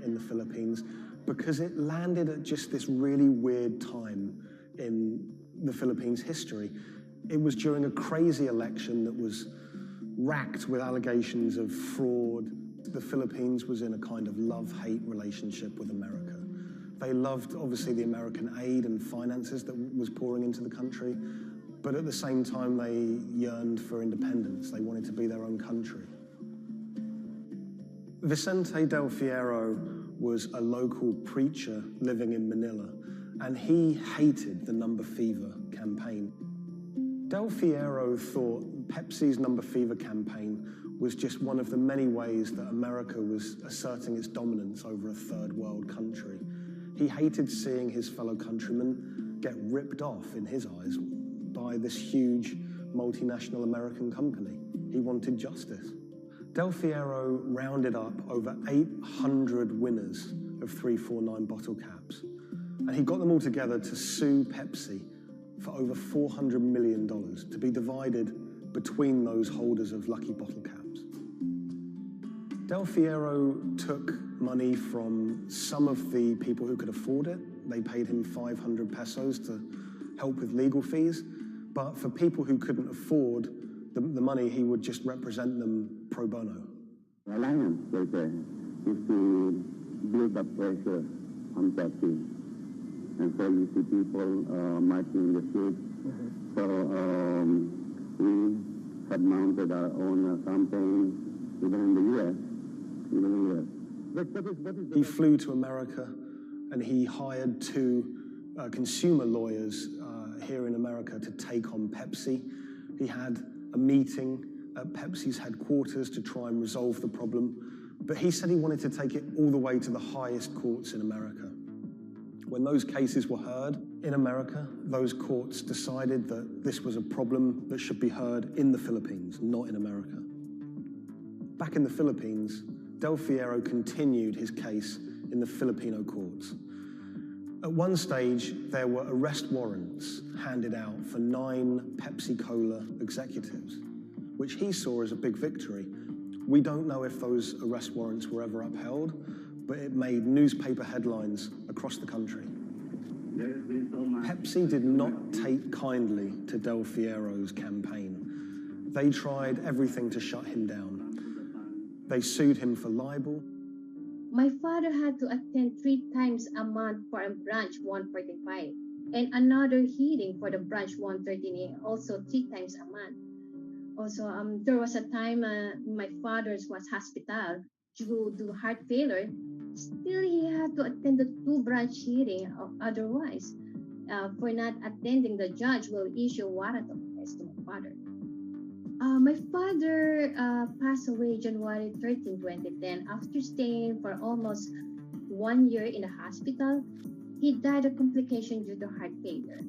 in the Philippines because it landed at just this really weird time in the Philippines' history. It was during a crazy election that was racked with allegations of fraud. The Philippines was in a kind of love-hate relationship with America. They loved, obviously, the American aid and finances that was pouring into the country, but at the same time, they yearned for independence. They wanted to be their own country. Vicente Del Fierro was a local preacher living in Manila, and he hated the number fever campaign. Del Fierro thought Pepsi's number fever campaign was just one of the many ways that America was asserting its dominance over a third world country. He hated seeing his fellow countrymen get ripped off, in his eyes, by this huge multinational American company. He wanted justice. Del Fierro rounded up over 800 winners of 349 bottle caps, and he got them all together to sue Pepsi for over $400 million to be divided between those holders of lucky bottle caps. Del Fierro took money from some of the people who could afford it. They paid him 500 pesos to help with legal fees. But for people who couldn't afford the money, he would just represent them pro bono. The alliance is to build up pressure on Pepsi. And so you see people marching in the streets. So we have mounted our own campaign, even in the U.S. He flew to America and he hired two consumer lawyers here in America to take on Pepsi. He had a meeting at Pepsi's headquarters to try and resolve the problem, but he said he wanted to take it all the way to the highest courts in America. When those cases were heard in America, those courts decided that this was a problem that should be heard in the Philippines, not in America. Back in the Philippines, Del Fierro continued his case in the Filipino courts. At one stage, there were arrest warrants handed out for 9 Pepsi-Cola executives, which he saw as a big victory. We don't know if those arrest warrants were ever upheld, but it made newspaper headlines across the country. Pepsi did not take kindly to Del Fierro's campaign. They tried everything to shut him down. They sued him for libel. My father had to attend 3 times a month for a branch 145 and another hearing for the branch 113, also 3 times a month. Also, there was a time my father was hospital due to heart failure. Still, he had to attend the 2 branch hearing. Otherwise, for not attending, the judge will issue a warrant of arrest to my father. My father passed away January 13, 2010. After staying for almost 1 year in the hospital, he died of complication due to heart failure.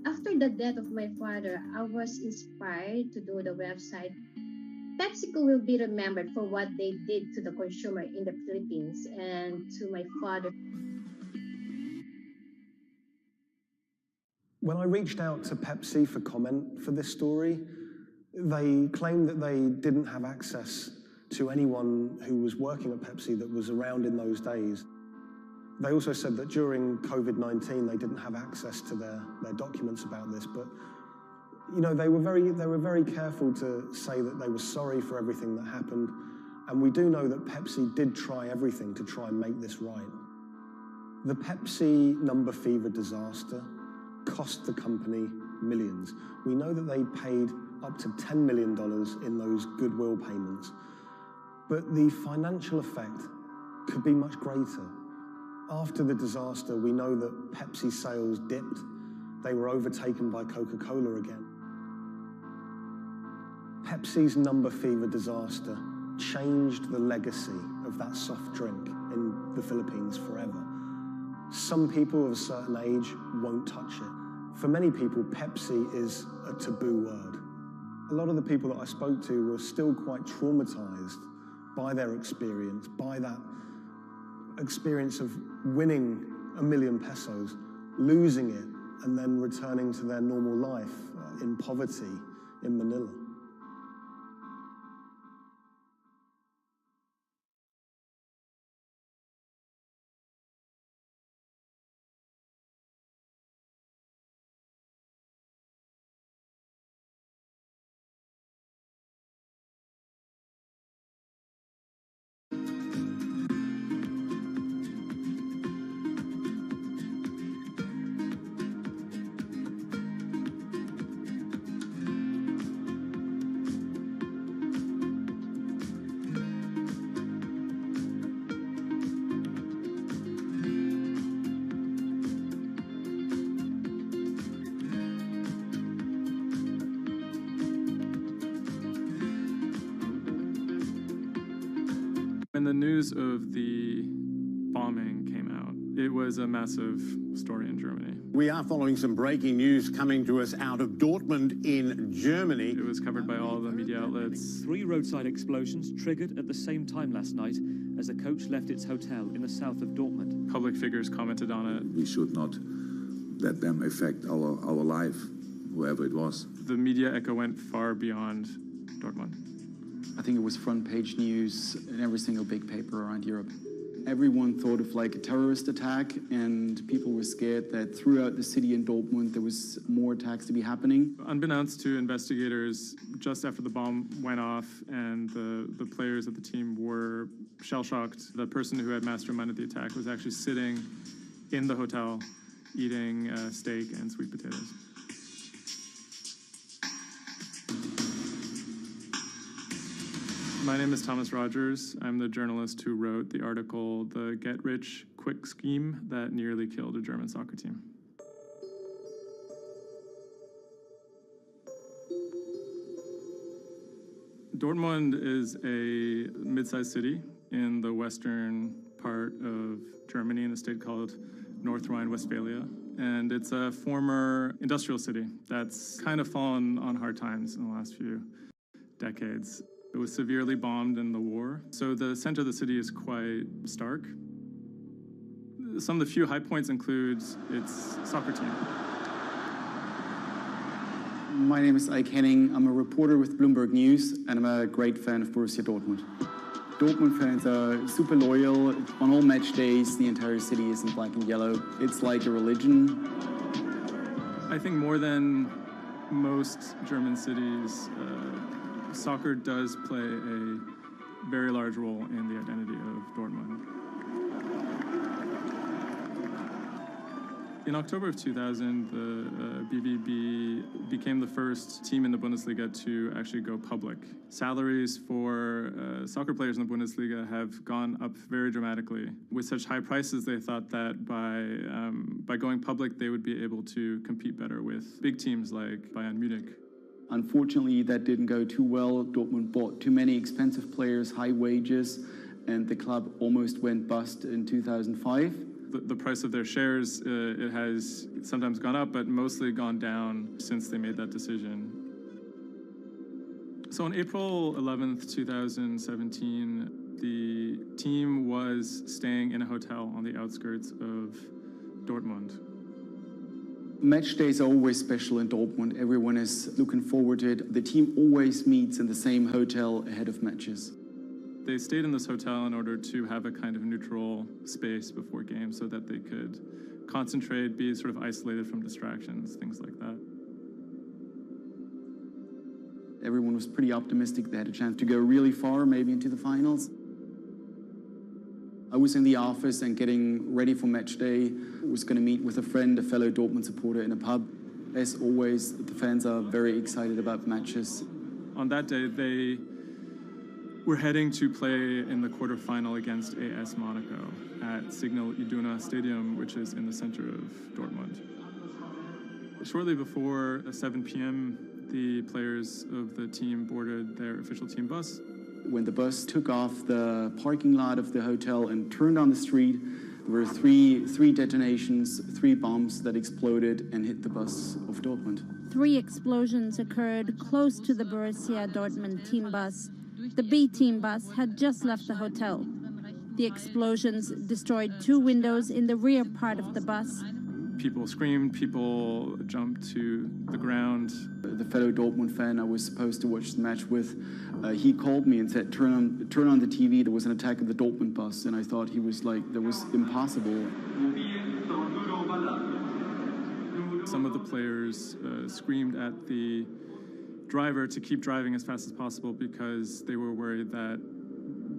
After the death of my father, I was inspired to do the website. PepsiCo will be remembered for what they did to the consumer in the Philippines and to my father. When I reached out to Pepsi for comment for this story, they claimed that they didn't have access to anyone who was working at Pepsi that was around in those days. They also said that during COVID-19, they didn't have access to their documents about this, but you know, they were very careful to say that they were sorry for everything that happened, and we do know that Pepsi did try everything to try and make this right. The Pepsi number fever disaster cost the company millions. We know that they paid up to $10 million in those goodwill payments, but the financial effect could be much greater. After the disaster, we know that Pepsi sales dipped. They were overtaken by Coca-Cola again. Pepsi's number fever disaster changed the legacy of that soft drink in the Philippines forever. Some people of a certain age won't touch it. For many people, Pepsi is a taboo word. A lot of the people that I spoke to were still quite traumatized by their experience, by that experience of winning 1 million pesos, losing it, and then returning to their normal life in poverty in Manila. When the news of the bombing came out, it was a massive story in Germany. We are following some breaking news coming to us out of Dortmund in Germany. It was covered by all the media outlets. 3 roadside explosions triggered at the same time last night as a coach left its hotel in the south of Dortmund. Public figures commented on it. We should not let them affect our life, whoever it was. The media echo went far beyond Dortmund. I think it was front page news in every single big paper around Europe. Everyone thought of like a terrorist attack, and people were scared that throughout the city in Dortmund there was more attacks to be happening. Unbeknownst to investigators, just after the bomb went off and the players of the team were shell-shocked, the person who had masterminded the attack was actually sitting in the hotel eating steak and sweet potatoes. My name is Thomas Rogers. I'm the journalist who wrote the article, The Get-Rich-Quick Scheme That Nearly Killed a German Soccer Team. Dortmund is a mid-sized city in the western part of Germany in a state called North Rhine-Westphalia. And it's a former industrial city that's kind of fallen on hard times in the last few decades. It was severely bombed in the war, so the center of the city is quite stark. Some of the few high points include its soccer team. My name is Ike Henning. I'm a reporter with Bloomberg News, and I'm a great fan of Borussia Dortmund. Dortmund fans are super loyal. On all match days, the entire city is in black and yellow. It's like a religion. I think more than most German cities, soccer does play a very large role in the identity of Dortmund. In October of 2000, the BVB became the first team in the Bundesliga to actually go public. Salaries for soccer players in the Bundesliga have gone up very dramatically. With such high prices, they thought that by going public, they would be able to compete better with big teams like Bayern Munich. Unfortunately, that didn't go too well. Dortmund bought too many expensive players, high wages, and the club almost went bust in 2005. The price of their shares, it has sometimes gone up, but mostly gone down since they made that decision. So on April 11th, 2017, the team was staying in a hotel on the outskirts of Dortmund. Match days are always special in Dortmund. Everyone is looking forward to it. The team always meets in the same hotel ahead of matches. They stayed in this hotel in order to have a kind of neutral space before games so that they could concentrate, be sort of isolated from distractions, things like that. Everyone was pretty optimistic they had a chance to go really far, maybe into the finals. I was in the office and getting ready for match day. I was going to meet with a friend, a fellow Dortmund supporter, in a pub. As always, the fans are very excited about matches. On that day, they were heading to play in the quarterfinal against AS Monaco at Signal Iduna Stadium, which is in the center of Dortmund. Shortly before 7 p.m., the players of the team boarded their official team bus. When the bus took off the parking lot of the hotel and turned on the street, there were three detonations, 3 bombs that exploded and hit the bus of Dortmund. 3 explosions occurred close to the Borussia Dortmund team bus. The B team bus had just left the hotel. The explosions destroyed 2 windows in the rear part of the bus. People screamed, people jumped to the ground. The fellow Dortmund fan I was supposed to watch the match with, he called me and said, turn on the TV, there was an attack on the Dortmund bus. And I thought he was like, that was impossible. Some of the players screamed at the driver to keep driving as fast as possible because they were worried that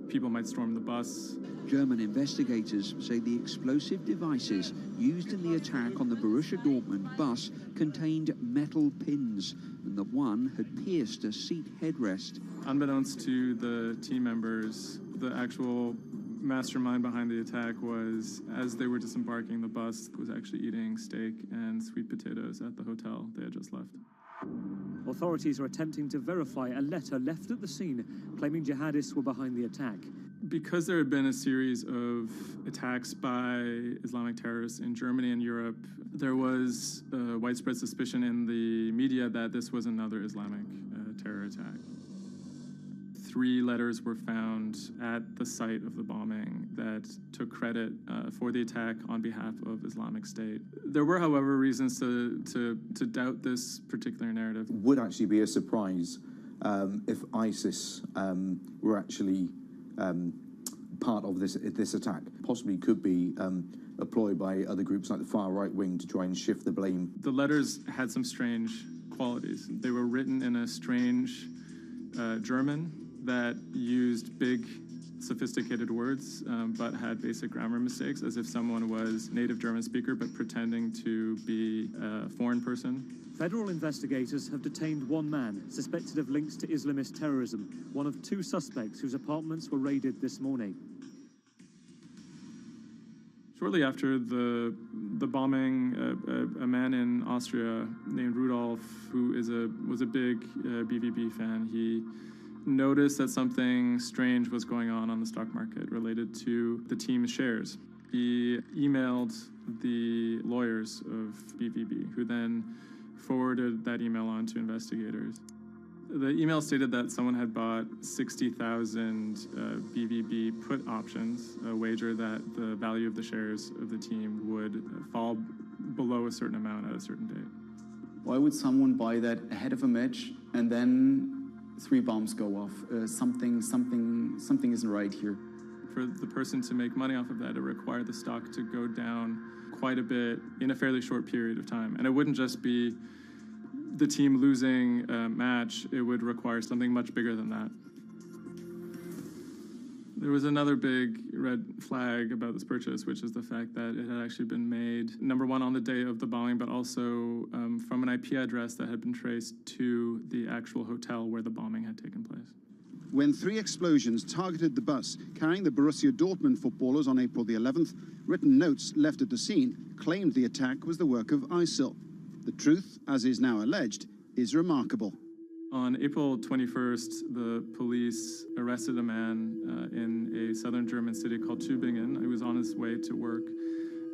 people might storm the bus. German investigators say the explosive devices used in the attack on the Borussia Dortmund bus contained metal pins, and that one had pierced a seat headrest. Unbeknownst to the team members, the actual mastermind behind the attack was, as they were disembarking the bus, was actually eating steak and sweet potatoes at the hotel they had just left. Authorities are attempting to verify a letter left at the scene claiming jihadists were behind the attack. Because there had been a series of attacks by Islamic terrorists in Germany and Europe, there was widespread suspicion in the media that this was another Islamic terror attack. 3 letters were found at the site of the bombing that took credit for the attack on behalf of Islamic State. There were, however, reasons to doubt this particular narrative. It would actually be a surprise if ISIS were actually part of this attack. Possibly could be employed by other groups like the far right wing to try and shift the blame. The letters had some strange qualities. They were written in a strange German that used big, sophisticated words, but had basic grammar mistakes, as if someone was native German speaker but pretending to be a foreign person. Federal investigators have detained 1 man suspected of links to Islamist terrorism, one of 2 suspects whose apartments were raided this morning. Shortly after the bombing, a man in Austria named Rudolf, who was a big BVB fan, he noticed that something strange was going on the stock market related to the team's shares. He emailed the lawyers of BVB, who then forwarded that email on to investigators. The email stated that someone had bought 60,000 BVB put options, a wager that the value of the shares of the team would fall below a certain amount at a certain date. Why would someone buy that ahead of a match and then 3 bombs go off? Something isn't right here. For the person to make money off of that, it required the stock to go down quite a bit in a fairly short period of time. And it wouldn't just be the team losing a match, it would require something much bigger than that. There was another big red flag about this purchase, which is the fact that it had actually been made, number one, on the day of the bombing, but also from an IP address that had been traced to the actual hotel where the bombing had taken place. When 3 explosions targeted the bus carrying the Borussia Dortmund footballers on April the 11th, written notes left at the scene claimed the attack was the work of ISIL. The truth, as is now alleged, is remarkable. On April 21st, the police arrested a man in a southern German city called Tübingen. He was on his way to work,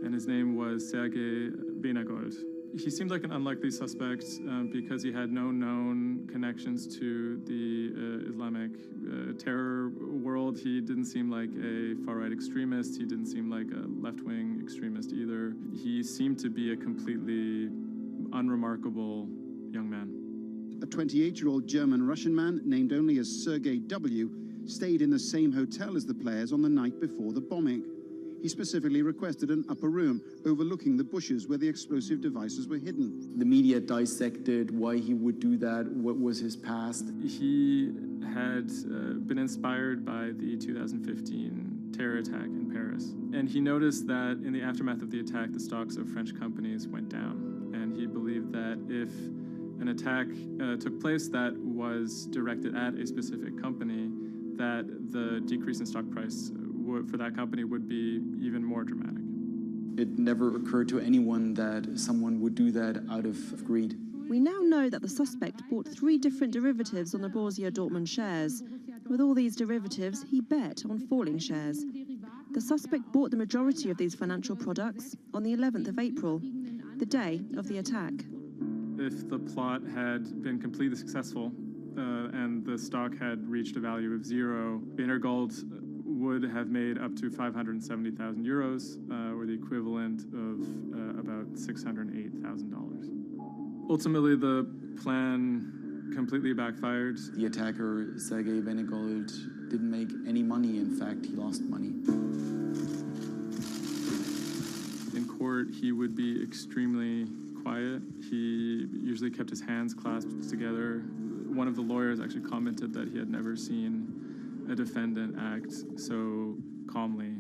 and his name was Sergei Venegold. He seemed like an unlikely suspect because he had no known connections to the Islamic terror world. He didn't seem like a far-right extremist. He didn't seem like a left-wing extremist either. He seemed to be a completely unremarkable young man. A 28-year-old German-Russian man, named only as Sergei W., stayed in the same hotel as the players on the night before the bombing. He specifically requested an upper room overlooking the bushes where the explosive devices were hidden. The media dissected why he would do that, what was his past. He had been inspired by the 2015 terror attack in Paris. And he noticed that in the aftermath of the attack, the stocks of French companies went down. And he believed that if an attack took place that was directed at a specific company, that the decrease in stock price for that company would be even more dramatic. It never occurred to anyone that someone would do that out of greed. We now know that the suspect bought 3 different derivatives on the Borussia Dortmund shares. With all these derivatives, he bet on falling shares. The suspect bought the majority of these financial products on the 11th of April, the day of the attack. If the plot had been completely successful and the stock had reached a value of 0, Venegold would have made up to 570,000 euros, or the equivalent of about $608,000. Ultimately, the plan completely backfired. The attacker, Sergei Venegold, didn't make any money. In fact, he lost money. In court, he would be extremely quiet. He usually kept his hands clasped together. One of the lawyers actually commented that he had never seen a defendant act so calmly.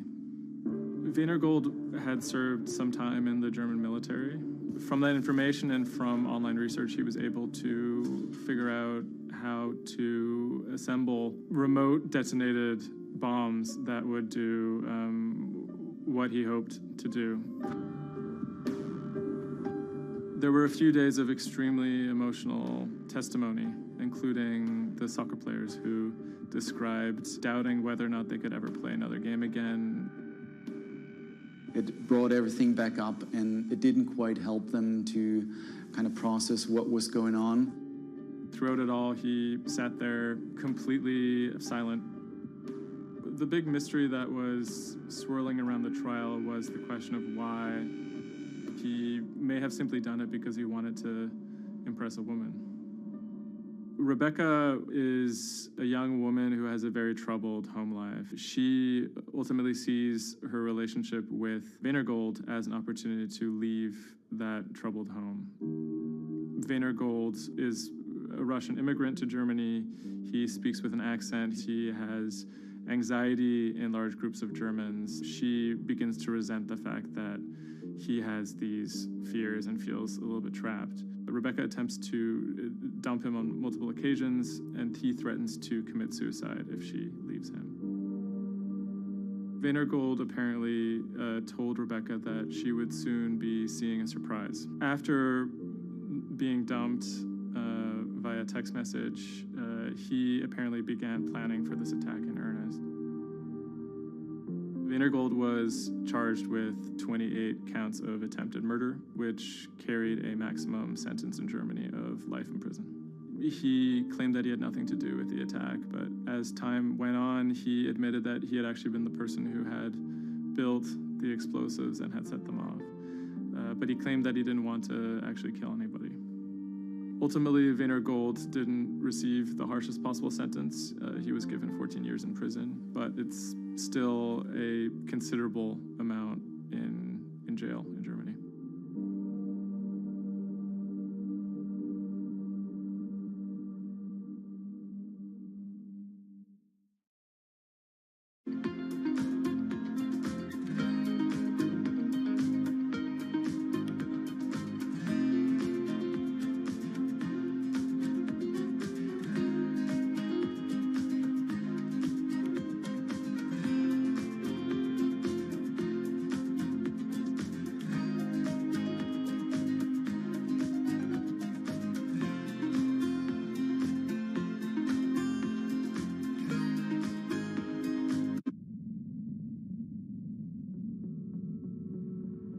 Venegold had served some time in the German military. From that information and from online research, he was able to figure out how to assemble remote detonated bombs that would do what he hoped to do. There were a few days of extremely emotional testimony including the soccer players who described doubting whether or not they could ever play another game again. It brought everything back up, and it didn't quite help them to kind of process what was going on. Throughout it all, he sat there completely silent. The big mystery that was swirling around the trial was the question of why. He may have simply done it because he wanted to impress a woman. Rebecca is a young woman who has a very troubled home life. She ultimately sees her relationship with Weinergold as an opportunity to leave that troubled home. Weinergold is a Russian immigrant to Germany. He speaks with an accent. He has anxiety in large groups of Germans. She begins to resent the fact that he has these fears and feels a little bit trapped. Rebecca attempts to dump him on multiple occasions, and he threatens to commit suicide if she leaves him. Weinergold apparently told Rebecca that she would soon be seeing a surprise. After being dumped via text message, he apparently began planning for this attack in earnest. Weinergold was charged with 28 counts of attempted murder, which carried a maximum sentence in Germany of life in prison. He claimed that he had nothing to do with the attack, but as time went on, he admitted that he had actually been the person who had built the explosives and had set them off. But he claimed that he didn't want to actually kill anybody. Ultimately, Weinergold didn't receive the harshest possible sentence. He was given 14 years in prison, but it's still a considerable amount in jail in Germany.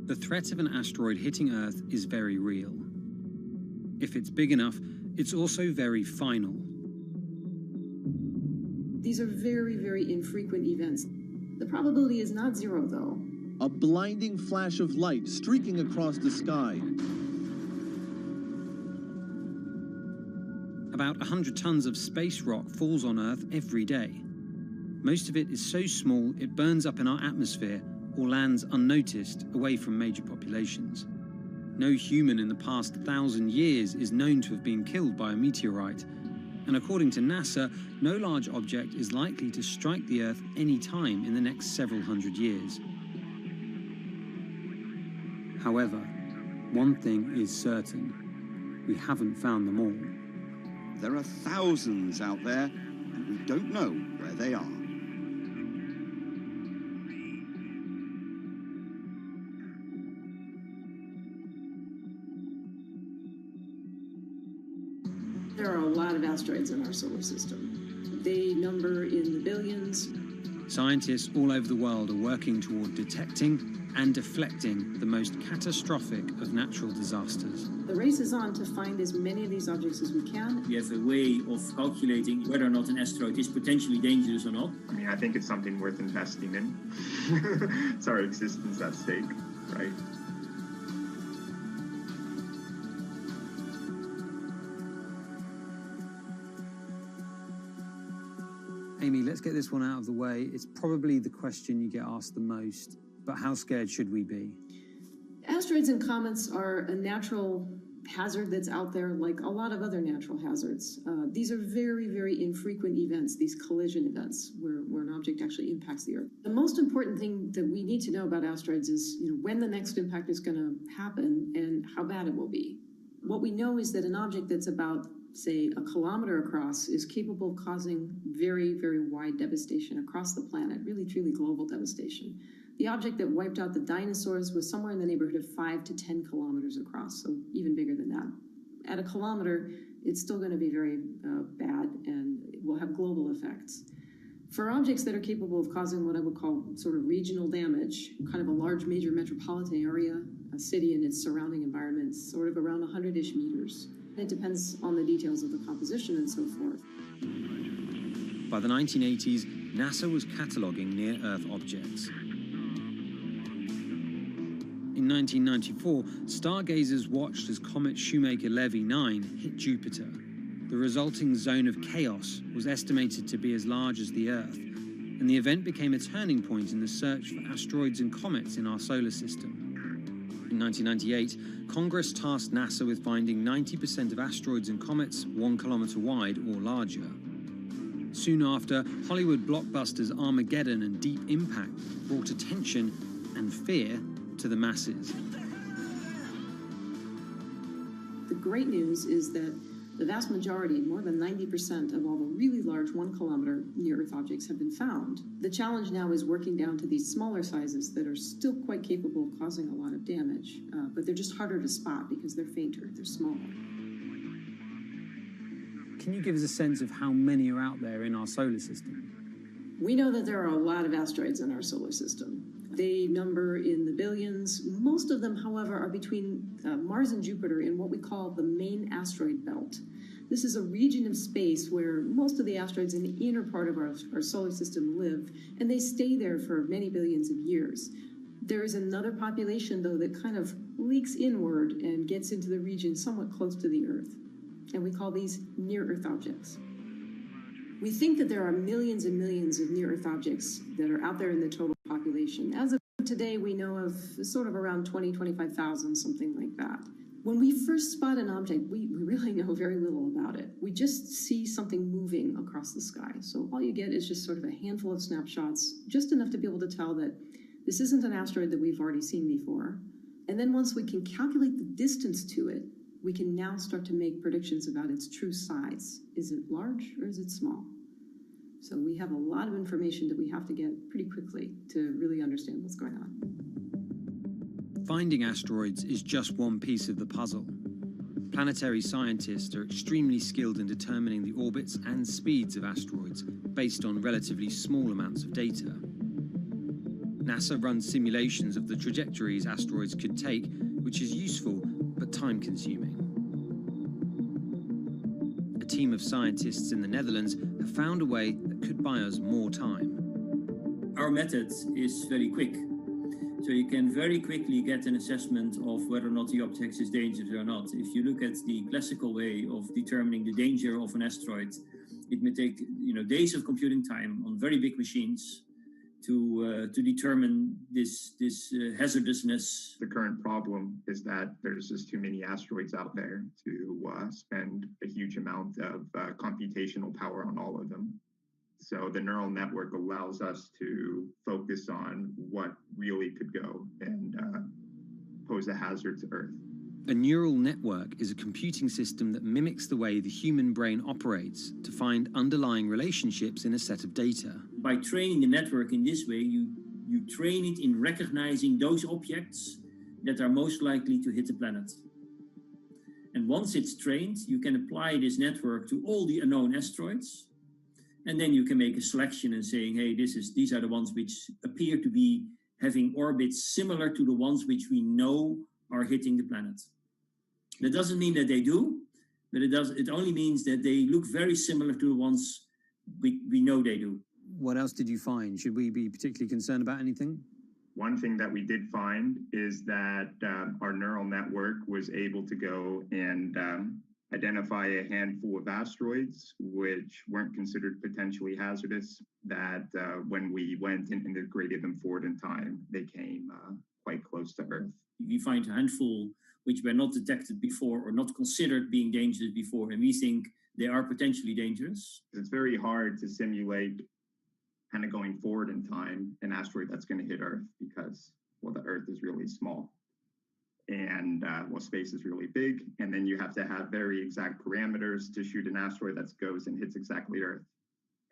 The threat of an asteroid hitting Earth is very real. If it's big enough, it's also very final. These are very, very infrequent events. The probability is not zero, though. A blinding flash of light streaking across the sky. About 100 tons of space rock falls on Earth every day. Most of it is so small it burns up in our atmosphere or lands unnoticed away from major populations. No human in the past 1,000 years is known to have been killed by a meteorite, and according to NASA, no large object is likely to strike the Earth any time in the next several hundred years. However, one thing is certain: we haven't found them all. There are thousands out there, and we don't know where they are. There are a lot of asteroids in our solar system. They number in the billions. Scientists all over the world are working toward detecting and deflecting the most catastrophic of natural disasters. The race is on to find as many of these objects as we can. We have a way of calculating whether or not an asteroid is potentially dangerous or not. I mean, I think it's something worth investing in. It's our existence at stake, right? Amy, let's get this one out of the way. It's probably the question you get asked the most, but how scared should we be? Asteroids and comets are a natural hazard that's out there like a lot of other natural hazards. These are very, very infrequent events, these collision events, where an object actually impacts the Earth. The most important thing that we need to know about asteroids is when the next impact is going to happen and how bad it will be. What we know is that an object that's about, say, a kilometer across is capable of causing very, very wide devastation across the planet, really, truly global devastation. The object that wiped out the dinosaurs was somewhere in the neighborhood of 5 to 10 kilometers across, so even bigger than that. At a kilometer, it's still going to be very bad and will have global effects. For objects that are capable of causing what I would call sort of regional damage, kind of a large major metropolitan area, a city and its surrounding environments, sort of around 100-ish meters. It depends on the details of the composition and so forth. By the 1980s, NASA was cataloguing near-Earth objects. In 1994, stargazers watched as comet Shoemaker-Levy 9 hit Jupiter. The resulting zone of chaos was estimated to be as large as the Earth, and the event became a turning point in the search for asteroids and comets in our solar system. In 1998, Congress tasked NASA with finding 90% of asteroids and comets 1 kilometer wide or larger. Soon after, Hollywood blockbusters Armageddon and Deep Impact brought attention and fear to the masses. The great news is that the vast majority, more than 90% of all the really large 1 kilometer near-Earth objects have been found. The challenge now is working down to these smaller sizes that are still quite capable of causing a lot of damage, but they're just harder to spot because they're fainter, they're smaller. Can you give us a sense of how many are out there in our solar system? We know that there are a lot of asteroids in our solar system. They number in the billions. Most of them, however, are between Mars and Jupiter in what we call the main asteroid belt. This is a region of space where most of the asteroids in the inner part of our solar system live, and they stay there for many billions of years. There is another population, though, that kind of leaks inward and gets into the region somewhat close to the Earth, and we call these near-Earth objects. We think that there are millions and millions of near-Earth objects that are out there in the total population. As of today, we know of sort of around 20, 25,000, something like that. When we first spot an object, we really know very little about it. We just see something moving across the sky. So all you get is just sort of a handful of snapshots, just enough to be able to tell that this isn't an asteroid that we've already seen before. And then once we can calculate the distance to it, we can now start to make predictions about its true size. Is it large or is it small? So we have a lot of information that we have to get pretty quickly to really understand what's going on. Finding asteroids is just one piece of the puzzle. Planetary scientists are extremely skilled in determining the orbits and speeds of asteroids based on relatively small amounts of data. NASA runs simulations of the trajectories asteroids could take, which is useful but time-consuming. A team of scientists in the Netherlands have found a way that could buy us more time. Our method is very quick. So you can very quickly get an assessment of whether or not the object is dangerous or not. If you look at the classical way of determining the danger of an asteroid, it may take days of computing time on very big machines to determine this hazardousness. The current problem is that there's just too many asteroids out there to spend a huge amount of computational power on all of them. So the neural network allows us to focus on what really could go and pose a hazard to Earth. A neural network is a computing system that mimics the way the human brain operates to find underlying relationships in a set of data. By training the network in this way, you train it in recognizing those objects that are most likely to hit the planet. And once it's trained, you can apply this network to all the unknown asteroids. And then you can make a selection and saying, hey, these are the ones which appear to be having orbits similar to the ones which we know are hitting the planet. That doesn't mean that they do, but it only means that they look very similar to the ones we know they do. What else did you find? Should we be particularly concerned about anything? One thing that we did find is that our neural network was able to go and identify a handful of asteroids which weren't considered potentially hazardous, that when we went and integrated them forward in time, they came quite close to Earth. We find a handful which were not detected before or not considered being dangerous before, and we think they are potentially dangerous. It's very hard to simulate kind of going forward in time an asteroid that's going to hit Earth because, well, the Earth is really small. And space is really big, and then you have to have very exact parameters to shoot an asteroid that goes and hits exactly Earth.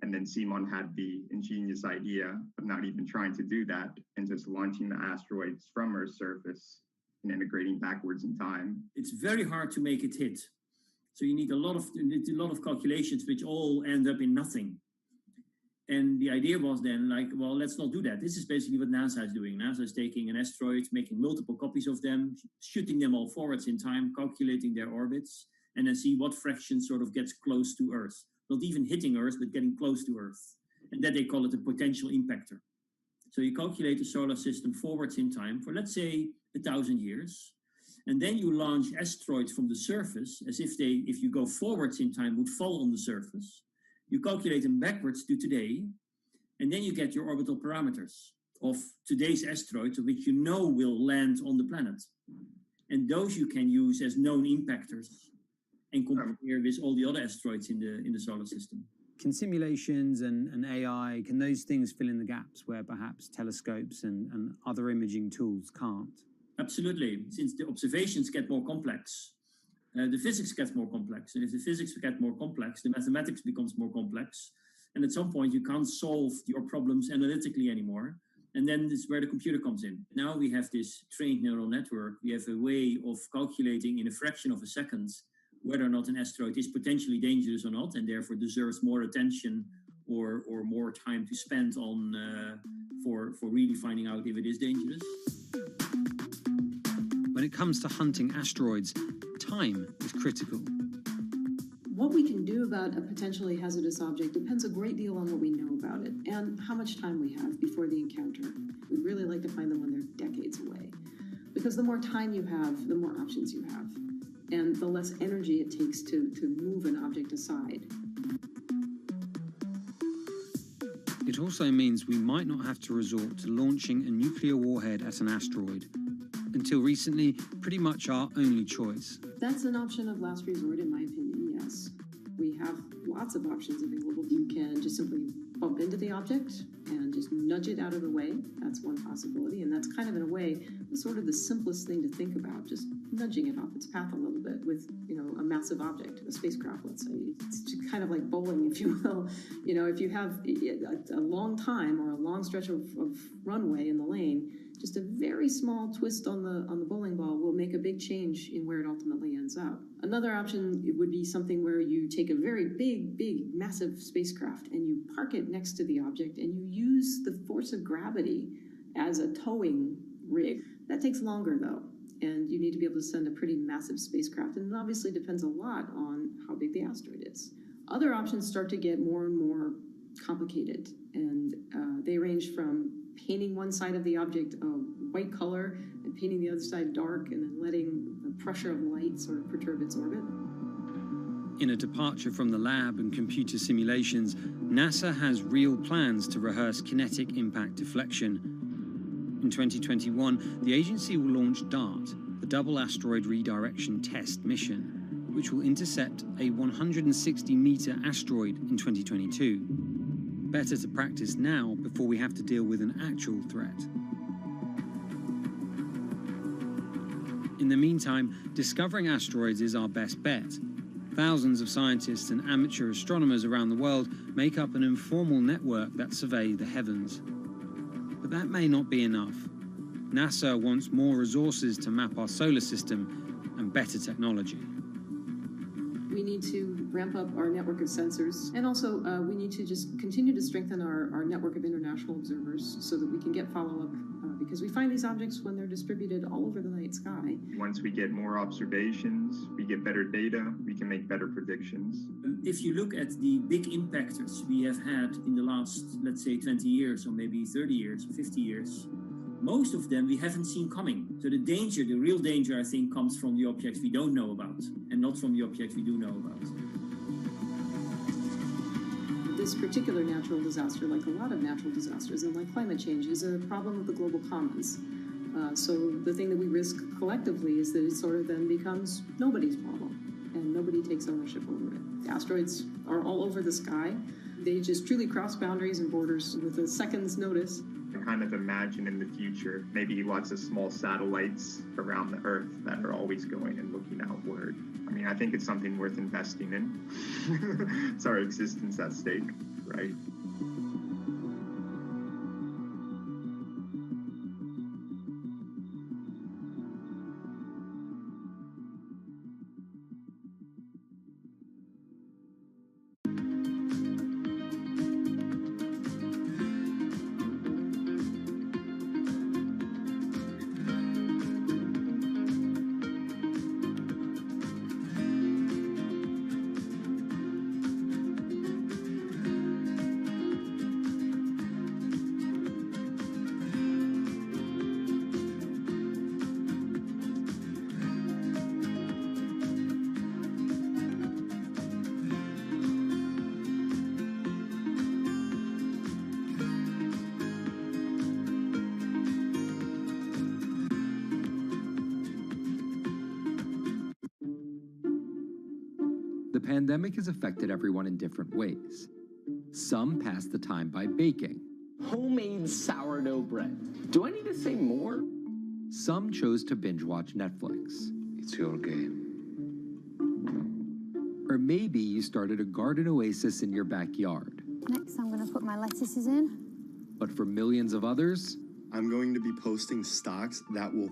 And then Simon had the ingenious idea of not even trying to do that and just launching the asteroids from Earth's surface and integrating backwards in time. It's very hard to make it hit. So you need a lot of calculations which all end up in nothing. And the idea was then like, well, let's not do that. This is basically what NASA is doing. NASA is taking an asteroid, making multiple copies of them, shooting them all forwards in time, calculating their orbits, and then see what fraction sort of gets close to Earth. Not even hitting Earth, but getting close to Earth. And that they call it a potential impactor. So you calculate the solar system forwards in time for, let's say, 1,000 years. And then you launch asteroids from the surface as if they, if you go forwards in time, would fall on the surface. You calculate them backwards to today, and then you get your orbital parameters of today's asteroids, which you know will land on the planet. And those you can use as known impactors and compare with all the other asteroids in the solar system. Can simulations and AI, can those things fill in the gaps where perhaps telescopes and other imaging tools can't? Absolutely. Since the observations get more complex, the physics gets more complex. And if the physics get more complex, the mathematics becomes more complex. And at some point, you can't solve your problems analytically anymore. And then this is where the computer comes in. Now we have this trained neural network. We have a way of calculating in a fraction of a second whether or not an asteroid is potentially dangerous or not, and therefore deserves more attention or more time to spend on for really finding out if it is dangerous. When it comes to hunting asteroids, time is critical. What we can do about a potentially hazardous object depends a great deal on what we know about it and how much time we have before the encounter. We'd really like to find them when they're decades away, because the more time you have, the more options you have, and the less energy it takes to move an object aside. It also means we might not have to resort to launching a nuclear warhead at an asteroid. Until recently, pretty much our only choice. That's an option of last resort, in my opinion, yes. We have lots of options available. You can just simply bump into the object and just nudge it out of the way. That's one possibility, and that's kind of, in a way, sort of the simplest thing to think about, just nudging it off its path a little bit with, a massive object, a spacecraft, let's say. It's just kind of like bowling, if you will. If you have a long time or a long stretch of runway in the lane, just a very small twist on the bowling ball will make a big change in where it ultimately ends up. Another option would be something where you take a very big, massive spacecraft and you park it next to the object and you use the force of gravity as a towing rig. That takes longer, though, and you need to be able to send a pretty massive spacecraft, and it obviously depends a lot on how big the asteroid is. Other options start to get more and more complicated, and they range from painting one side of the object a white color and painting the other side dark, and then letting the pressure of light sort of perturb its orbit. In a departure from the lab and computer simulations, NASA has real plans to rehearse kinetic impact deflection. In 2021, the agency will launch DART, the Double Asteroid Redirection Test mission, which will intercept a 160-meter asteroid in 2022. Better to practice now before we have to deal with an actual threat. In the meantime, discovering asteroids is our best bet. Thousands of scientists and amateur astronomers around the world make up an informal network that survey the heavens. But that may not be enough. NASA wants more resources to map our solar system and better technology. We need to ramp up our network of sensors, and also we need to just continue to strengthen our network of international observers so that we can get follow-up, because we find these objects when they're distributed all over the night sky. Once we get more observations, we get better data, we can make better predictions. If you look at the big impactors we have had in the last, let's say, 20 years, or maybe 30 years, or 50 years, most of them we haven't seen coming. So the real danger, I think, comes from the objects we don't know about, and not from the objects we do know about. This particular natural disaster, like a lot of natural disasters and like climate change, is a problem of the global commons. So the thing that we risk collectively is that it sort of then becomes nobody's problem, and nobody takes ownership over it. The asteroids are all over the sky. They just truly cross boundaries and borders with a second's notice. I kind of imagine in the future, maybe lots of small satellites around the Earth that are always going and looking outward. I mean, I think it's something worth investing in. It's our existence at stake, right? The pandemic has affected everyone in different ways. Some pass the time by baking. Homemade sourdough bread. Do I need to say more? Some chose to binge watch Netflix. It's your game. Or maybe you started a garden oasis in your backyard. Next, I'm going to put my lettuces in. But for millions of others, I'm going to be posting stocks that will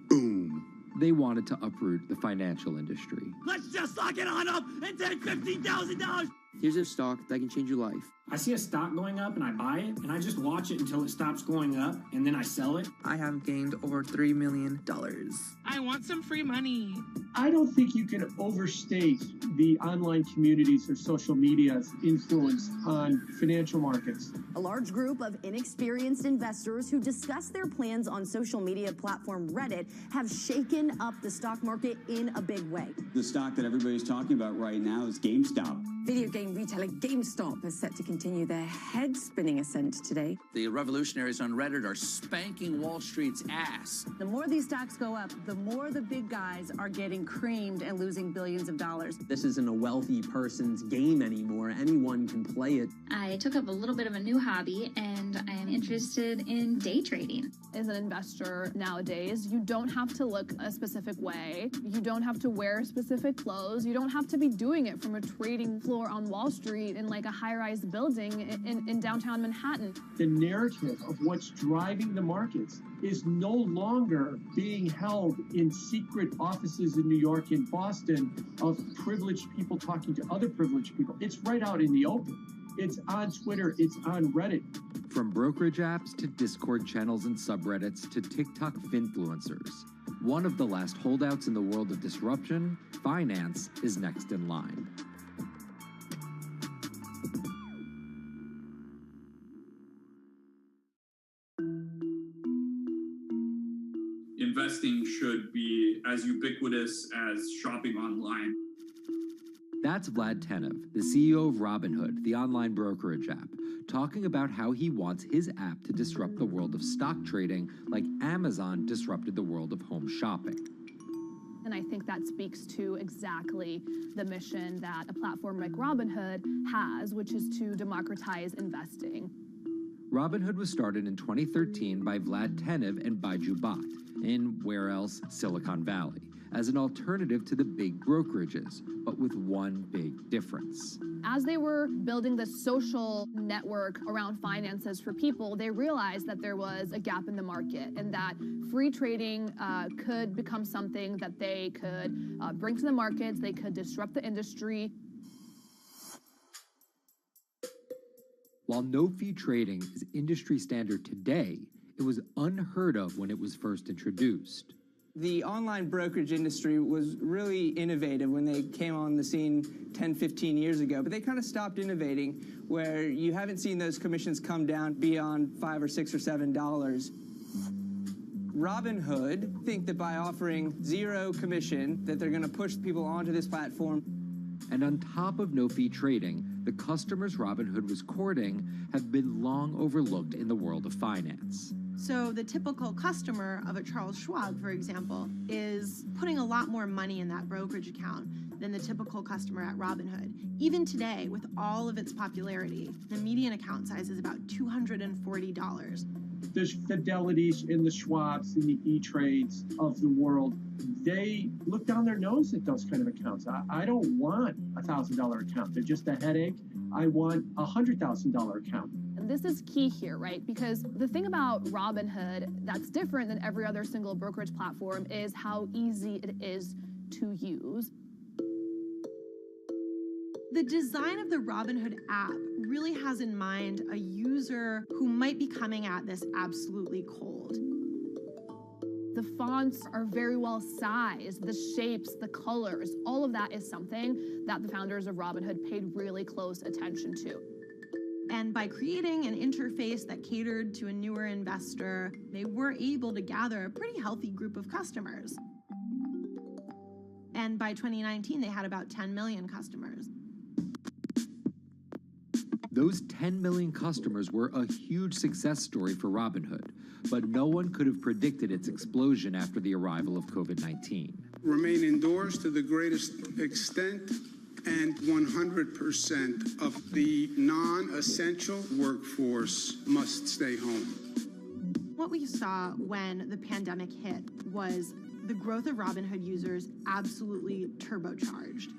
boom. They wanted to uproot the financial industry. Let's just lock it on up and take $15,000. Here's a stock that can change your life. I see a stock going up and I buy it, and I just watch it until it stops going up, and then I sell it. I have gained over $3 million. I want some free money. I don't think you can overstate the online communities or social media's influence on financial markets. A large group of inexperienced investors who discuss their plans on social media platform Reddit have shaken up the stock market in a big way. The stock that everybody's talking about right now is GameStop. Video game retailer GameStop is set to continue their head-spinning ascent today. The revolutionaries on Reddit are spanking Wall Street's ass. The more these stocks go up, the more the big guys are getting creamed and losing billions of dollars. This isn't a wealthy person's game anymore. Anyone can play it. I took up a little bit of a new hobby, and I am interested in day trading. As an investor nowadays, you don't have to look a specific way. You don't have to wear specific clothes. You don't have to be doing it from a trading floor on Wall Street in like a high-rise building in downtown Manhattan. The narrative of what's driving the markets is no longer being held in secret offices in New York and Boston of privileged people talking to other privileged people. It's right out in the open. It's on Twitter, it's on Reddit. From brokerage apps to Discord channels and subreddits to TikTok finfluencers, one of the last holdouts in the world of disruption, finance is next in line. Investing should be as ubiquitous as shopping online. That's Vlad Tenev, the CEO of Robinhood, the online brokerage app, talking about how he wants his app to disrupt the world of stock trading like Amazon disrupted the world of home shopping. And I think that speaks to exactly the mission that a platform like Robinhood has, which is to democratize investing. Robinhood was started in 2013 by Vlad Tenev and Baiju Bhatt in, where else, Silicon Valley, as an alternative to the big brokerages, but with one big difference. As they were building the social network around finances for people, they realized that there was a gap in the market and that free trading could become something that they could bring to the markets, they could disrupt the industry. While no-fee trading is industry standard today, it was unheard of when it was first introduced. The online brokerage industry was really innovative when they came on the scene 10, 15 years ago, but they kind of stopped innovating where you haven't seen those commissions come down beyond $5 or $6 or $7. Robinhood think that by offering zero commission that they're going to push people onto this platform. And on top of no-fee trading, the customers Robinhood was courting have been long overlooked in the world of finance. So the typical customer of a Charles Schwab, for example, is putting a lot more money in that brokerage account than the typical customer at Robinhood. Even today, with all of its popularity, the median account size is about $240. There's Fidelities and the Schwabs and the E-Trades of the world. They look down their nose at those kind of accounts. I don't want a $1,000 account. They're just a headache. I want a $100,000 account. And this is key here, right? Because the thing about Robinhood that's different than every other single brokerage platform is how easy it is to use. The design of the Robinhood app really has in mind a user who might be coming at this absolutely cold. The fonts are very well sized, the shapes, the colors, all of that is something that the founders of Robinhood paid really close attention to. And by creating an interface that catered to a newer investor, they were able to gather a pretty healthy group of customers. And by 2019, they had about 10 million customers. Those 10 million customers were a huge success story for Robinhood, but no one could have predicted its explosion after the arrival of COVID-19. remain indoors to the greatest extent, and 100% of the non-essential workforce must stay home. What we saw when the pandemic hit was the growth of Robinhood users absolutely turbocharged.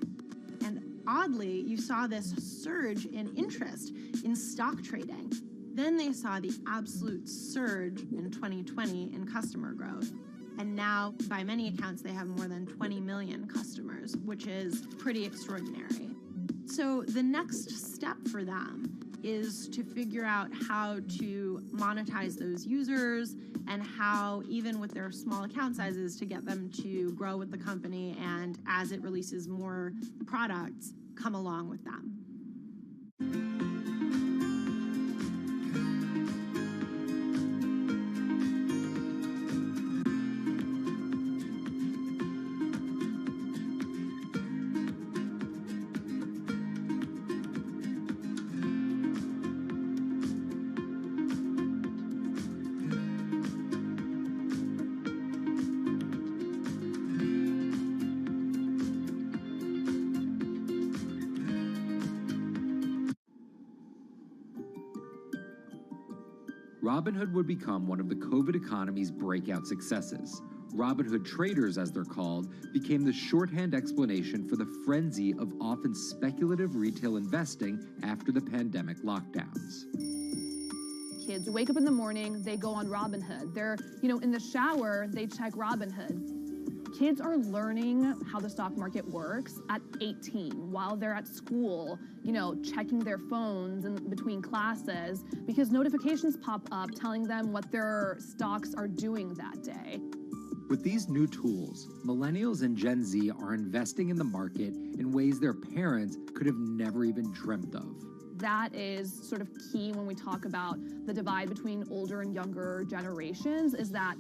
And oddly, you saw this surge in interest in stock trading. Then they saw the absolute surge in 2020 in customer growth. And now, by many accounts, they have more than 20 million customers, which is pretty extraordinary. So the next step for them is to figure out how to monetize those users and how, even with their small account sizes, to get them to grow with the company and, as it releases more products, come along with them. Robinhood would become one of the COVID economy's breakout successes. Robinhood traders, as they're called, became the shorthand explanation for the frenzy of often speculative retail investing after the pandemic lockdowns. Kids wake up in the morning, they go on Robinhood. They're, in the shower, they check Robinhood. Kids are learning how the stock market works at 18 while they're at school, checking their phones in between classes because notifications pop up telling them what their stocks are doing that day. With these new tools, millennials and Gen Z are investing in the market in ways their parents could have never even dreamt of. That is sort of key when we talk about the divide between older and younger generations, is that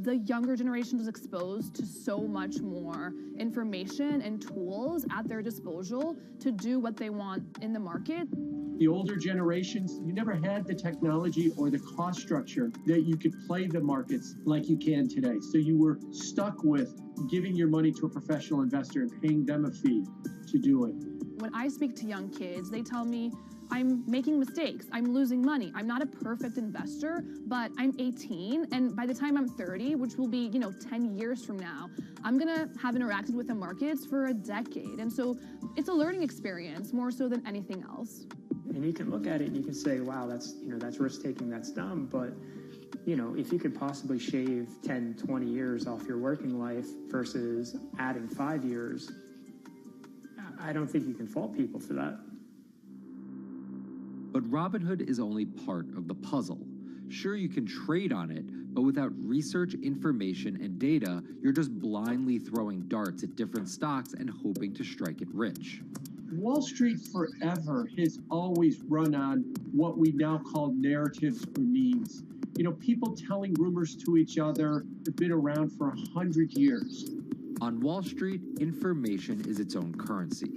the younger generation is exposed to so much more information and tools at their disposal to do what they want in the market. The older generations, you never had the technology or the cost structure that you could play the markets like you can today. So you were stuck with giving your money to a professional investor and paying them a fee to do it. When I speak to young kids, they tell me, I'm making mistakes, I'm losing money. I'm not a perfect investor, but I'm 18, and by the time I'm 30, which will be, 10 years from now, I'm gonna have interacted with the markets for a decade. And so it's a learning experience more so than anything else. And you can look at it and you can say, wow, that's risk-taking, that's dumb, but if you could possibly shave 10, 20 years off your working life versus adding 5 years, I don't think you can fault people for that. But Robinhood is only part of the puzzle. Sure, you can trade on it, but without research, information, and data, you're just blindly throwing darts at different stocks and hoping to strike it rich. Wall Street forever has always run on what we now call narratives or memes. People telling rumors to each other have been around for 100 years. On Wall Street, information is its own currency.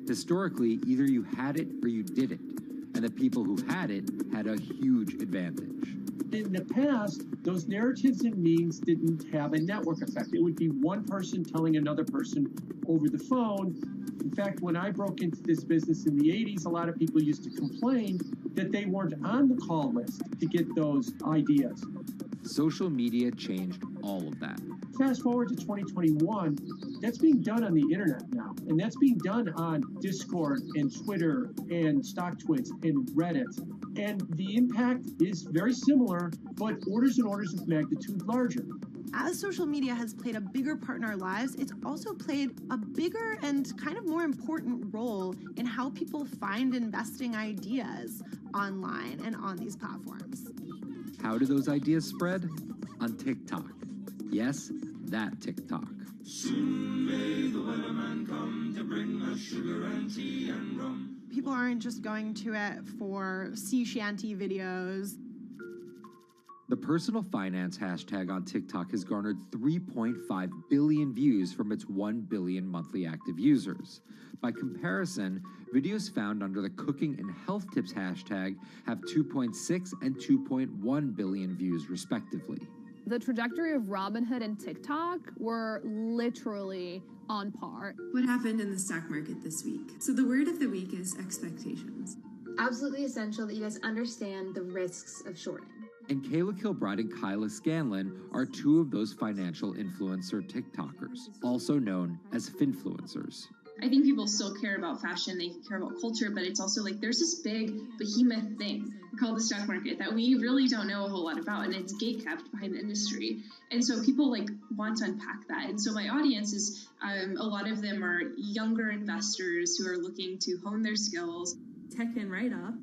Historically, either you had it or you didn't, and the people who had it had a huge advantage. In the past, those narratives and memes didn't have a network effect. It would be one person telling another person over the phone. In fact, when I broke into this business in the 80s, a lot of people used to complain that they weren't on the call list to get those ideas. Social media changed all of that. Fast forward to 2021, that's being done on the internet now. And that's being done on Discord and Twitter and StockTwits and Reddit. And the impact is very similar, but orders and orders of magnitude larger. As social media has played a bigger part in our lives, it's also played a bigger and kind of more important role in how people find investing ideas online and on these platforms. How do those ideas spread? On TikTok. Yes, that TikTok. Soon may the weatherman come to bring us sugar and tea and rum. People aren't just going to it for sea shanty videos. The personal finance hashtag on TikTok has garnered 3.5 billion views from its 1 billion monthly active users. By comparison, videos found under the cooking and health tips hashtag have 2.6 and 2.1 billion views respectively. The trajectory of Robinhood and TikTok were literally on par. What happened in the stock market this week? So the word of the week is expectations. Absolutely essential that you guys understand the risks of shorting. And Kayla Kilbride and Kyla Scanlon are two of those financial influencer TikTokers, also known as finfluencers. I think people still care about fashion, they care about culture, but it's also like there's this big behemoth thing called the stock market that we really don't know a whole lot about, and it's gatekept behind the industry. And so people like want to unpack that. And so my audience is, a lot of them are younger investors who are looking to hone their skills. Tech in right up.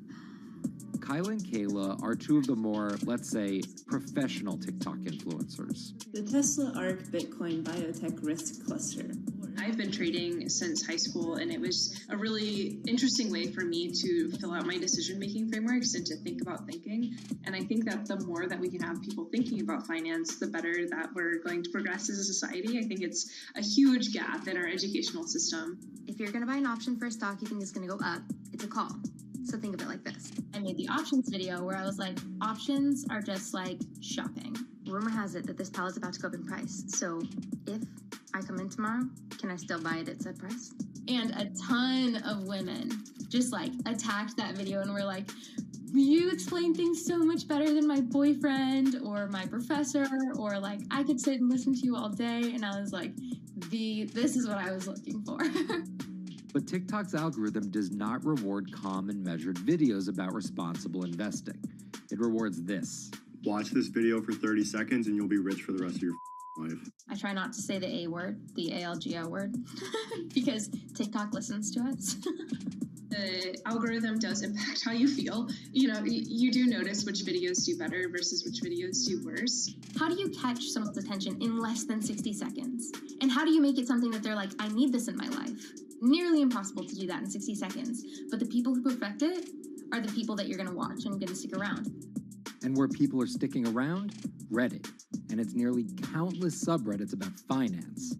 Kyla and Kayla are two of the more, let's say, professional TikTok influencers. The Tesla ARK Bitcoin Biotech Risk Cluster. I've been trading since high school, and it was a really interesting way for me to fill out my decision-making frameworks and to think about thinking. And I think that the more that we can have people thinking about finance, the better that we're going to progress as a society. I think it's a huge gap in our educational system. If you're going to buy an option for a stock you think is going to go up, it's a call. So think of it like this. I made the options video where I was like, options are just like shopping. Rumor has it that this pallet's about to go up in price. So if I come in tomorrow, can I still buy it at said price? And a ton of women just like attacked that video and were like, you explain things so much better than my boyfriend or my professor, or like I could sit and listen to you all day. And I was like, this is what I was looking for. But TikTok's algorithm does not reward calm and measured videos about responsible investing. It rewards this. Watch this video for 30 seconds and you'll be rich for the rest of your life. I try not to say the A word, the ALGO word, because TikTok listens to us. The algorithm does impact how you feel. You know, you do notice which videos do better versus which videos do worse. How do you catch someone's attention in less than 60 seconds? And how do you make it something that they're like, I need this in my life? Nearly impossible to do that in 60 seconds. But the people who perfect it are the people that you're going to watch and going to stick around. And where people are sticking around? Reddit. And its nearly countless subreddits about finance.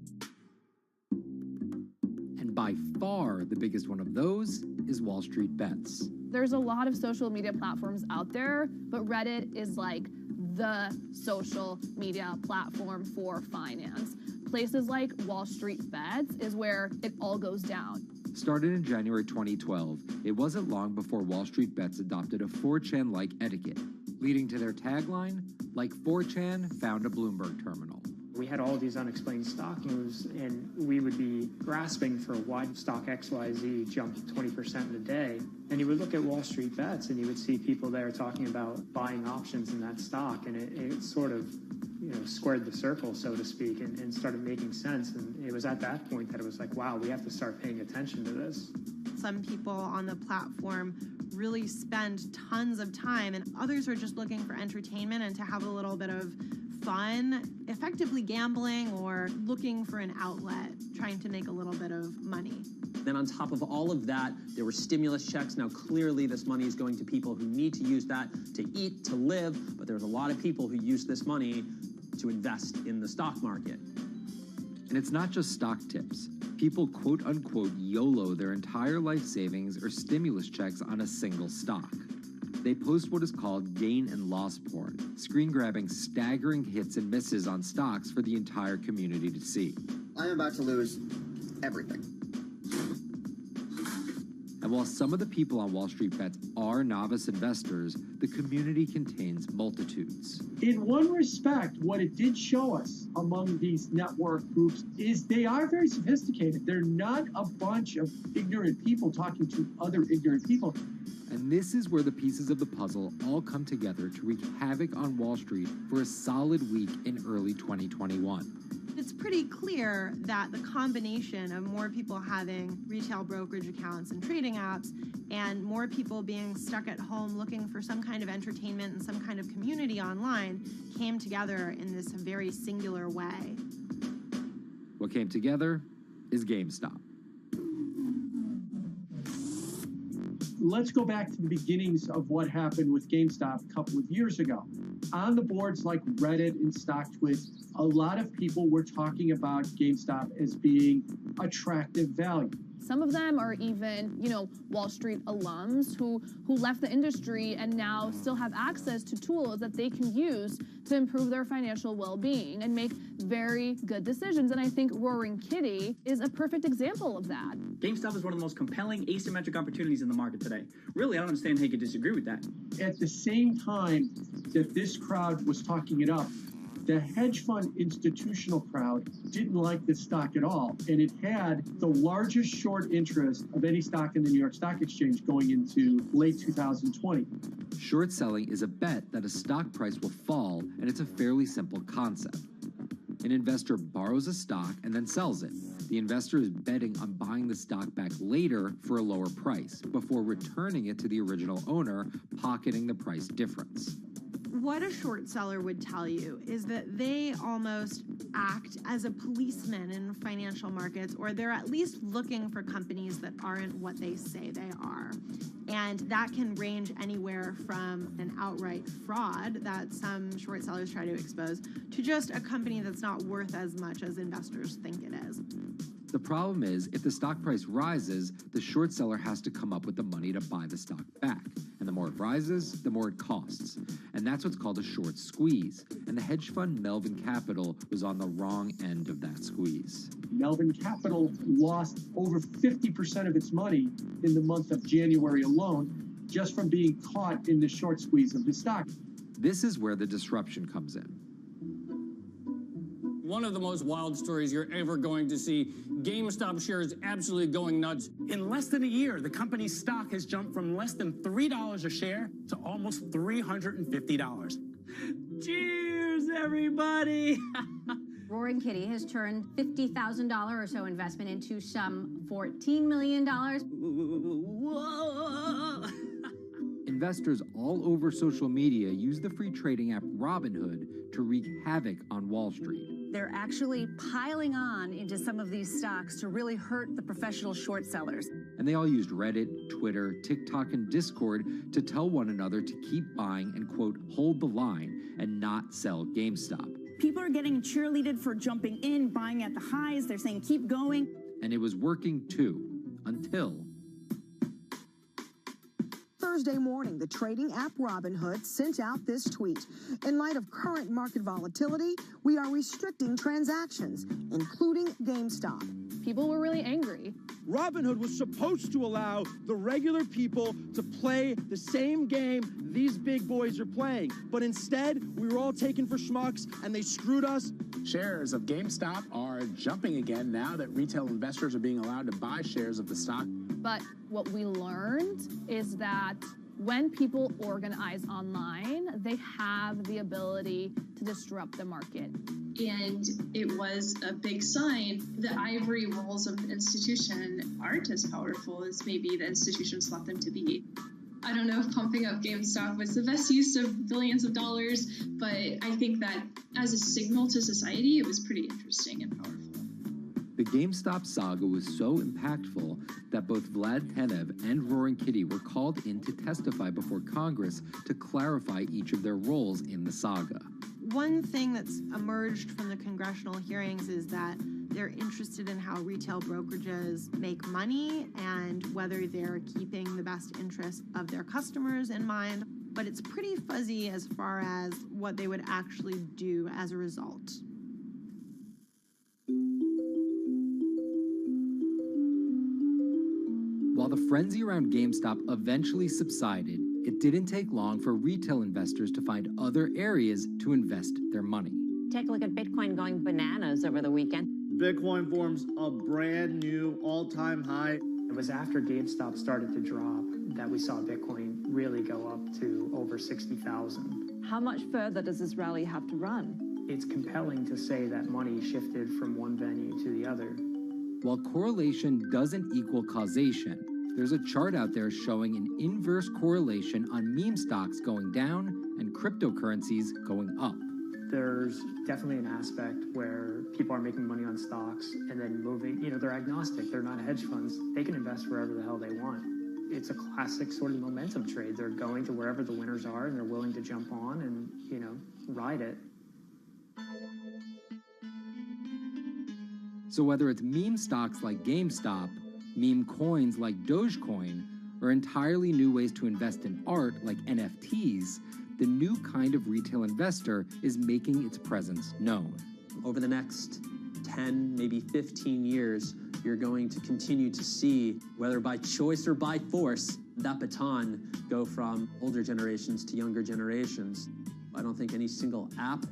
And by far the biggest one of those is Wall Street Bets. There's a lot of social media platforms out there, but Reddit is like the social media platform for finance. Places like Wall Street Bets is where it all goes down. Started in January 2012, it wasn't long before Wall Street Bets adopted a 4chan-like etiquette, leading to their tagline, like 4chan found a Bloomberg terminal. We had all these unexplained stock moves, and we would be grasping for why stock XYZ jumped 20% in a day. And you would look at Wall Street Bets, and you would see people there talking about buying options in that stock, and it sort of, squared the circle, so to speak, and started making sense. And it was at that point that it was like, wow, we have to start paying attention to this. Some people on the platform really spend tons of time, and others are just looking for entertainment and to have a little bit of fun, effectively gambling or looking for an outlet, trying to make a little bit of money. Then on top of all of that, there were stimulus checks. Now, clearly this money is going to people who need to use that to eat, to live, but there's a lot of people who use this money to invest in the stock market. And it's not just stock tips. People quote-unquote YOLO their entire life savings or stimulus checks on a single stock. They post what is called gain and loss porn, screen-grabbing staggering hits and misses on stocks for the entire community to see. I am about to lose everything. And while some of the people on Wall Street Bets are novice investors, the community contains multitudes. In one respect, what it did show us among these network groups is they are very sophisticated. They're not a bunch of ignorant people talking to other ignorant people. And this is where the pieces of the puzzle all come together to wreak havoc on Wall Street for a solid week in early 2021. It's pretty clear that the combination of more people having retail brokerage accounts and trading apps and more people being stuck at home looking for some kind of entertainment and some kind of community online came together in this very singular way. What came together is GameStop. Let's go back to the beginnings of what happened with GameStop a couple of years ago. On the boards like Reddit and StockTwits, a lot of people were talking about GameStop as being attractive value. Some of them are even, Wall Street alums who left the industry and now still have access to tools that they can use to improve their financial well-being and make very good decisions. And I think Roaring Kitty is a perfect example of that. GameStop is one of the most compelling asymmetric opportunities in the market today. Really, I don't understand how you could disagree with that. At the same time that this crowd was talking it up, the hedge fund institutional crowd didn't like this stock at all, and it had the largest short interest of any stock in the New York Stock Exchange going into late 2020. Short selling is a bet that a stock price will fall, and it's a fairly simple concept. An investor borrows a stock and then sells it. The investor is betting on buying the stock back later for a lower price, before returning it to the original owner, pocketing the price difference. What a short seller would tell you is that they almost act as a policeman in financial markets, or they're at least looking for companies that aren't what they say they are. And that can range anywhere from an outright fraud that some short sellers try to expose to just a company that's not worth as much as investors think it is. The problem is, if the stock price rises, the short seller has to come up with the money to buy the stock back. And the more it rises, the more it costs. And that's what's called a short squeeze. And the hedge fund Melvin Capital was on the wrong end of that squeeze. Melvin Capital lost over 50% of its money in the month of January alone, just from being caught in the short squeeze of the stock. This is where the disruption comes in. One of the most wild stories you're ever going to see. GameStop shares absolutely going nuts. In less than a year, the company's stock has jumped from less than $3 a share to almost $350. Cheers, everybody! Roaring Kitty has turned $50,000 or so investment into some $14 million. Whoa! Investors all over social media use the free trading app Robinhood to wreak havoc on Wall Street. They're actually piling on into some of these stocks to really hurt the professional short sellers. And they all used Reddit, Twitter, TikTok, and Discord to tell one another to keep buying and, quote, hold the line and not sell GameStop. People are getting cheerleaded for jumping in, buying at the highs. They're saying, keep going. And it was working too, until Thursday morning, the trading app Robinhood sent out this tweet. In light of current market volatility, we are restricting transactions, including GameStop. People were really angry. Robinhood was supposed to allow the regular people to play the same game these big boys are playing. But instead, we were all taken for schmucks, and they screwed us. Shares of GameStop are jumping again now that retail investors are being allowed to buy shares of the stock. But what we learned is that when people organize online, they have the ability to disrupt the market. And it was a big sign. The ivory walls of the institution aren't as powerful as maybe the institutions thought them to be. I don't know if pumping up GameStop was the best use of billions of dollars, but I think that as a signal to society, it was pretty interesting and powerful. The GameStop saga was so impactful that both Vlad Tenev and Roaring Kitty were called in to testify before Congress to clarify each of their roles in the saga. One thing that's emerged from the congressional hearings is that they're interested in how retail brokerages make money and whether they're keeping the best interests of their customers in mind, but it's pretty fuzzy as far as what they would actually do as a result. While the frenzy around GameStop eventually subsided, it didn't take long for retail investors to find other areas to invest their money. Take a look at Bitcoin going bananas over the weekend. Bitcoin forms a brand new all-time high. It was after GameStop started to drop that we saw Bitcoin really go up to over 60,000. How much further does this rally have to run? It's compelling to say that money shifted from one venue to the other. While correlation doesn't equal causation, there's a chart out there showing an inverse correlation on meme stocks going down and cryptocurrencies going up. There's definitely an aspect where people are making money on stocks and then moving, they're agnostic, they're not hedge funds. They can invest wherever the hell they want. It's a classic sort of momentum trade. They're going to wherever the winners are and they're willing to jump on and, ride it. So whether it's meme stocks like GameStop Meme coins like Dogecoin, or entirely new ways to invest in art like NFTs, the new kind of retail investor is making its presence known. Over the next 10, maybe 15 years, you're going to continue to see, whether by choice or by force, that baton go from older generations to younger generations. I don't think any single app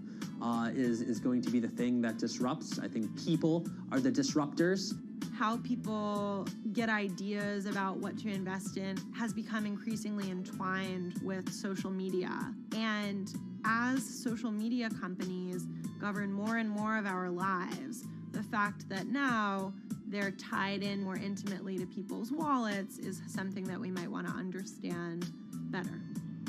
is going to be the thing that disrupts. I think people are the disruptors. How people get ideas about what to invest in has become increasingly entwined with social media. And as social media companies govern more and more of our lives, the fact that now they're tied in more intimately to people's wallets is something that we might want to understand better.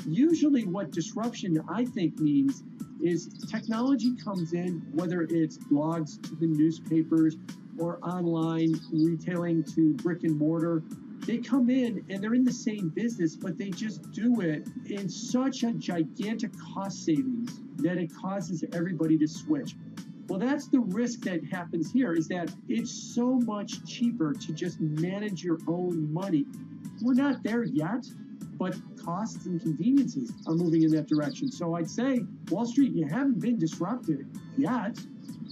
Usually what disruption, I think, means is technology comes in, whether it's blogs to the newspapers or online retailing to brick and mortar. They come in and they're in the same business, but they just do it in such a gigantic cost savings that it causes everybody to switch. Well, that's the risk that happens here, is that it's so much cheaper to just manage your own money. We're not there yet, but costs and conveniences are moving in that direction. So I'd say, Wall Street, you haven't been disrupted yet,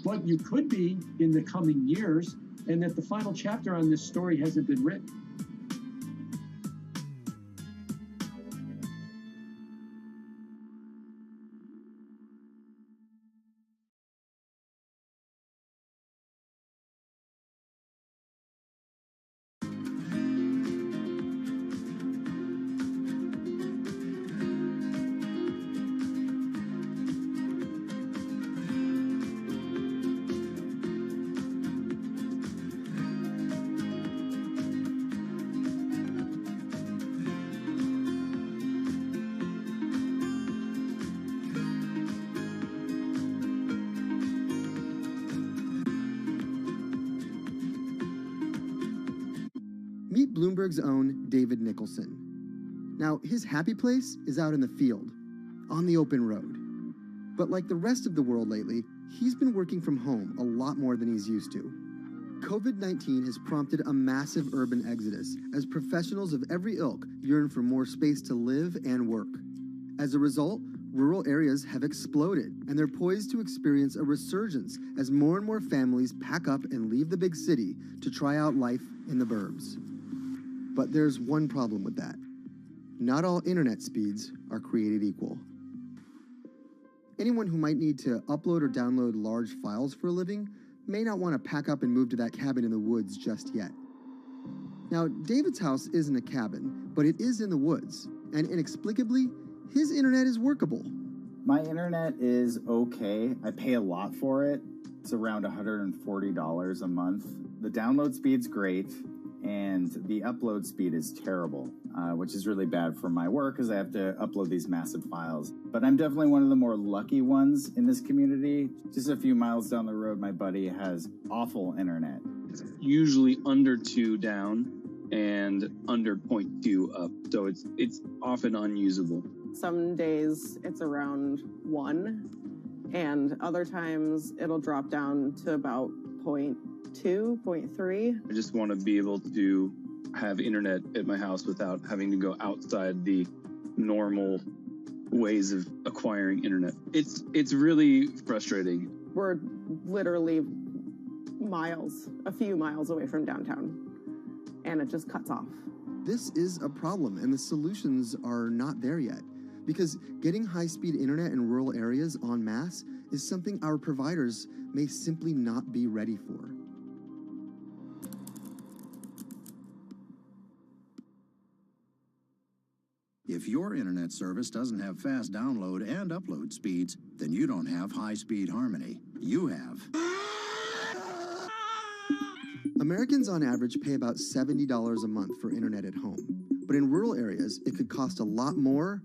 but you could be in the coming years, and that the final chapter on this story hasn't been written. Meet Bloomberg's own David Nicholson. Now, his happy place is out in the field, on the open road. But like the rest of the world lately, he's been working from home a lot more than he's used to. COVID-19 has prompted a massive urban exodus as professionals of every ilk yearn for more space to live and work. As a result, rural areas have exploded, and they're poised to experience a resurgence as more and more families pack up and leave the big city to try out life in the burbs. But there's one problem with that. Not all internet speeds are created equal. Anyone who might need to upload or download large files for a living may not want to pack up and move to that cabin in the woods just yet. Now, David's house isn't a cabin, but it is in the woods, and inexplicably, his internet is workable. My internet is okay. I pay a lot for it. It's around $140 a month. The download speed's great, and the upload speed is terrible, which is really bad for my work because I have to upload these massive files. But I'm definitely one of the more lucky ones in this community. Just a few miles down the road, my buddy has awful internet. It's usually under 2 down and under 0.2 up, so it's often unusable. Some days it's around 1, and other times it'll drop down to about 0.2, 0.3. I just want to be able to have internet at my house without having to go outside the normal ways of acquiring internet. It's really frustrating. We're literally a few miles away from downtown, and it just cuts off. This is a problem, and the solutions are not there yet, because getting high-speed internet in rural areas en masse is something our providers may simply not be ready for. If your internet service doesn't have fast download and upload speeds, then you don't have high-speed harmony. You have. Americans on average pay about $70 a month for internet at home. But in rural areas, it could cost a lot more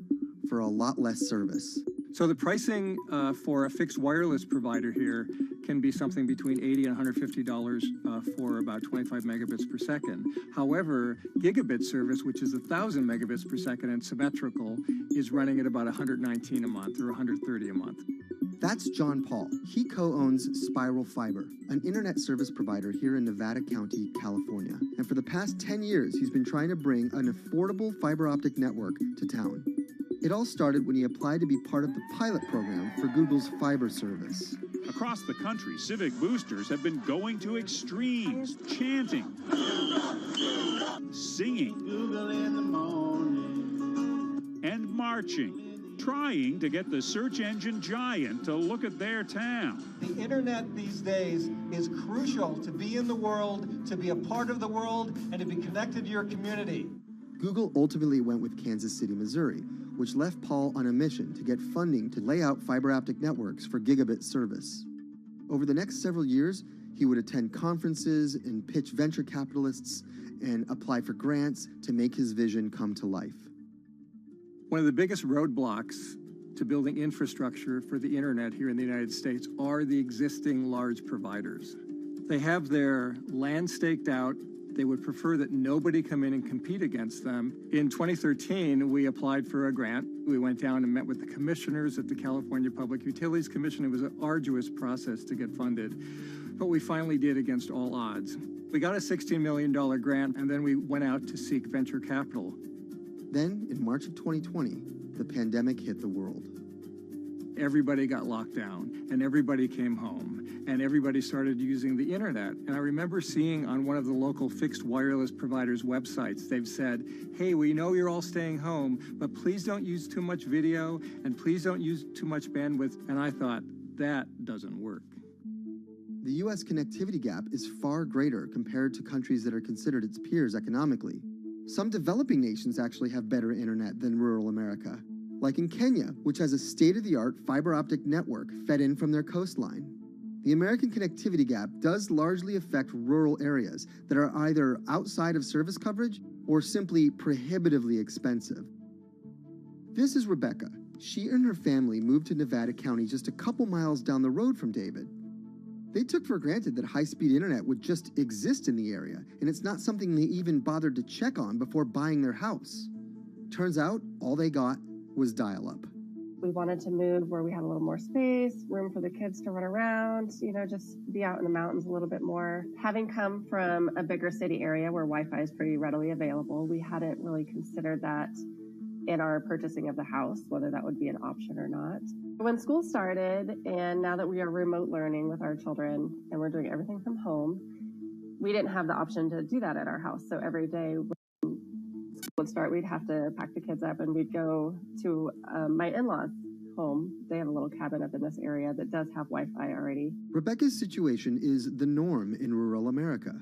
for a lot less service. So the pricing for a fixed wireless provider here can be something between $80 and $150 for about 25 megabits per second. However, gigabit service, which is 1,000 megabits per second and symmetrical, is running at about $119 a month or $130 a month. That's John Paul. He co-owns Spiral Fiber, an internet service provider here in Nevada County, California. And for the past 10 years, he's been trying to bring an affordable fiber optic network to town. It all started when he applied to be part of the pilot program for Google's fiber service. Across the country, civic boosters have been going to extremes, chanting, singing, Google in the morning, and marching, trying to get the search engine giant to look at their town. The internet these days is crucial to be in the world, to be a part of the world, and to be connected to your community. Google ultimately went with Kansas City, Missouri, which left Paul on a mission to get funding to lay out fiber optic networks for gigabit service. Over the next several years, he would attend conferences and pitch venture capitalists and apply for grants to make his vision come to life. One of the biggest roadblocks to building infrastructure for the internet here in the United States are the existing large providers. They have their land staked out. They would prefer that nobody come in and compete against them. In 2013, we applied for a grant. We went down and met with the commissioners at the California Public Utilities Commission. It was an arduous process to get funded, but we finally did against all odds. We got a $16 million grant, and then we went out to seek venture capital. Then, in March of 2020, the pandemic hit the world. Everybody got locked down, and everybody came home, and everybody started using the internet. And I remember seeing on one of the local fixed wireless providers' websites, they've said, hey, we know you're all staying home, but please don't use too much video, and please don't use too much bandwidth. And I thought, that doesn't work. The U.S. connectivity gap is far greater compared to countries that are considered its peers economically. Some developing nations actually have better internet than rural America, like in Kenya, which has a state-of-the-art fiber optic network fed in from their coastline. The American connectivity gap does largely affect rural areas that are either outside of service coverage or simply prohibitively expensive. This is Rebecca. She and her family moved to Nevada County just a couple miles down the road from David. They took for granted that high-speed internet would just exist in the area, and it's not something they even bothered to check on before buying their house. Turns out, all they got was dial-up. We wanted to move where we had a little more space, room for the kids to run around, just be out in the mountains a little bit more. Having come from a bigger city area where Wi-Fi is pretty readily available, we hadn't really considered that in our purchasing of the house, whether that would be an option or not. When school started, and now that we are remote learning with our children and we're doing everything from home, we didn't have the option to do that at our house. So every day when school would start, we'd have to pack the kids up and we'd go to my in-laws' home. They have a little cabin up in this area that does have Wi-Fi already. Rebecca's situation is the norm in rural America.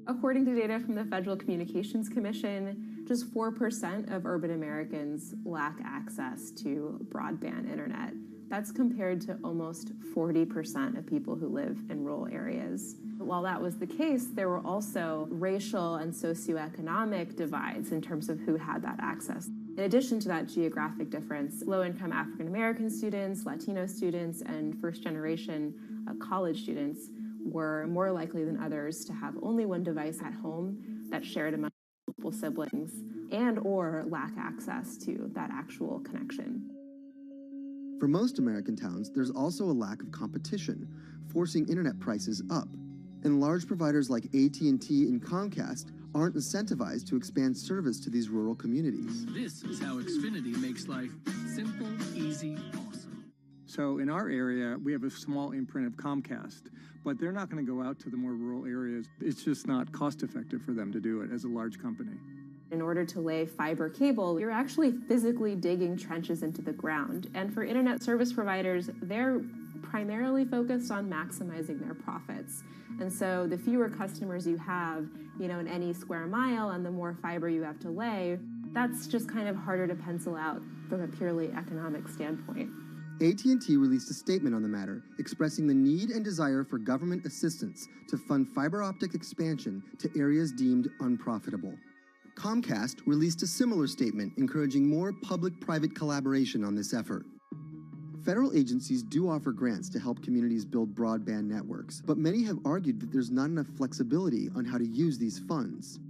According to data from the Federal Communications Commission, just 4% of urban Americans lack access to broadband internet. That's compared to almost 40% of people who live in rural areas. While that was the case, there were also racial and socioeconomic divides in terms of who had that access. In addition to that geographic difference, low-income African American students, Latino students, and first-generation college students were more likely than others to have only one device at home that shared among multiple siblings and or lack access to that actual connection. For most American towns, there's also a lack of competition, forcing internet prices up. And large providers like AT&T and Comcast aren't incentivized to expand service to these rural communities. This is how Xfinity makes life simple, easy, awesome. So in our area, we have a small imprint of Comcast, but they're not going to go out to the more rural areas. It's just not cost effective for them to do it as a large company. In order to lay fiber cable, you're actually physically digging trenches into the ground. And for internet service providers, they're primarily focused on maximizing their profits. And so the fewer customers you have, in any square mile and the more fiber you have to lay, that's just kind of harder to pencil out from a purely economic standpoint. AT&T released a statement on the matter, expressing the need and desire for government assistance to fund fiber optic expansion to areas deemed unprofitable. Comcast released a similar statement encouraging more public-private collaboration on this effort. Federal agencies do offer grants to help communities build broadband networks, but many have argued that there's not enough flexibility on how to use these funds.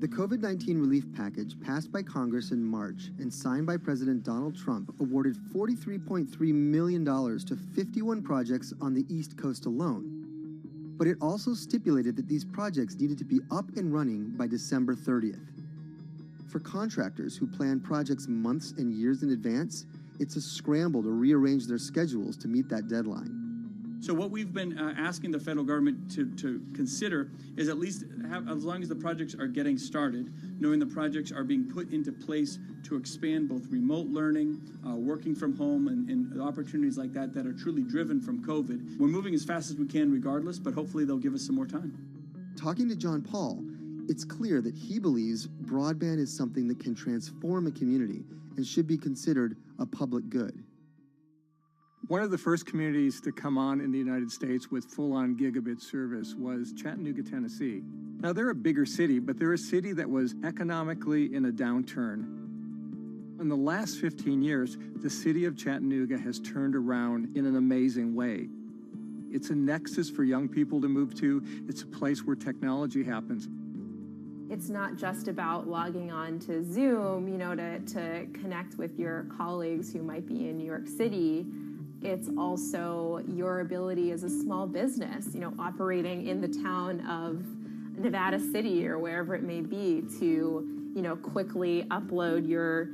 The COVID-19 relief package passed by Congress in March and signed by President Donald Trump awarded $43.3 million to 51 projects on the East Coast alone. But it also stipulated that these projects needed to be up and running by December 30th. For contractors who plan projects months and years in advance, it's a scramble to rearrange their schedules to meet that deadline. So what we've been asking the federal government to consider is at least have, as long as the projects are getting started, knowing the projects are being put into place to expand both remote learning, working from home, and opportunities like that that are truly driven from COVID. We're moving as fast as we can regardless, but hopefully they'll give us some more time. Talking to John Paul, it's clear that he believes broadband is something that can transform a community and should be considered a public good. One of the first communities to come on in the United States with full-on gigabit service was Chattanooga, Tennessee. Now, they're a bigger city, but they're a city that was economically in a downturn. In the last 15 years, the city of Chattanooga has turned around in an amazing way. It's a nexus for young people to move to. It's a place where technology happens. It's not just about logging on to Zoom, to connect with your colleagues who might be in New York City. It's also your ability as a small business, operating in the town of Nevada City or wherever it may be to, quickly upload your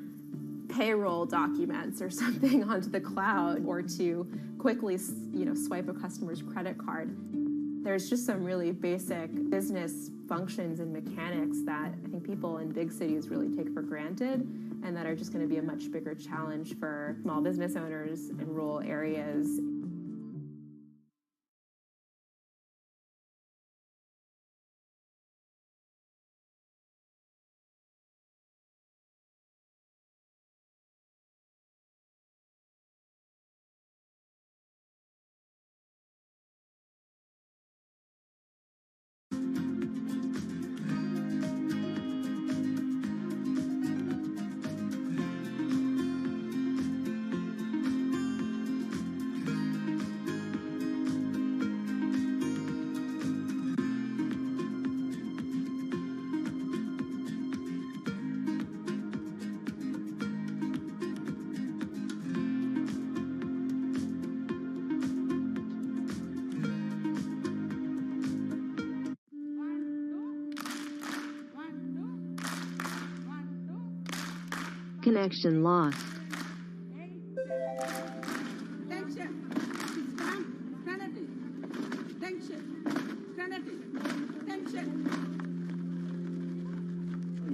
payroll documents or something onto the cloud, or to quickly, swipe a customer's credit card. There's just some really basic business functions and mechanics that I think people in big cities really take for granted, and that are just going to be a much bigger challenge for small business owners in rural areas. Connection lost.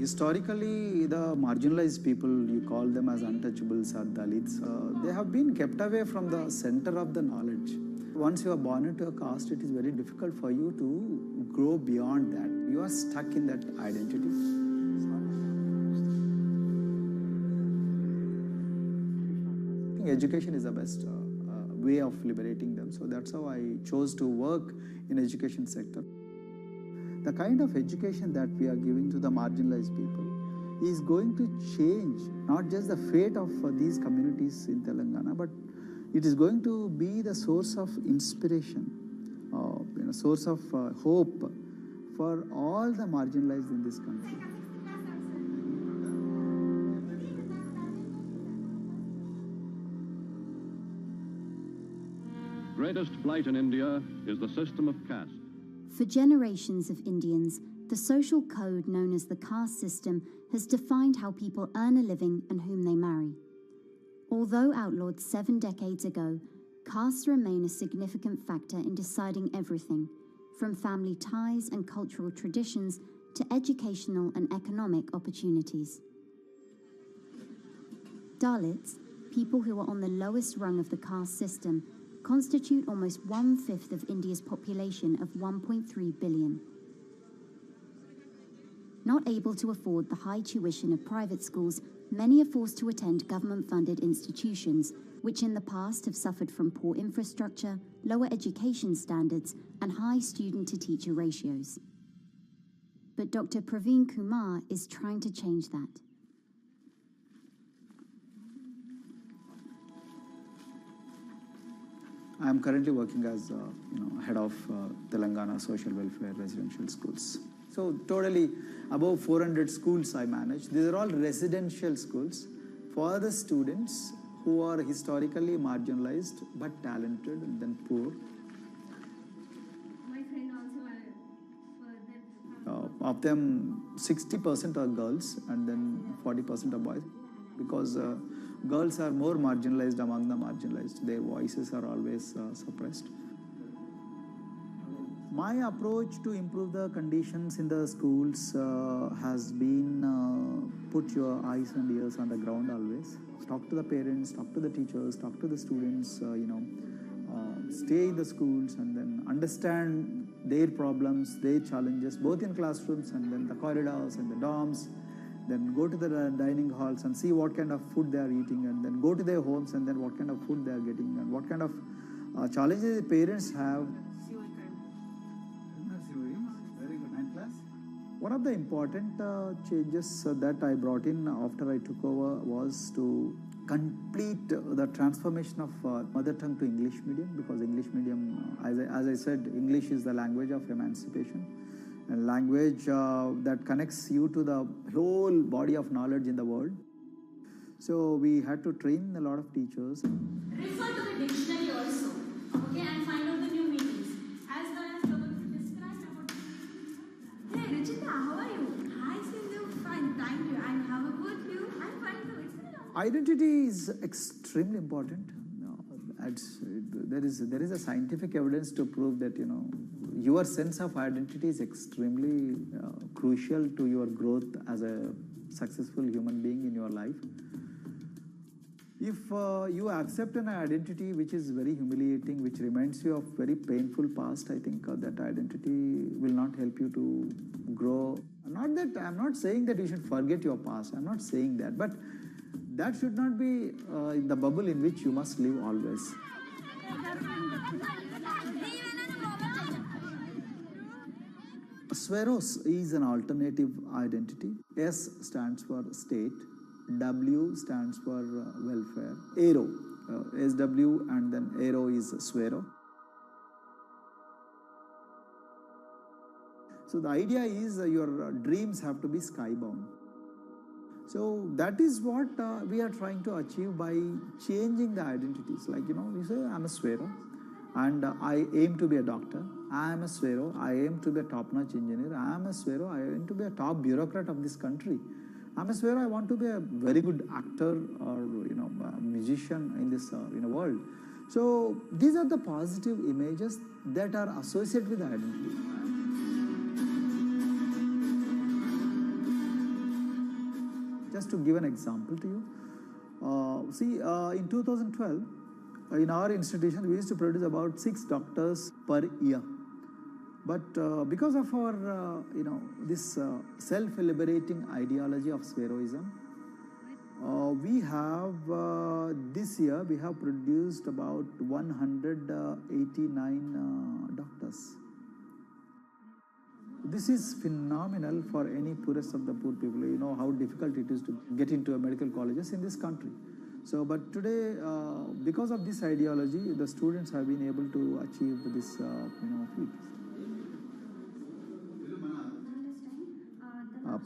Historically, the marginalized people, you call them as untouchables or Dalits, they have been kept away from the center of the knowledge. Once you are born into a caste, it is very difficult for you to grow beyond that. You are stuck in that identity. I think education is the best way of liberating them. So that's how I chose to work in education sector. The kind of education that we are giving to the marginalized people is going to change not just the fate of these communities in Telangana, but it is going to be the source of inspiration, source of hope for all the marginalized in this country. Greatest blight in India is the system of caste. For generations of Indians, the social code known as the caste system has defined how people earn a living and whom they marry. Although outlawed 7 decades ago, castes remain a significant factor in deciding everything, from family ties and cultural traditions to educational and economic opportunities. Dalits, people who are on the lowest rung of the caste system, constitute almost 1/5 of India's population of 1.3 billion. Not able to afford the high tuition of private schools, many are forced to attend government-funded institutions, which in the past have suffered from poor infrastructure, lower education standards, and high student-to-teacher ratios. But Dr. Praveen Kumar is trying to change that. I am currently working as head of Telangana Social Welfare Residential Schools. So totally above 400 schools I manage. These are all residential schools for the students who are historically marginalized but talented and then poor. Of them, 60% are girls and then 40% are boys, because girls are more marginalized among the marginalized. Their voices are always suppressed. My approach to improve the conditions in the schools has been put your eyes and ears on the ground always. Talk to the parents, talk to the teachers, talk to the students, stay in the schools and then understand their problems, their challenges, both in classrooms and then the corridors and the dorms. Then go to the dining halls and see what kind of food they are eating, and then go to their homes and then what kind of food they are getting and what kind of challenges the parents have. Very good. 9th class. One of the important changes that I brought in after I took over was to complete the transformation of mother tongue to English medium, because English medium, as I said, English is the language of emancipation, a language that connects you to the whole body of knowledge in the world. So we had to train a lot of teachers. Refer to the dictionary also, okay, and find out the new meanings, as well as describe about. Hey, Ruchita, how are you? Hi, Sindhu. Fine, thank you. And how about you? I'm fine too. It's been a long time. Identity is extremely important. There is a scientific evidence to prove that your sense of identity is extremely crucial to your growth as a successful human being in your life. If you accept an identity which is very humiliating, which reminds you of very painful past, I think that identity will not help you to grow. I'm not saying that you should forget your past. I'm not saying that, but that should not be the bubble in which you must live always. Sweros is an alternative identity. S stands for state, W stands for welfare, Aero, SW and then Aero is Swero. So the idea is your dreams have to be skybound. So that is what we are trying to achieve by changing the identities. Like, you say, I'm a Swero and I aim to be a doctor. I am a Swero, I aim to be a top-notch engineer. I am a Swero, I aim to be a top bureaucrat of this country. I'm a Swero, I want to be a very good actor or, a musician in this world. So these are the positive images that are associated with the identity. Just to give an example to you, in 2012, in our institution, we used to produce about 6 doctors per year. But because of our, this self-liberating ideology of Sveroism, we have, this year, we have produced about 189 doctors. This is phenomenal for any poorest of the poor people. You know how difficult it is to get into medical colleges in this country. So, but today, because of this ideology, the students have been able to achieve this, feat.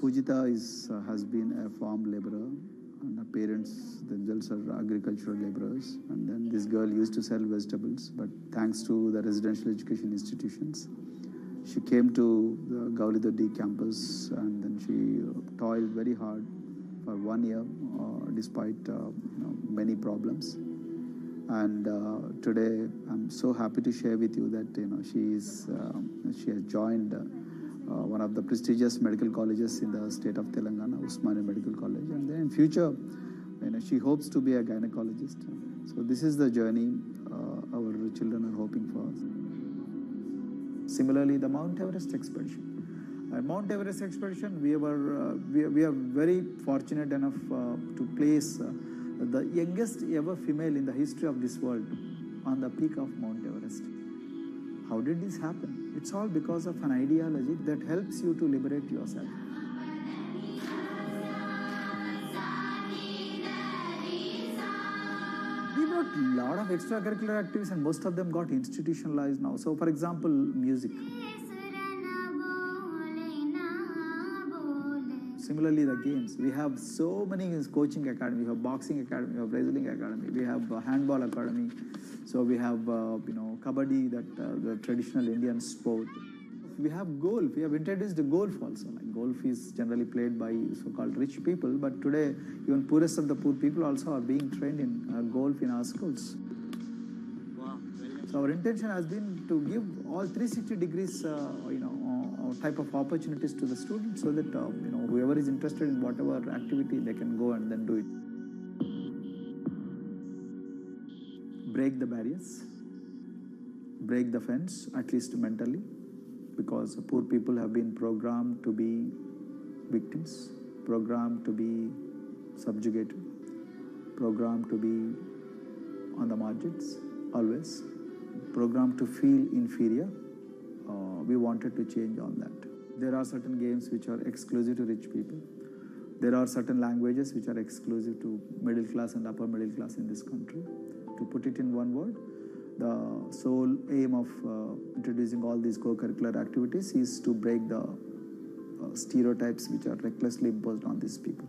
Pujita has been a farm laborer, and her parents themselves are agricultural laborers. And then this girl used to sell vegetables, but thanks to the residential education institutions, she came to the Gaulidoddi campus, and then she toiled very hard for 1 year, despite many problems. And today, I'm so happy to share with you that she has joined one of the prestigious medical colleges in the state of Telangana, Usmania Medical College, and then in future, she hopes to be a gynecologist. So this is the journey our children are hoping for. Similarly, the Mount Everest expedition. Mount Everest expedition, we are very fortunate enough to place the youngest ever female in the history of this world on the peak of Mount Everest. How did this happen? It's all because of an ideology that helps you to liberate yourself. We brought a lot of extracurricular activities, and most of them got institutionalized now. So, for example, music. Similarly, the games. We have so many coaching academy. We have boxing academy, we have wrestling academy, we have handball academy. So we have, kabaddi, the traditional Indian sport. We have golf. We have introduced the golf also. Like golf is generally played by so-called rich people, but today even poorest of the poor people also are being trained in golf in our schools. Wow. So our intention has been to give all 360 degrees, type of opportunities to the students, so that whoever is interested in whatever activity, they can go and then do it. Break the barriers, break the fence, at least mentally, because poor people have been programmed to be victims, programmed to be subjugated, programmed to be on the margins, always, programmed to feel inferior. We wanted to change on that. There are certain games which are exclusive to rich people. There are certain languages which are exclusive to middle class and upper middle class in this country. To put it in one word, the sole aim of introducing all these co-curricular activities is to break the stereotypes which are recklessly imposed on these people.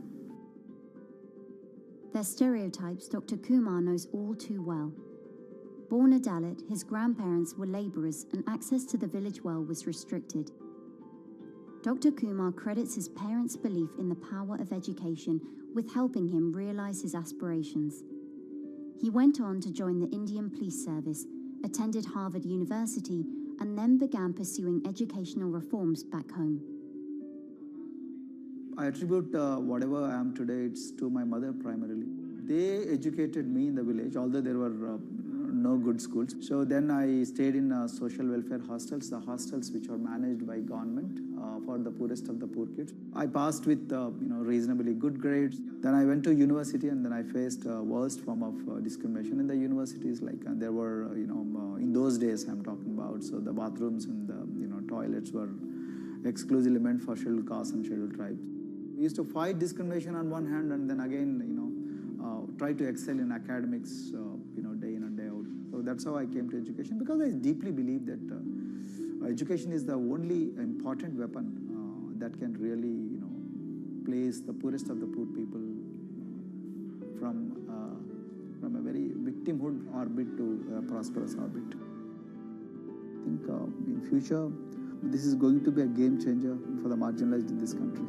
Their stereotypes Dr. Kumar knows all too well. Born a Dalit, his grandparents were labourers and access to the village well was restricted. Dr. Kumar credits his parents' belief in the power of education with helping him realise his aspirations. He went on to join the Indian Police Service, attended Harvard University, and then began pursuing educational reforms back home. I attribute whatever I am today, it's to my mother primarily. They educated me in the village, although there were no good schools. So then I stayed in social welfare hostels, the hostels which are managed by government for the poorest of the poor kids. I passed with reasonably good grades. Then I went to university, and then I faced worst form of discrimination in the universities. Like there were, in those days I'm talking about, so the bathrooms and the toilets were exclusively meant for scheduled castes and scheduled tribes. We used to fight discrimination on one hand, and then again, try to excel in academics, day in and day out. So that's how I came to education, because I deeply believe that education is the only important weapon that can really, place the poorest of the poor people from a very victimhood orbit to a prosperous orbit. I think in future, this is going to be a game changer for the marginalized in this country.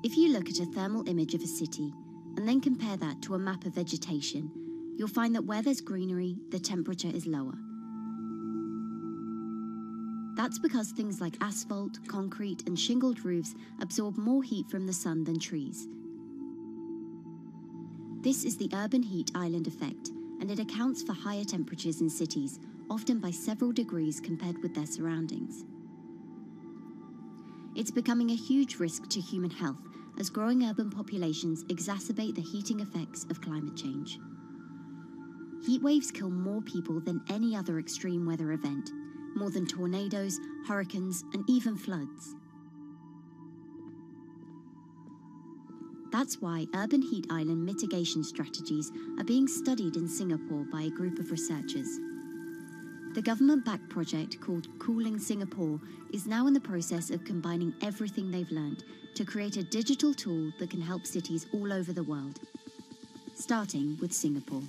If you look at a thermal image of a city and then compare that to a map of vegetation, you'll find that where there's greenery, the temperature is lower. That's because things like asphalt, concrete, and shingled roofs absorb more heat from the sun than trees. This is the urban heat island effect, and it accounts for higher temperatures in cities, often by several degrees compared with their surroundings. It's becoming a huge risk to human health as growing urban populations exacerbate the heating effects of climate change. Heat waves kill more people than any other extreme weather event, more than tornadoes, hurricanes, and even floods. That's why urban heat island mitigation strategies are being studied in Singapore by a group of researchers. The government-backed project called Cooling Singapore is now in the process of combining everything they've learned to create a digital tool that can help cities all over the world, starting with Singapore.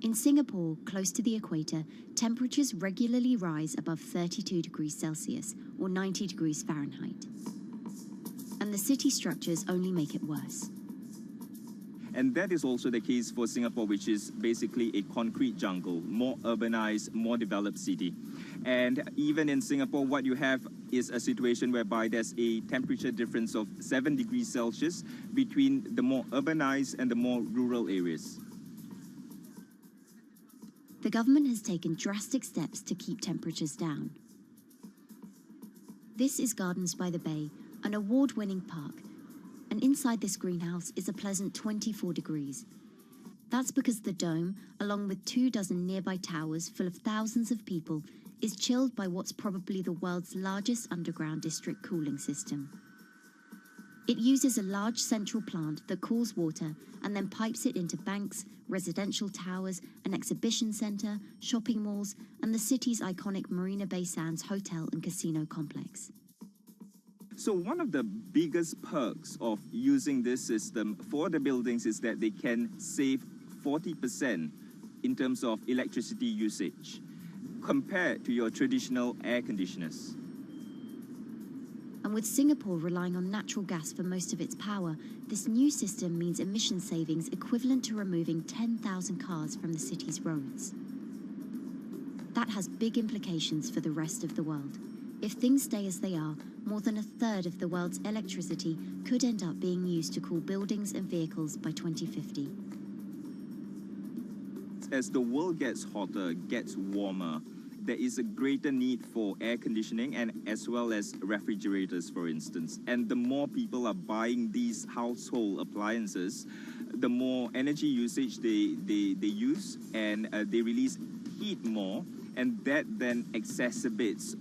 In Singapore, close to the equator, temperatures regularly rise above 32 degrees Celsius or 90 degrees Fahrenheit. And the city structures only make it worse. And that is also the case for Singapore, which is basically a concrete jungle, more urbanized, more developed city. And even in Singapore, what you have is a situation whereby there's a temperature difference of 7 degrees Celsius between the more urbanized and the more rural areas. The government has taken drastic steps to keep temperatures down. This is Gardens by the Bay, an award-winning park. And inside this greenhouse is a pleasant 24 degrees. That's because the dome, along with 24 nearby towers full of thousands of people, is chilled by what's probably the world's largest underground district cooling system. It uses a large central plant that cools water and then pipes it into banks, residential towers, an exhibition center, shopping malls, and the city's iconic Marina Bay Sands hotel and casino complex. So one of the biggest perks of using this system for the buildings is that they can save 40% in terms of electricity usage compared to your traditional air conditioners. And with Singapore relying on natural gas for most of its power, this new system means emission savings equivalent to removing 10,000 cars from the city's roads. That has big implications for the rest of the world. If things stay as they are, more than a third of the world's electricity could end up being used to cool buildings and vehicles by 2050. As the world gets hotter, gets warmer, there is a greater need for air conditioning and as well as refrigerators, for instance. And the more people are buying these household appliances, the more energy usage they use, and they release heat more, and that then exacerbates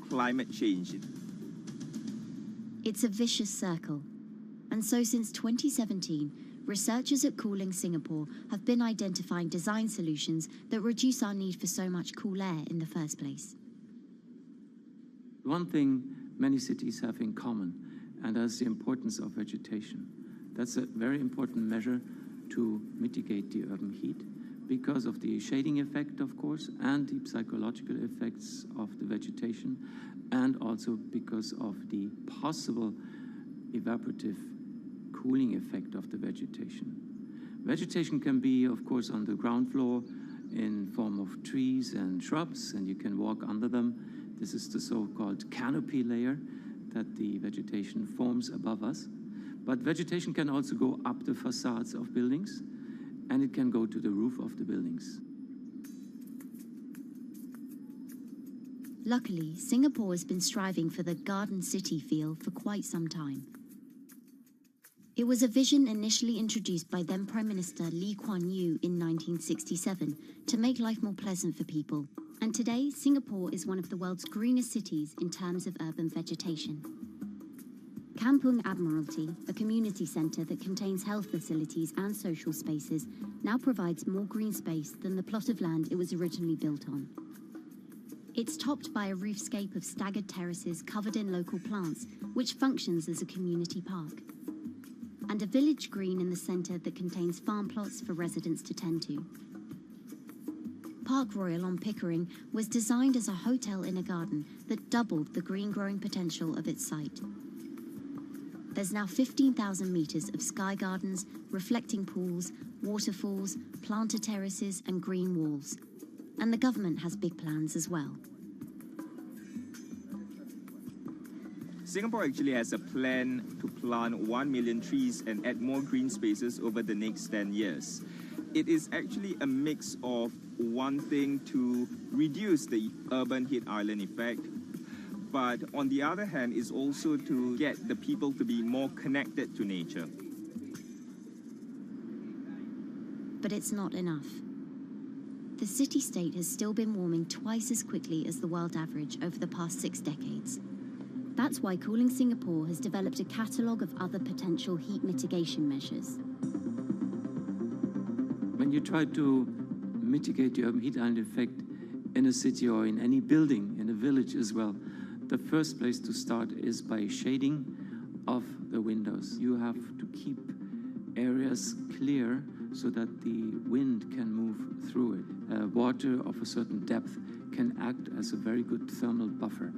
climate change. It's a vicious circle. And so since 2017, researchers at Cooling Singapore have been identifying design solutions that reduce our need for so much cool air in the first place. One thing many cities have in common, and that's the importance of vegetation. That's a very important measure to mitigate the urban heat because of the shading effect, of course, and the psychological effects of the vegetation, and also because of the possible evaporative cooling effect of the vegetation. Vegetation can be, of course, on the ground floor in form of trees and shrubs, and you can walk under them. This is the so-called canopy layer that the vegetation forms above us. But vegetation can also go up the facades of buildings, and it can go to the roof of the buildings. Luckily, Singapore has been striving for the garden city feel for quite some time. It was a vision initially introduced by then Prime Minister Lee Kuan Yew in 1967 to make life more pleasant for people. And today, Singapore is one of the world's greenest cities in terms of urban vegetation. Kampung Admiralty, a community centre that contains health facilities and social spaces, now provides more green space than the plot of land it was originally built on. It's topped by a roofscape of staggered terraces covered in local plants, which functions as a community park. And a village green in the centre that contains farm plots for residents to tend to. Park Royal on Pickering was designed as a hotel in a garden that doubled the green growing potential of its site. There's now 15,000 metres of sky gardens, reflecting pools, waterfalls, planted terraces and green walls. And the government has big plans as well. Singapore actually has a plan to plant 1 million trees and add more green spaces over the next 10 years. It is actually a mix of wanting to reduce the urban heat island effect, but on the other hand is also to get the people to be more connected to nature. But it's not enough. The city-state has still been warming twice as quickly as the world average over the past 6 decades. That's why Cooling Singapore has developed a catalogue of other potential heat mitigation measures. When you try to mitigate the urban heat island effect in a city or in any building, in a village as well, the first place to start is by shading of the windows. You have to keep areas clear so that the wind can move through it. Water of a certain depth can act as a very good thermal buffer.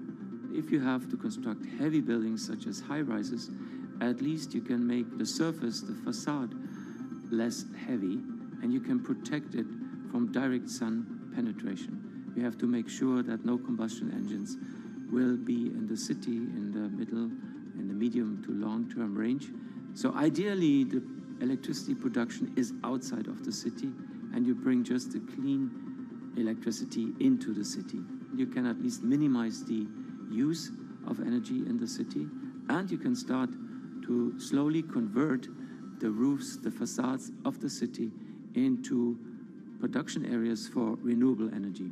If you have to construct heavy buildings such as high-rises, at least you can make the surface, the facade, less heavy, and you can protect it from direct sun penetration. We have to make sure that no combustion engines will be in the city in the middle, in the medium to long-term range. So ideally, the electricity production is outside of the city, and you bring just the clean electricity into the city. You can at least minimize the use of energy in the city, and you can start to slowly convert the roofs, the facades of the city into production areas for renewable energy.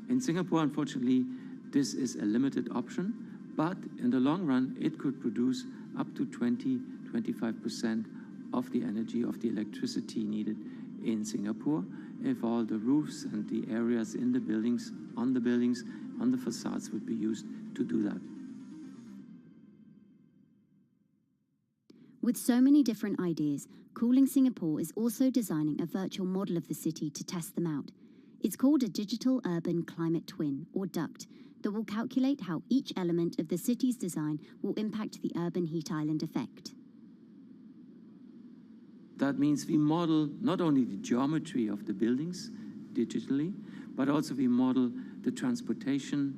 In Singapore, unfortunately, this is a limited option, but in the long run, it could produce up to 20-25% of the energy, of the electricity needed in Singapore, if all the roofs and the areas in the buildings, on the facades would be used to do that. With so many different ideas, Cooling Singapore is also designing a virtual model of the city to test them out. It's called a Digital Urban Climate Twin, or DUCT, that will calculate how each element of the city's design will impact the urban heat island effect. That means we model not only the geometry of the buildings digitally, but also we model the transportation,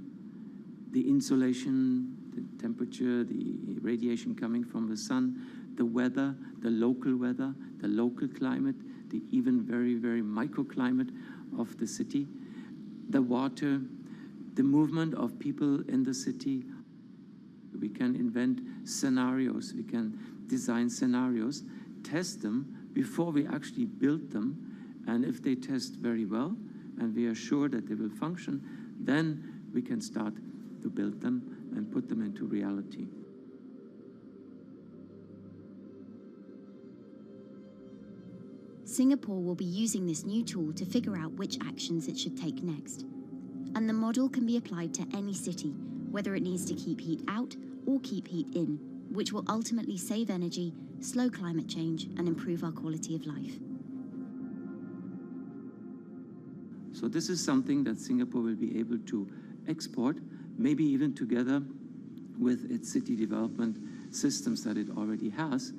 the insulation, the temperature, the radiation coming from the sun, the weather, the local climate, the even very, very microclimate of the city, the water, the movement of people in the city. We can invent scenarios, we can design scenarios, test them before we actually build them, and if they test very well, and we are sure that they will function, then we can start to build them and put them into reality. Singapore will be using this new tool to figure out which actions it should take next. And the model can be applied to any city, whether it needs to keep heat out or keep heat in, which will ultimately save energy, slow climate change, and improve our quality of life. So this is something that Singapore will be able to export, maybe even together with its city development systems that it already has.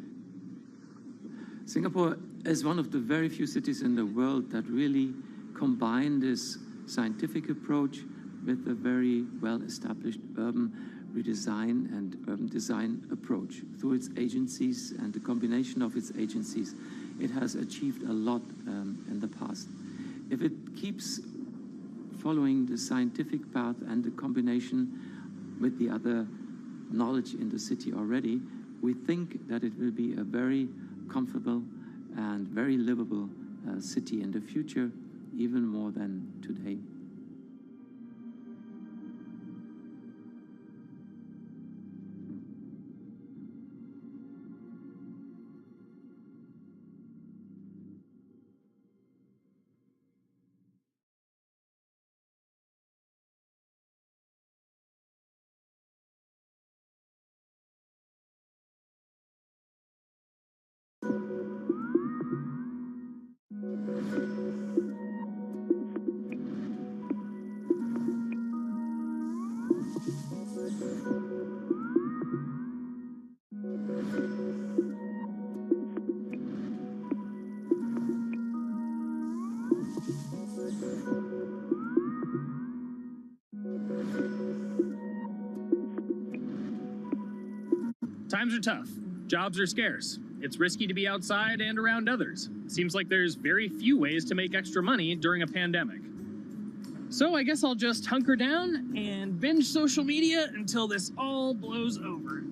Singapore is one of the very few cities in the world that really combine this scientific approach with a very well-established urban redesign and urban design approach. Through its agencies and the combination of its agencies, it has achieved a lot in the past. If it keeps following the scientific path and the combination with the other knowledge in the city already, we think that it will be a very comfortable and very livable city in the future, even more than today. Times are tough. Jobs are scarce. It's risky to be outside and around others. Seems like there's very few ways to make extra money during a pandemic. So I guess I'll just hunker down and binge social media until this all blows over.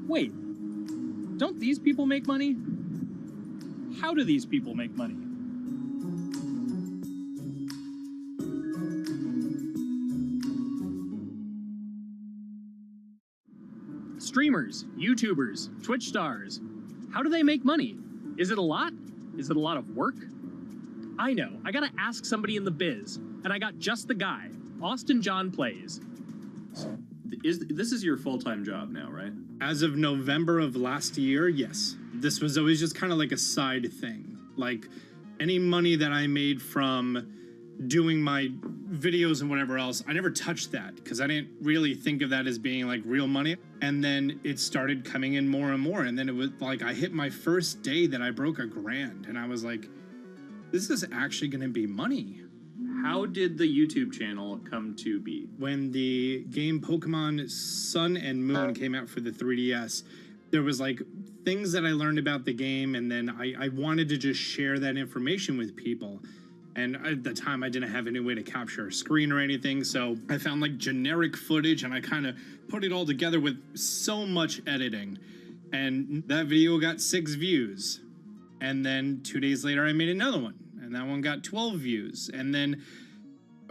Wait, don't these people make money? How do these people make money? Streamers, YouTubers, Twitch stars. How do they make money? Is it a lot? Is it a lot of work? I know, I gotta ask somebody in the biz, and I got just the guy, Austin John Plays. This is your full-time job now, right? As of November of last year, yes. This was always just kind of like a side thing. Like any money that I made from doing my videos and whatever else, I never touched that because I didn't really think of that as being like real money. And then it started coming in more and more. And then it was like I hit my first day that I broke $1,000 and I was like, this is actually going to be money. How did the YouTube channel come to be? When the game Pokemon Sun and Moon came out for the 3DS, there was like things that I learned about the game, and then I wanted to just share that information with people. And at the time, I didn't have any way to capture a screen or anything, so I found like generic footage, and I kind of put it all together with so much editing. And that video got 6 views. And then 2 days later, I made another one, and that one got 12 views. And then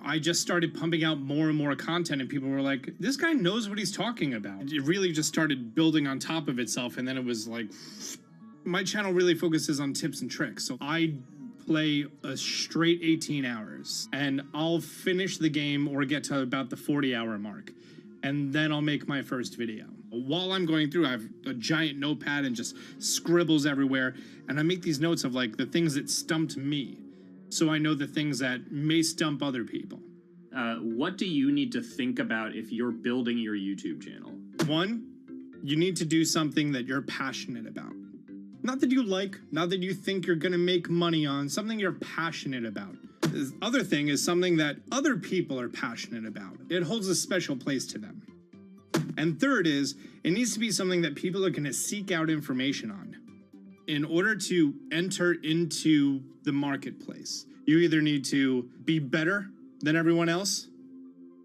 I just started pumping out more and more content, and people were like, this guy knows what he's talking about. It really just started building on top of itself, and then it was like, my channel really focuses on tips and tricks. So I play a straight 18 hours, and I'll finish the game or get to about the 40-hour mark, and then I'll make my first video. While I'm going through, I have a giant notepad and just scribbles everywhere, and I make these notes of like the things that stumped me, so I know the things that may stump other people. What do you need to think about if you're building your YouTube channel? 1, You need to do something that you're passionate about. Not that you like, not that you think you're gonna make money on, something you're passionate about. The other thing is something that other people are passionate about. It holds a special place to them. And third is, it needs to be something that people are gonna seek out information on. In order to enter into the marketplace, you either need to be better than everyone else,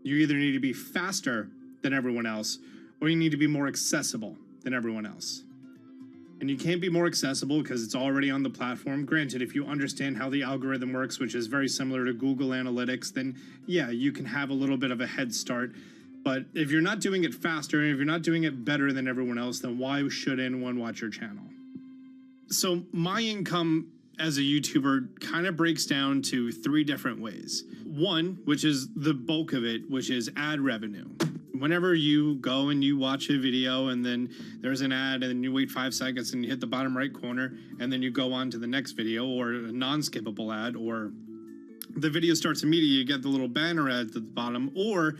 you either need to be faster than everyone else, or you need to be more accessible than everyone else. And you can't be more accessible because it's already on the platform. Granted, if you understand how the algorithm works, which is very similar to Google Analytics, then yeah, you can have a little bit of a head start. But if you're not doing it faster, and if you're not doing it better than everyone else, then why should anyone watch your channel? So my income as a YouTuber kind of breaks down to 3 different ways. 1, which is the bulk of it, which is ad revenue. Whenever you go and you watch a video and then there's an ad and then you wait 5 seconds and you hit the bottom right corner and then you go on to the next video, or a non-skippable ad, or the video starts immediately, you get the little banner ad at the bottom, or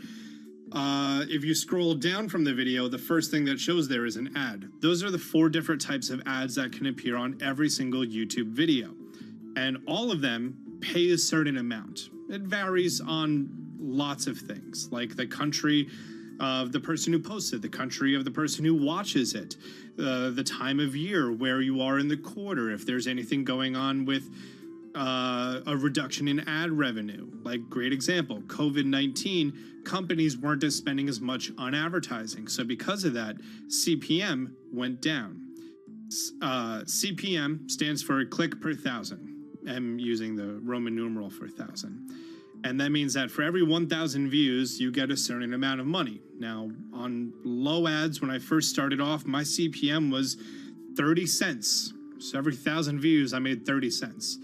if you scroll down from the video, the first thing that shows there is an ad. Those are the 4 different types of ads that can appear on every single YouTube video. And all of them pay a certain amount. It varies on lots of things, like the country of the person who posts it, the country of the person who watches it, the time of year, where you are in the quarter, if there's anything going on with a reduction in ad revenue. Like, great example, COVID-19, companies weren't spending as much on advertising. So because of that, CPM went down. CPM stands for click per thousand. I'm using the Roman numeral for 1,000. And that means that for every 1,000 views, you get a certain amount of money. Now, on low ads, when I first started off, my CPM was 30 cents. So every 1,000 views, I made 30 cents.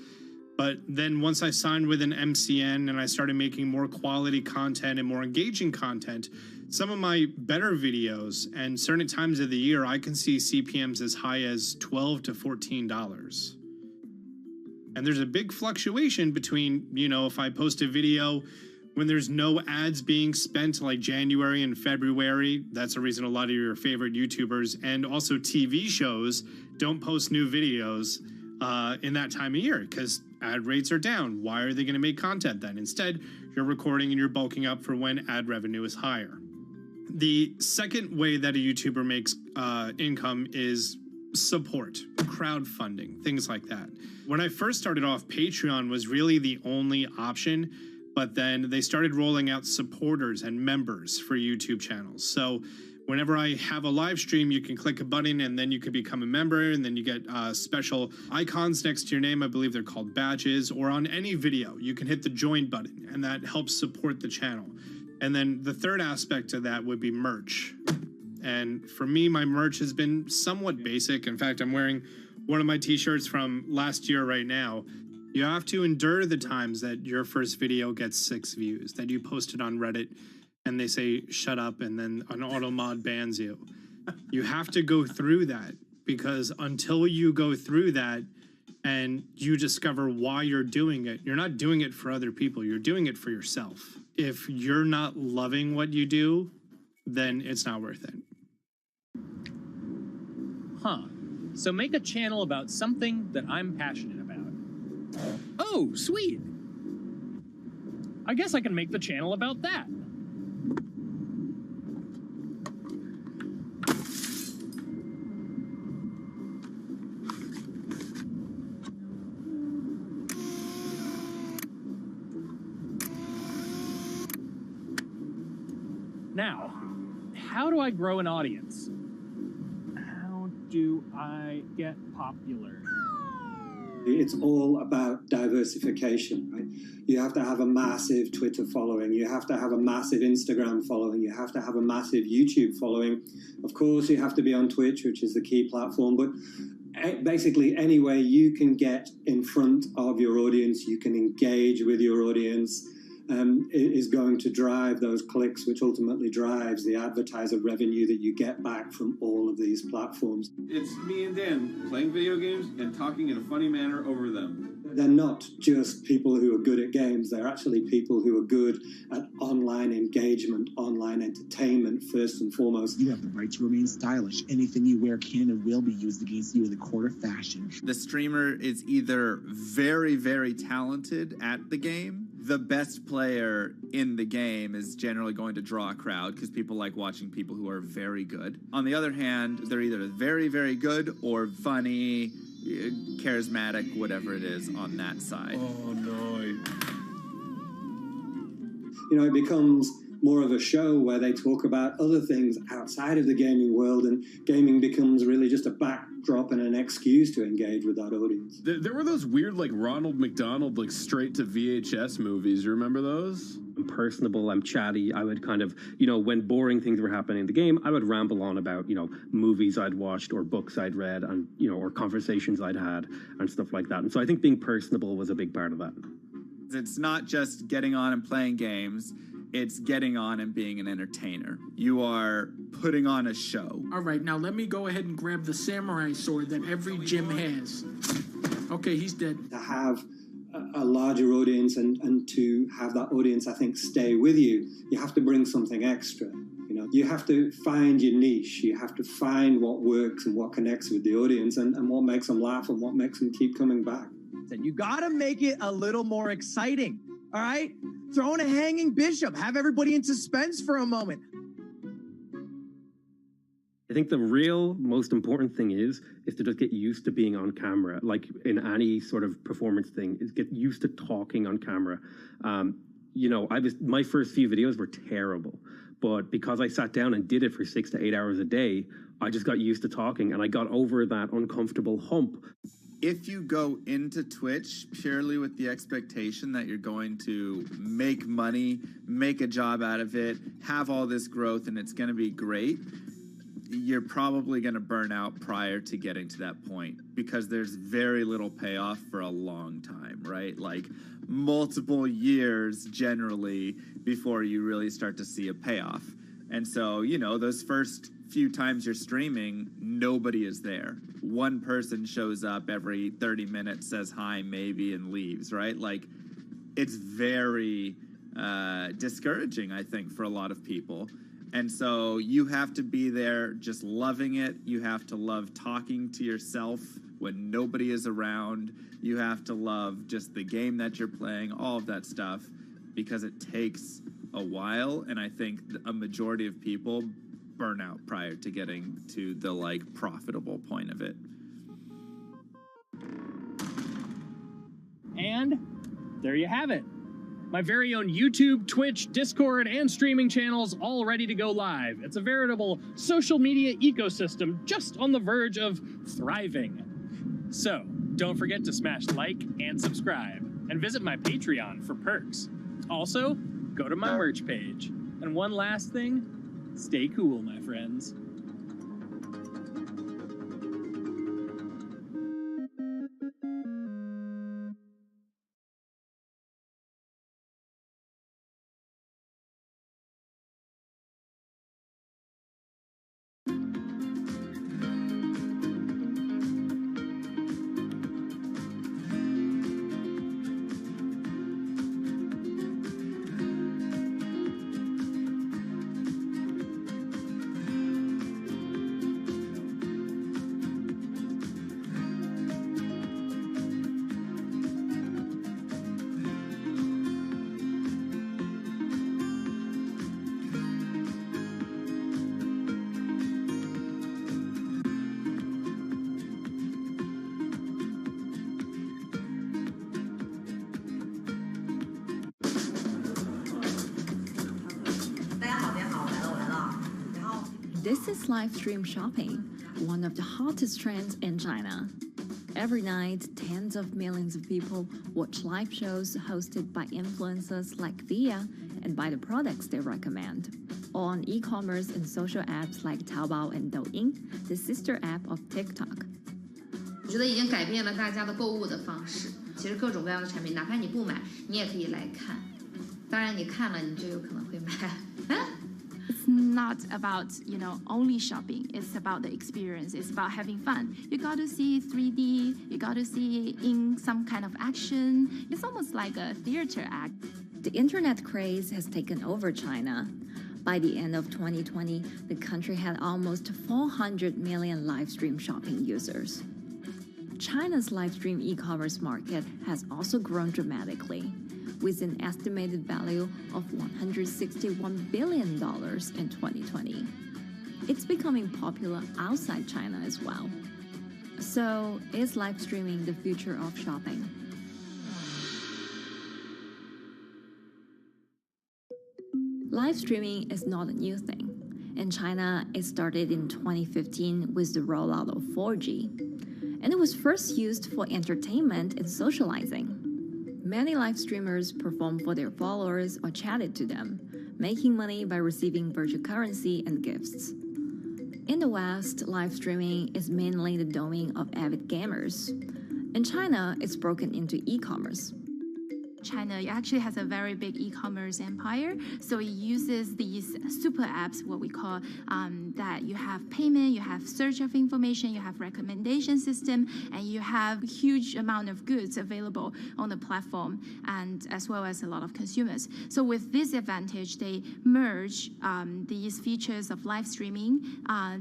But then once I signed with an MCN and I started making more quality content and more engaging content, some of my better videos and certain times of the year, I can see CPMs as high as $12 to $14. And there's a big fluctuation between, you know, if I post a video when there's no ads being spent, like January and February, that's the reason a lot of your favorite YouTubers and also TV shows don't post new videos in that time of year because ad rates are down. Why are they going to make content then? Instead, you're recording and you're bulking up for when ad revenue is higher. The second way that a YouTuber makes income is support, crowdfunding, things like that. When I first started off, Patreon was really the only option, but then they started rolling out supporters and members for YouTube channels. So whenever I have a live stream, you can click a button and then you can become a member, and then you get special icons next to your name. I believe they're called badges. Or on any video, you can hit the join button, and that helps support the channel. And then the third aspect of that would be merch. And for me, my merch has been somewhat basic. In fact, I'm wearing one of my t-shirts from last year right now. You have to endure the times that your first video gets 6 views, that you posted on Reddit, and they say shut up, and then an auto mod bans you. You have to go through that, because until you go through that and you discover why you're doing it, you're not doing it for other people, you're doing it for yourself. If you're not loving what you do, then it's not worth it. Huh. So make a channel about something that I'm passionate about. Oh, sweet. I guess I can make the channel about that. Now, how do I grow an audience? How do I get popular? It's all about diversification, right? You have to have a massive Twitter following. You have to have a massive Instagram following. You have to have a massive YouTube following. Of course, you have to be on Twitch, which is the key platform. But basically, any way you can get in front of your audience, you can engage with your audience, is going to drive those clicks, which ultimately drives the advertiser revenue that you get back from all of these platforms. It's me and Dan playing video games and talking in a funny manner over them. They're not just people who are good at games, they're actually people who are good at online engagement, online entertainment, first and foremost. You have the right to remain stylish. Anything you wear can and will be used against you in the court of fashion. The streamer is either very, very talented at the game. The best player in the game is generally going to draw a crowd because people like watching people who are very good. On the other hand, they're either very, very good or funny, charismatic, whatever it is on that side. Oh, no. You know, it becomes more of a show where they talk about other things outside of the gaming world, and gaming becomes really just a backdrop and an excuse to engage with that audience. There were those weird, like, Ronald McDonald, like, straight to VHS movies. You remember those? I'm personable, I'm chatty. I would kind of, when boring things were happening in the game, I would ramble on about, movies I'd watched or books I'd read and, or conversations I'd had and stuff like that. And so I think being personable was a big part of that. It's not just getting on and playing games. It's getting on and being an entertainer. You are putting on a show. All right, now let me go ahead and grab the samurai sword that every gym has. Okay, he's dead. To have a larger audience and to have that audience, I think, stay with you, you have to bring something extra. You have to find your niche. You have to find what works and what connects with the audience and what makes them laugh and what makes them keep coming back. You got to make it a little more exciting, all right? Throw in a hanging bishop. Have everybody in suspense for a moment. I think the real most important thing is to just get used to being on camera. Like in any sort of performance thing, is get used to talking on camera. My first few videos were terrible, but because I sat down and did it for 6 to 8 hours a day, I just got used to talking and I got over that uncomfortable hump. If you go into Twitch purely with the expectation that you're going to make money, make a job out of it, have all this growth, and it's going to be great, you're probably going to burn out prior to getting to that point because there's very little payoff for a long time, right? Like multiple years generally before you really start to see a payoff. And so, those first few times you're streaming, nobody is there. One person shows up every 30 minutes, says hi, maybe, and leaves, right? Like, it's very discouraging, I think, for a lot of people. And so you have to be there just loving it. You have to love talking to yourself when nobody is around. You have to love just the game that you're playing, all of that stuff, because it takes a while. And I think a majority of people burn out prior to getting to the profitable point of it. And there you have it. My very own YouTube, Twitch, Discord, and streaming channels all ready to go live. It's a veritable social media ecosystem just on the verge of thriving. So don't forget to smash like and subscribe and visit my Patreon for perks. Also, go to my merch page. And one last thing, stay cool, my friends. This is live stream shopping, one of the hottest trends in China. Every night, tens of millions of people watch live shows hosted by influencers like Thea and buy the products they recommend. On e-commerce and social apps like Taobao and Douyin, the sister app of TikTok. 我觉得已经改变了大家的购物的方式。其实各种各样的产品，哪怕你不买，你也可以来看。当然，你看了你就有可能会买。It's not about, only shopping. It's about the experience. It's about having fun. You got to see 3D. You got to see in some kind of action. It's almost like a theater act. The internet craze has taken over China. By the end of 2020, the country had almost 400 million live stream shopping users. China's live stream e-commerce market has also grown dramatically, with an estimated value of $161 billion in 2020. It's becoming popular outside China as well. So, is live streaming the future of shopping? Live streaming is not a new thing. In China, it started in 2015 with the rollout of 4G. And it was first used for entertainment and socializing. Many live streamers performed for their followers or chatted to them, making money by receiving virtual currency and gifts. In the West, live streaming is mainly the domain of avid gamers. In China, it's broken into e-commerce. China actually has a very big e-commerce empire, so it uses these super apps, what we call that you have payment, you have search of information, you have recommendation system, and you have huge amount of goods available on the platform, and as well as a lot of consumers. So with this advantage, they merge these features of live streaming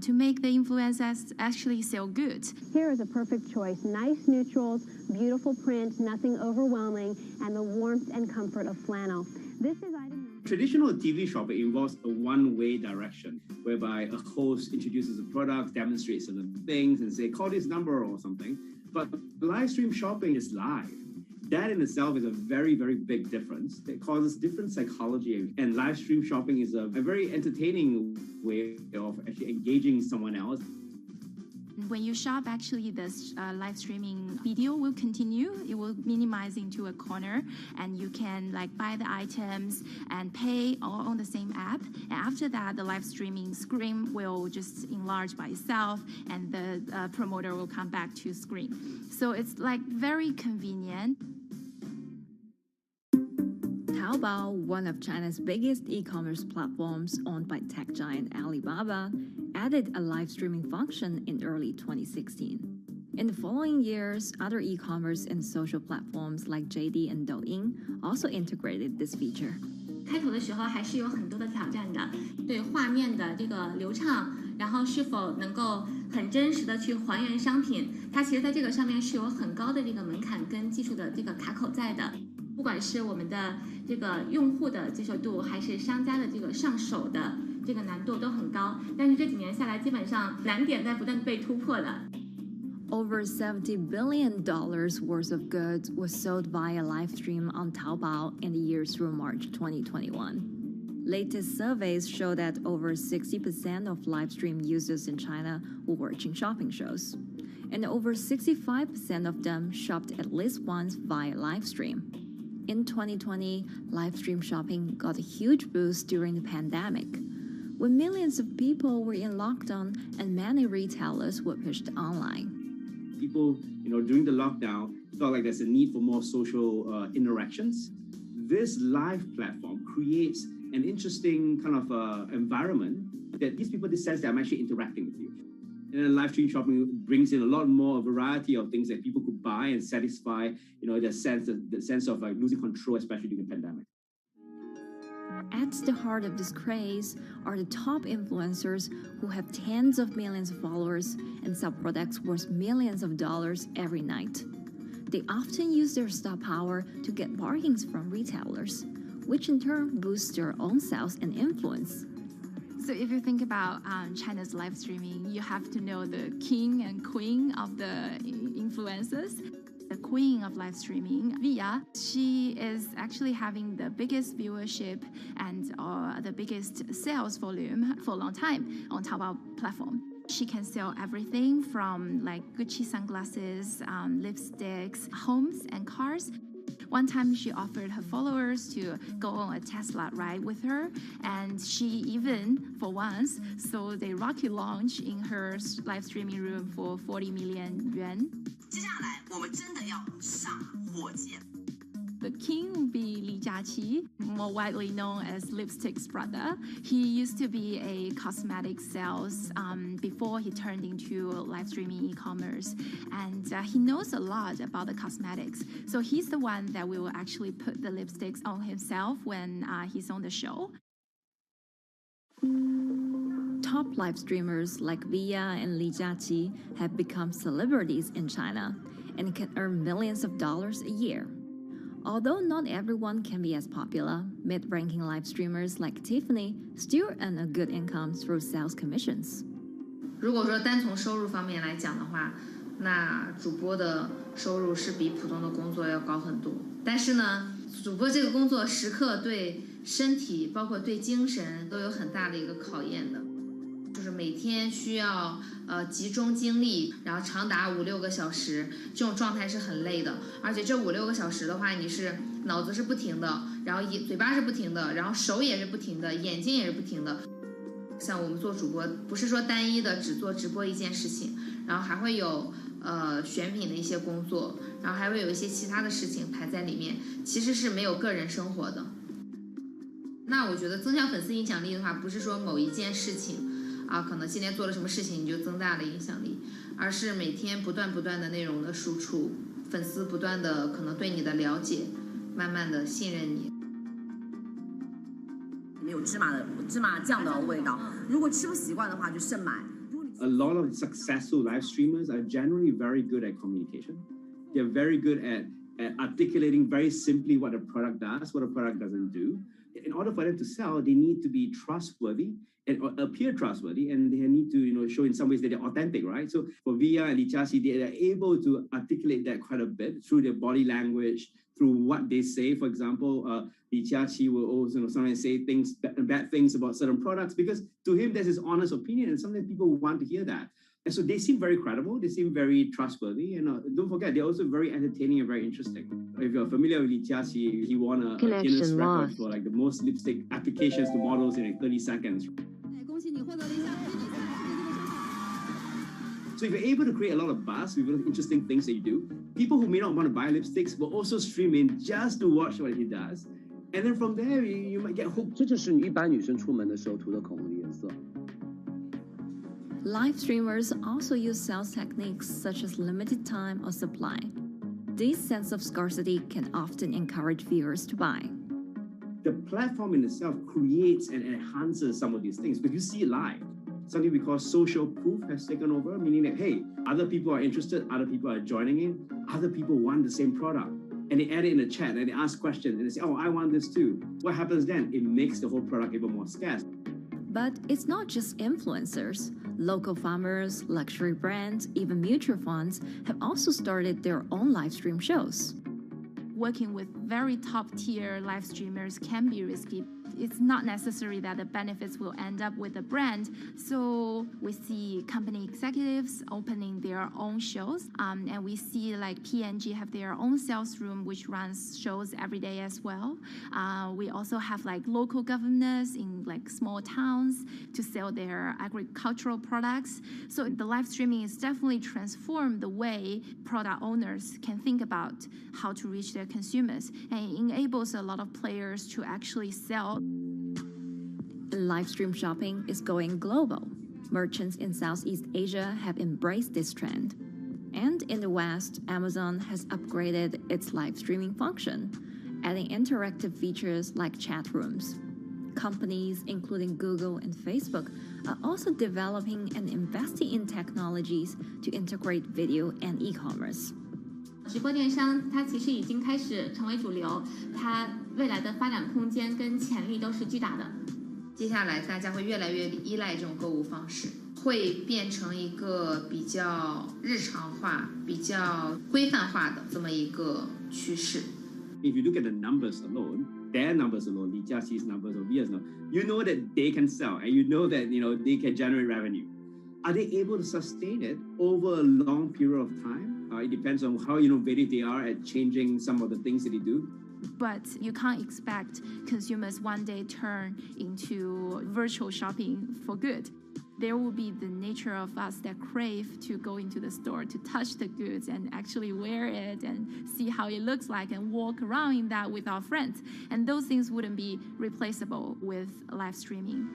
to make the influencers actually sell goods. Here is a perfect choice. Nice neutrals, beautiful print, nothing overwhelming, and the warmth and comfort of flannel. This is item. Traditional TV shopping involves a one-way direction, whereby a host introduces a product, demonstrates certain things, and say, call this number or something. But live stream shopping is live. That in itself is a very, very big difference. It causes different psychology. And live stream shopping is a very entertaining way of actually engaging someone else. When you shop, actually, this live streaming video will continue. It will minimize into a corner, and you can buy the items and pay all on the same app. And after that, the live streaming screen will just enlarge by itself, and the promoter will come back to screen. So it's very convenient. Taobao, one of China's biggest e-commerce platforms owned by tech giant Alibaba, added a live streaming function in early 2016. In the following years, other e-commerce and social platforms like JD and Douyin also integrated this feature. 开头的时候还是有很多的挑战的，对画面的这个流畅，然后是否能够很真实的去还原商品，它其实在这个上面是有很高的这个门槛跟技术的这个卡口在的。不管是我们的这个用户的接受度，还是商家的这个上手的这个难度都很高，但是这几年下来，基本上难点在不断被突破的。Over $70 billion worth of goods was sold via live stream on Taobao in the year through March 2021. Latest surveys show that over 60% of live stream users in China were watching shopping shows, and over 65% of them shopped at least once via live stream. In 2020, live stream shopping got a huge boost during the pandemic, when millions of people were in lockdown and many retailers were pushed online. People, during the lockdown, felt like there's a need for more social interactions. This live platform creates an interesting kind of environment that gives people the sense that I'm actually interacting with you. And then live stream shopping brings in a lot more variety of things that people could buy and satisfy, the sense of losing control, especially during the pandemic. At the heart of this craze are the top influencers who have tens of millions of followers and sell products worth millions of dollars every night. They often use their star power to get bargains from retailers, which in turn boosts their own sales and influence. So if you think about China's live streaming, you have to know the king and queen of the influencers. The queen of live streaming, Via, she is actually having the biggest viewership and the biggest sales volume for a long time on Taobao platform. She can sell everything from like Gucci sunglasses, lipsticks, homes and cars. One time she offered her followers to go on a Tesla ride with her, and she even, for once, sold a rocket launch in her live streaming room for 40 million yuan. 接下来我们真的要上火箭。The king would be Li Jiaqi, more widely known as Lipstick's brother. He used to be a cosmetic sales before he turned into live streaming e-commerce. And he knows a lot about the cosmetics. So he's the one that will actually put the lipsticks on himself when he's on the show. Top live streamers like Via and Li Jiaqi have become celebrities in China and can earn millions of dollars a year. Although not everyone can be as popular, mid-ranking live streamers like Tiffany still earn a good income through sales commissions. 如果说单从收入方面来讲的话，那主播的收入是比普通的工作要高很多。但是呢，主播这个工作时刻对身体，包括对精神都有很大的一个考验的。就是每天需要集中精力，然后长达5-6个小时，这种状态是很累的。而且这5-6个小时的话，你是脑子是不停的，然后嘴巴是不停的，然后手也是不停的，眼睛也是不停的。像我们做主播，不是说单一的只做直播一件事情，然后还会有选品的一些工作，然后还会有一些其他的事情排在里面，其实是没有个人生活的。那我觉得增强粉丝影响力的话，不是说某一件事情。可能今天做了什么事情你就增大了影响力，而是每天不断的内容的输出，粉丝不断的可能对你的了解，慢慢的信任你。没有芝麻酱的味道，如果吃不习惯的话就慎买。A lot of successful live streamers are generally very good at communication. They're very good at articulating very simply what a product does, what a product doesn't do. In order for them to sell, they need to be trustworthy and appear trustworthy, and they need to show in some ways that they're authentic, right? So for Via and Li Jiaqi, they are able to articulate that quite a bit through their body language, through what they say. For example, Li Jiaqi will also sometimes say bad things about certain products because to him that's his honest opinion, and sometimes people want to hear that. And so they seem very credible, they seem very trustworthy, and don't forget, they're also very entertaining and very interesting. If you're familiar with Li Jiaqi, he won a Guinness record for like the most lipstick applications to models in like 30 seconds. So if you're able to create a lot of buzz with interesting things that you do, people who may not want to buy lipsticks will also stream in just to watch what he does. And then from there, you might get hooked. 这就是一般女生出门的时候涂的口红的颜色。Live streamers also use sales techniques such as limited time or supply. This sense of scarcity can often encourage viewers to buy. The platform in itself creates and enhances some of these things because you see it live. Something we call social proof has taken over, meaning that, hey, other people are interested, other people are joining in, other people want the same product. And they add it in the chat and they ask questions and they say, oh, I want this too. What happens then? It makes the whole product even more scarce. But it's not just influencers. Local farmers, luxury brands, even mutual funds have also started their own live stream shows. Working with very top-tier live streamers can be risky. It's not necessary that the benefits will end up with the brand. So we see company executives opening their own shows. And we see like P&G have their own sales room, which runs shows every day as well. We also have like local governors in like small towns to sell their agricultural products. So the live streaming is definitely transformed the way product owners can think about how to reach their consumers, and it enables a lot of players to actually sell. Live stream shopping is going global. Merchants in Southeast Asia have embraced this trend. And in the West, Amazon has upgraded its live streaming function, adding interactive features like chat rooms. Companies, including Google and Facebook, are also developing and investing in technologies to integrate video and e-commerce. 直播电商它其实已经开始成为主流，它未来的发展空间跟潜力都是巨大的。接下来大家会越来越依赖这种购物方式，会变成一个比较日常化、比较规范化的这么一个趋势。If you look at the numbers alone, their numbers alone, Li Jiaxi's numbers or Via's numbers, you know that they can sell and you know that they can generate revenue. Are they able to sustain it over a long period of time? It depends on how innovative they are at changing some of the things that they do. But you can't expect consumers one day turn into virtual shopping for good. There will be the nature of us that crave to go into the store, to touch the goods and actually wear it and see how it looks like and walk around in that with our friends. And those things wouldn't be replaceable with live streaming.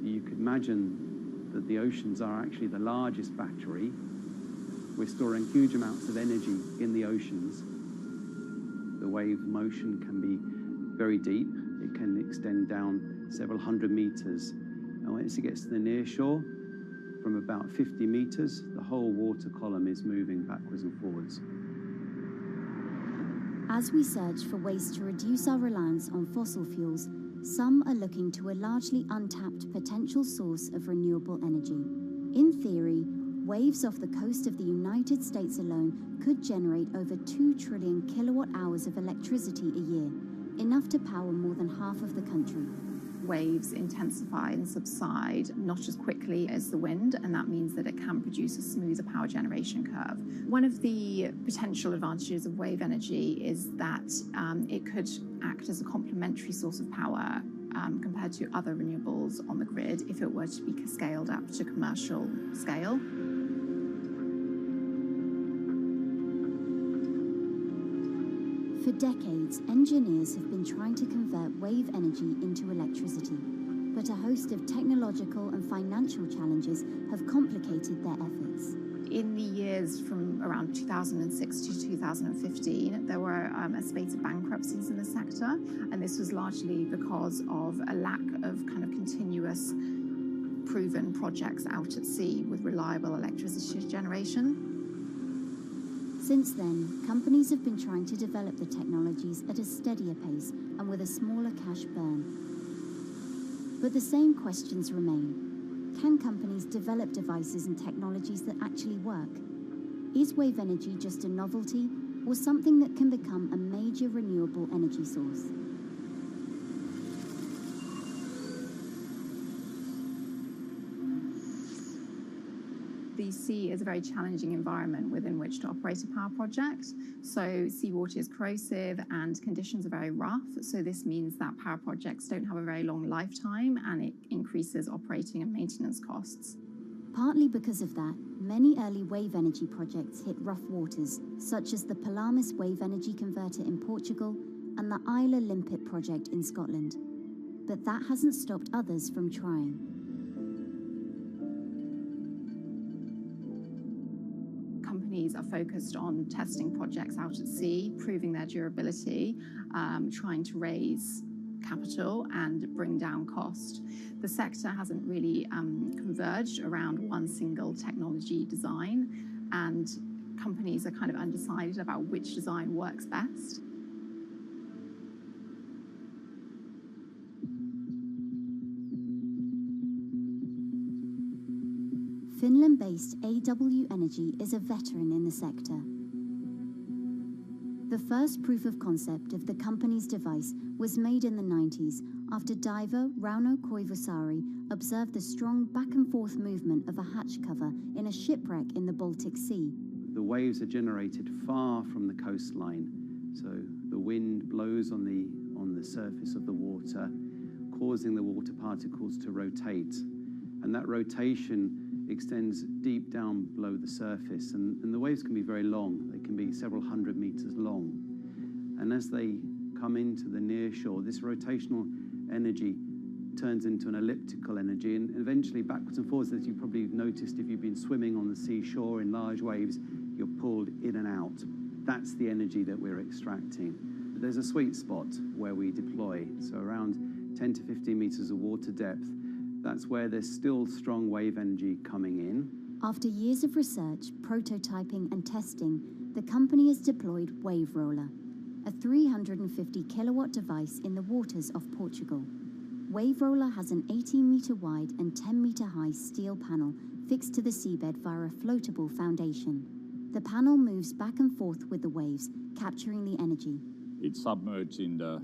You could imagine that the oceans are actually the largest battery. We're storing huge amounts of energy in the oceans. The wave motion can be very deep. It can extend down several hundred meters. And once it gets to the near shore, from about 50 meters, the whole water column is moving backwards and forwards. As we search for ways to reduce our reliance on fossil fuels, some are looking to a largely untapped potential source of renewable energy. In theory, waves off the coast of the United States alone could generate over 2 trillion kilowatt hours of electricity a year, enough to power more than half of the country. Waves intensify and subside not as quickly as the wind, and that means that it can produce a smoother power generation curve. One of the potential advantages of wave energy is that it could act as a complementary source of power compared to other renewables on the grid if it were to be scaled up to commercial scale. For decades, engineers have been trying to convert wave energy into electricity, but a host of technological and financial challenges have complicated their efforts. In the years from around 2006 to 2015, there were a spate of bankruptcies in the sector, and this was largely because of a lack of kind of continuous proven projects out at sea with reliable electricity generation. Since then, companies have been trying to develop the technologies at a steadier pace and with a smaller cash burn. But the same questions remain. Can companies develop devices and technologies that actually work? Is wave energy just a novelty or something that can become a major renewable energy source? The sea is a very challenging environment within which to operate a power project. So seawater is corrosive and conditions are very rough. So this means that power projects don't have a very long lifetime, and it increases operating and maintenance costs. Partly because of that, many early wave energy projects hit rough waters, such as the Palamis Wave Energy Converter in Portugal and the Isla Limpet project in Scotland. But that hasn't stopped others from trying. Companies are focused on testing projects out at sea, proving their durability, trying to raise capital and bring down cost. The sector hasn't really converged around one single technology design, and companies are kind of undecided about which design works best. Finland-based AW Energy is a veteran in the sector. The first proof of concept of the company's device was made in the 90s after diver Rauno Koivusaari observed the strong back-and-forth movement of a hatch cover in a shipwreck in the Baltic Sea. the waves are generated far from the coastline. So the wind blows on the surface of the water, causing the water particles to rotate. And that rotation extends deep down below the surface. And the waves can be very long. They can be several hundred meters long. And as they come into the near shore, this rotational energy turns into an elliptical energy, and eventually backwards and forwards, as you probably noticed if you've been swimming on the seashore in large waves, you're pulled in and out. That's the energy that we're extracting. There's a sweet spot where we deploy, so around 10 to 15 meters of water depth. That's where there's still strong wave energy coming in. After years of research, prototyping and testing, the company has deployed Wave Roller, a 350 kilowatt device in the waters off Portugal. Wave Roller has an 18-meter wide and 10-meter high steel panel fixed to the seabed via a floatable foundation. The panel moves back and forth with the waves, capturing the energy. It's submerged in the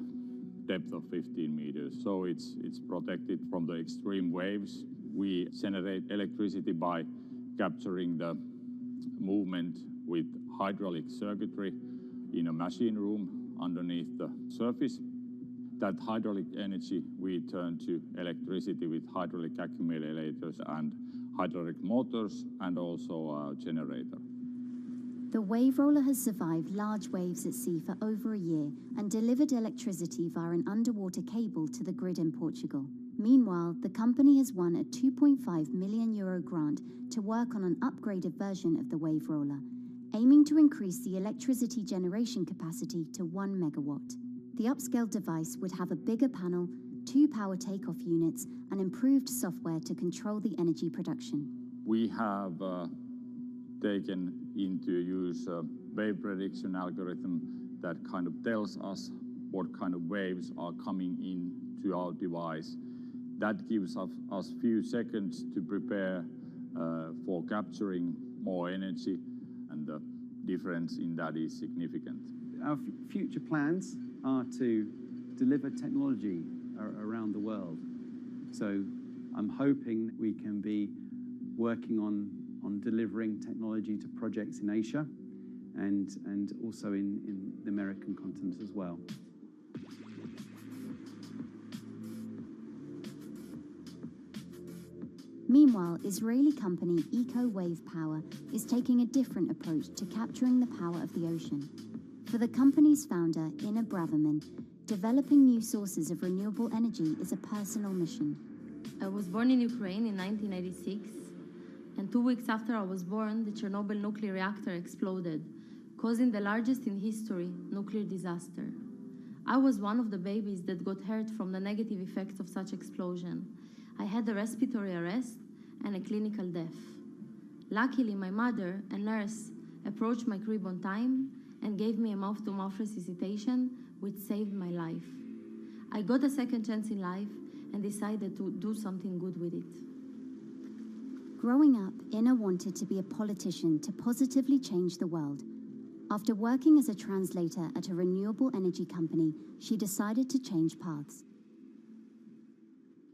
depth of 15 meters, so it's protected from the extreme waves. We generate electricity by capturing the movement with hydraulic circuitry in a machine room underneath the surface. That hydraulic energy we turn to electricity with hydraulic accumulators and hydraulic motors, and also a generator. The Wave Roller has survived large waves at sea for over a year and delivered electricity via an underwater cable to the grid in Portugal. Meanwhile, the company has won a €2.5 million grant to work on an upgraded version of the Wave Roller, aiming to increase the electricity generation capacity to 1 megawatt. The upscaled device would have a bigger panel, 2 power takeoff units, and improved software to control the energy production. We have taken into use a wave prediction algorithm that kind of tells us what kind of waves are coming into our device. That gives us few seconds to prepare for capturing more energy, and the difference in that is significant. Our future plans are to deliver technology around the world. So I'm hoping we can be working on delivering technology to projects in Asia and also in the American continent as well. Meanwhile, Israeli company Eco Wave Power is taking a different approach to capturing the power of the ocean. For the company's founder, Ina Braverman, developing new sources of renewable energy is a personal mission. I was born in Ukraine in 1986, and 2 weeks after I was born, the Chernobyl nuclear reactor exploded, causing the largest in history nuclear disaster. I was one of the babies that got hurt from the negative effects of such explosion. I had a respiratory arrest and a clinical death. Luckily, my mother, a nurse, approached my crib on time and gave me a mouth-to-mouth resuscitation, which saved my life. I got a second chance in life and decided to do something good with it. Growing up, Ina wanted to be a politician to positively change the world. After working as a translator at a renewable energy company, she decided to change paths.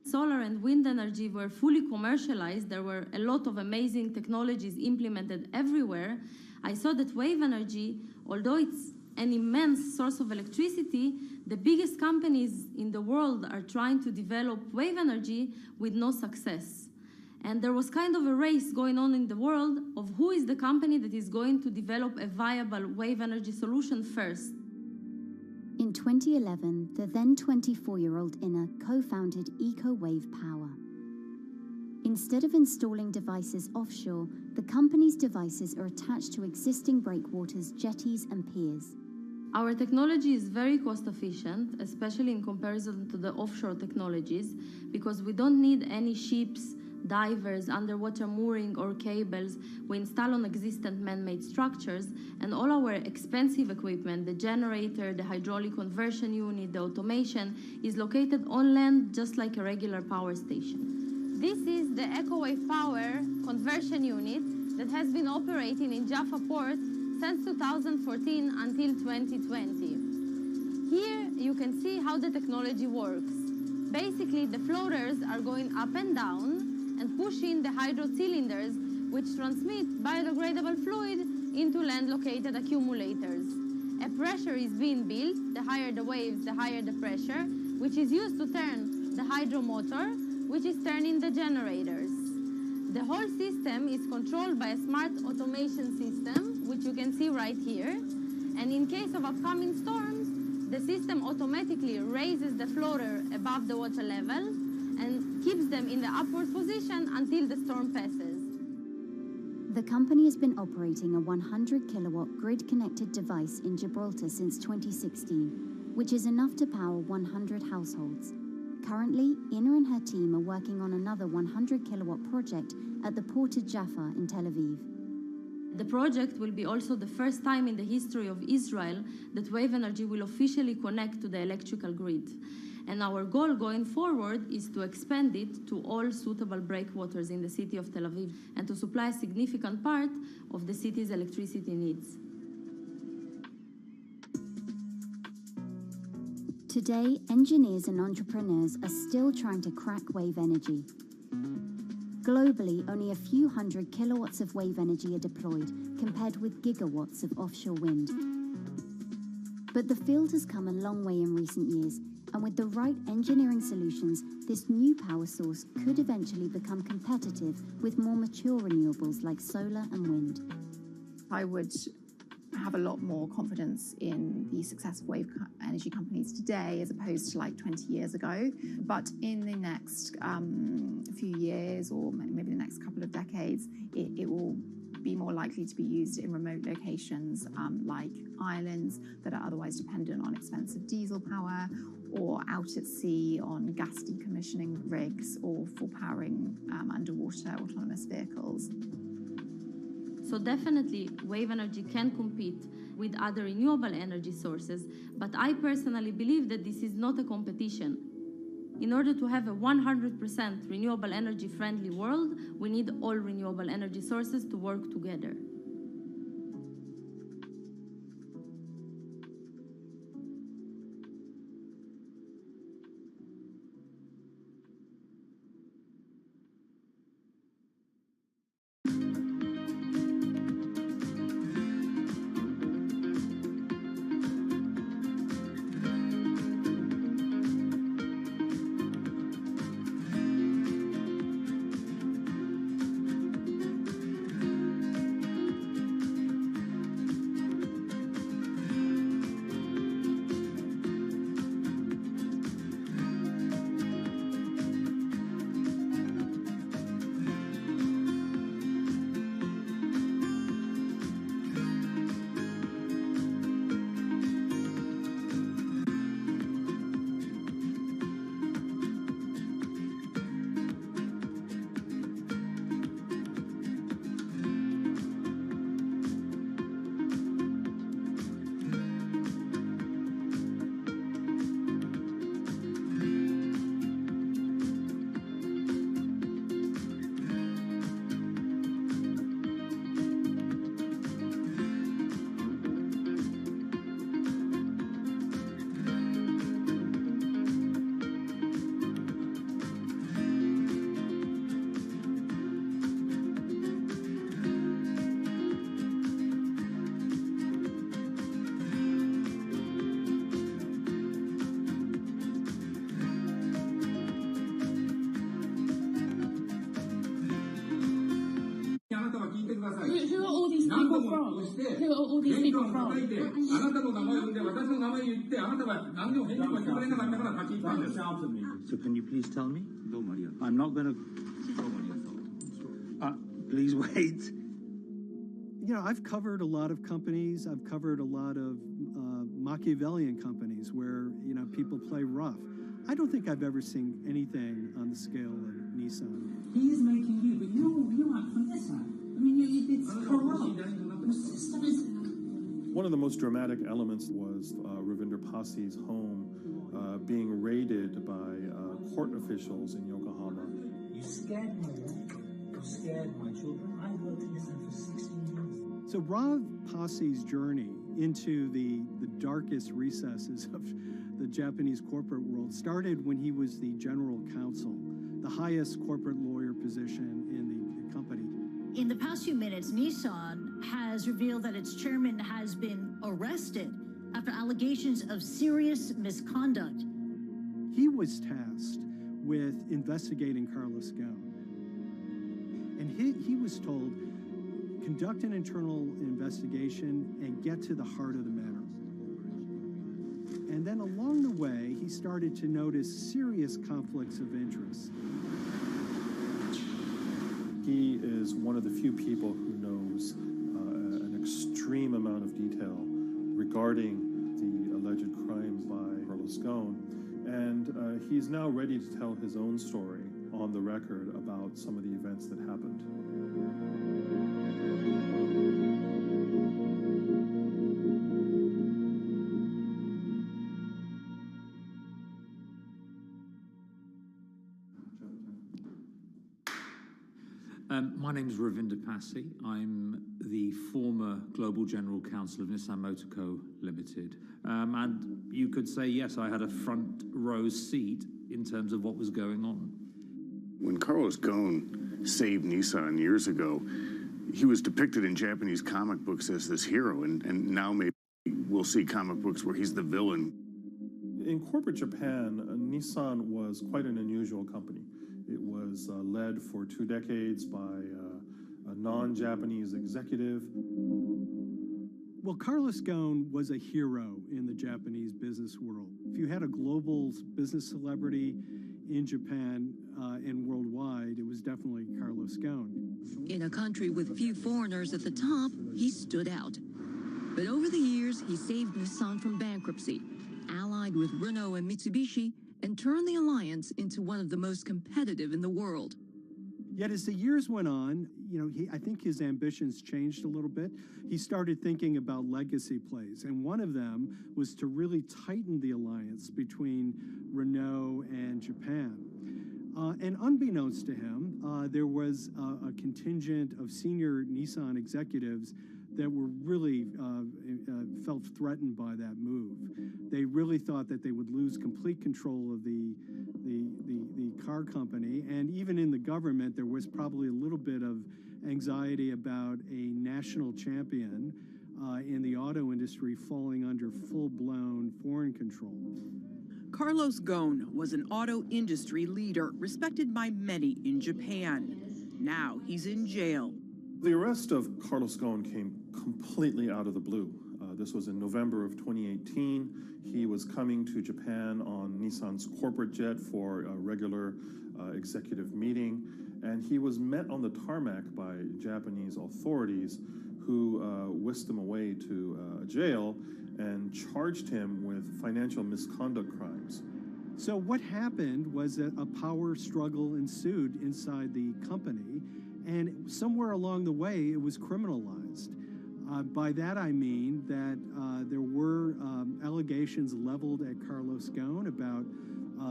Solar and wind energy were fully commercialized. There were a lot of amazing technologies implemented everywhere. I saw that wave energy, although it's an immense source of electricity, the biggest companies in the world are trying to develop wave energy with no success. And there was kind of a race going on in the world of who is the company that is going to develop a viable wave energy solution first. In 2011, the then 24-year-old Ina co-founded Eco Wave Power. Instead of installing devices offshore, the company's devices are attached to existing breakwaters, jetties, and piers. Our technology is very cost efficient, especially in comparison to the offshore technologies, because we don't need any ships, divers, underwater mooring or cables. We install on existing man-made structures, and all our expensive equipment, the generator, the hydraulic conversion unit, the automation, is located on land just like a regular power station. This is the EcoWave Power conversion unit that has been operating in Jaffa Port since 2014 until 2020. Here you can see how the technology works. Basically, the floaters are going up and down and pushing the hydro cylinders, which transmit biodegradable fluid into land-located accumulators. A pressure is being built, the higher the waves, the higher the pressure, which is used to turn the hydromotor, which is turning the generators. The whole system is controlled by a smart automation system, which you can see right here. And in case of upcoming storms, the system automatically raises the floater above the water level and keeps them in the upward position until the storm passes. The company has been operating a 100-kilowatt grid-connected device in Gibraltar since 2016, which is enough to power 100 households. Currently, Ina and her team are working on another 100-kilowatt project at the port of Jaffa in Tel Aviv. The project will be also the first time in the history of Israel that wave energy will officially connect to the electrical grid. And our goal going forward is to expand it to all suitable breakwaters in the city of Tel Aviv and to supply a significant part of the city's electricity needs. Today, engineers and entrepreneurs are still trying to crack wave energy. Globally, only a few hundred kilowatts of wave energy are deployed, compared with gigawatts of offshore wind. But the field has come a long way in recent years, and with the right engineering solutions, this new power source could eventually become competitive with more mature renewables like solar and wind. I would have a lot more confidence in the success of wave energy companies today as opposed to like 20 years ago. But in the next few years, or maybe the next couple of decades, it will be more likely to be used in remote locations like islands that are otherwise dependent on expensive diesel power, or out at sea on gas decommissioning rigs, or for powering underwater autonomous vehicles. So definitely wave energy can compete with other renewable energy sources, but I personally believe that this is not a competition. In order to have a 100% renewable energy friendly world, we need all renewable energy sources to work together. Who are all these people from? Who are all these people from? So can you please tell me? I'm not going to... please wait. You know, I've covered a lot of companies. I've covered a lot of Machiavellian companies where, you know, people play rough. I don't think I've ever seen anything on the scale of Nissan. He's making you, but you're like from this side. I mean, it's corrupt. The system is... One of the most dramatic elements was Ravinder Pasi's home being raided by court officials in Yokohama. You scared my wife. You scared my children. I worked in this for 16 years. So Rav Pasi's journey into the darkest recesses of the Japanese corporate world started when he was the general counsel, the highest corporate lawyer position in the company. In the past few minutes, Nissan has revealed that its chairman has been arrested after allegations of serious misconduct. He was tasked with investigating Carlos Ghosn. And he was told, conduct an internal investigation and get to the heart of the matter. And then along the way, he started to notice serious conflicts of interest. He is one of the few people who knows an extreme amount of detail regarding the alleged crimes by Carlos Ghosn, and he's now ready to tell his own story on the record about some of the events that happened. My name is Ravinder Passy. I'm the former Global General Counsel of Nissan Motor Co. Limited. And you could say, yes, I had a front row seat in terms of what was going on. When Carlos Ghosn saved Nissan years ago, he was depicted in Japanese comic books as this hero, and now maybe we'll see comic books where he's the villain. In corporate Japan, Nissan was quite an unusual company. It was led for 2 decades by a non-Japanese executive. Well, Carlos Ghosn was a hero in the Japanese business world. If you had a global business celebrity in Japan and worldwide, it was definitely Carlos Ghosn. In a country with few foreigners at the top, he stood out. But over the years, he saved Nissan from bankruptcy, allied with Renault and Mitsubishi, and turned the alliance into one of the most competitive in the world. Yet as the years went on, I think his ambitions changed a little bit. He started thinking about legacy plays, and one of them was to really tighten the alliance between Renault and Japan. And unbeknownst to him, there was a contingent of senior Nissan executives that were really felt threatened by that move. They really thought that they would lose complete control of the car company, and even in the government, there was probably a little bit of anxiety about a national champion in the auto industry falling under full-blown foreign control. Carlos Ghosn was an auto industry leader, respected by many in Japan. Now he's in jail. The arrest of Carlos Ghosn came completely out of the blue. This was in November of 2018. He was coming to Japan on Nissan's corporate jet for a regular executive meeting, and he was met on the tarmac by Japanese authorities who whisked him away to jail and charged him with financial misconduct crimes. So what happened was that a power struggle ensued inside the company, and somewhere along the way, it was criminalized. By that I mean that there were allegations leveled at Carlos Ghosn about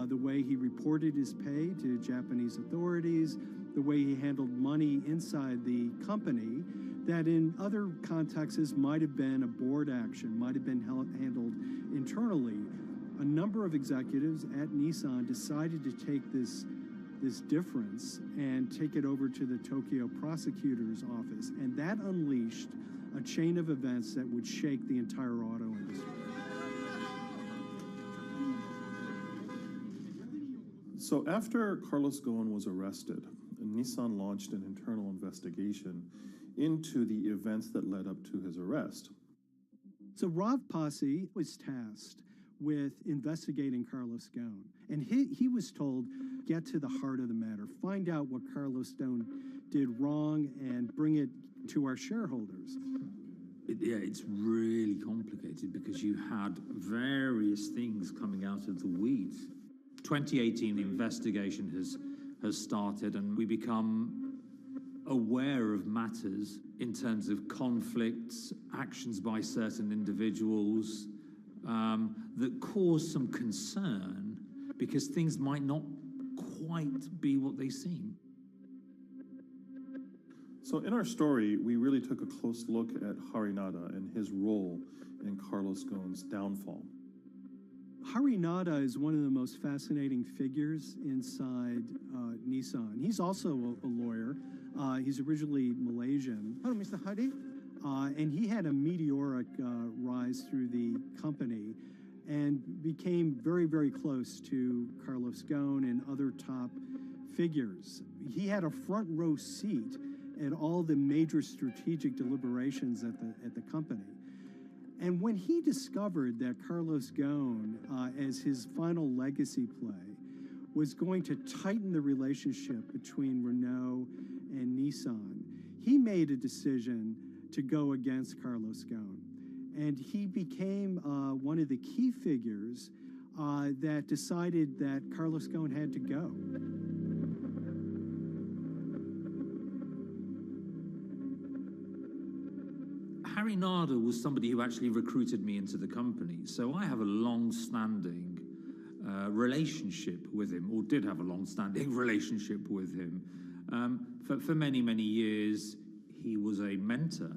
the way he reported his pay to Japanese authorities, the way he handled money inside the company, that in other contexts might have been a board action, might have been handled internally. A number of executives at Nissan decided to take this difference and take it over to the Tokyo prosecutor's office, and that unleashed a chain of events that would shake the entire auto industry. So after Carlos Ghosn was arrested, Nissan launched an internal investigation into the events that led up to his arrest. So Rav Passy was tasked with investigating Carlos Ghosn, and he was told, get to the heart of the matter, find out what Carlos Ghosn did wrong and bring it to our shareholders. It's really complicated because you had various things coming out of the weeds. 2018, the investigation has started, and we become aware of matters in terms of conflicts, actions by certain individuals that cause some concern because things might not quite be what they seem. So in our story, we really took a close look at Harinada and his role in Carlos Ghosn's downfall. Harinada is one of the most fascinating figures inside Nissan. He's also a lawyer. He's originally Malaysian. Hello, Mr. Hadi. And he had a meteoric rise through the company and became very, very close to Carlos Ghosn and other top figures. He had a front row seat at all the major strategic deliberations at the company. And when he discovered that Carlos Ghosn, as his final legacy play, was going to tighten the relationship between Renault and Nissan, he made a decision to go against Carlos Ghosn. And he became one of the key figures that decided that Carlos Ghosn had to go. Harry Narder was somebody who actually recruited me into the company, so I have a long-standing relationship with him, or did have a long-standing relationship with him. For many, many years, he was a mentor.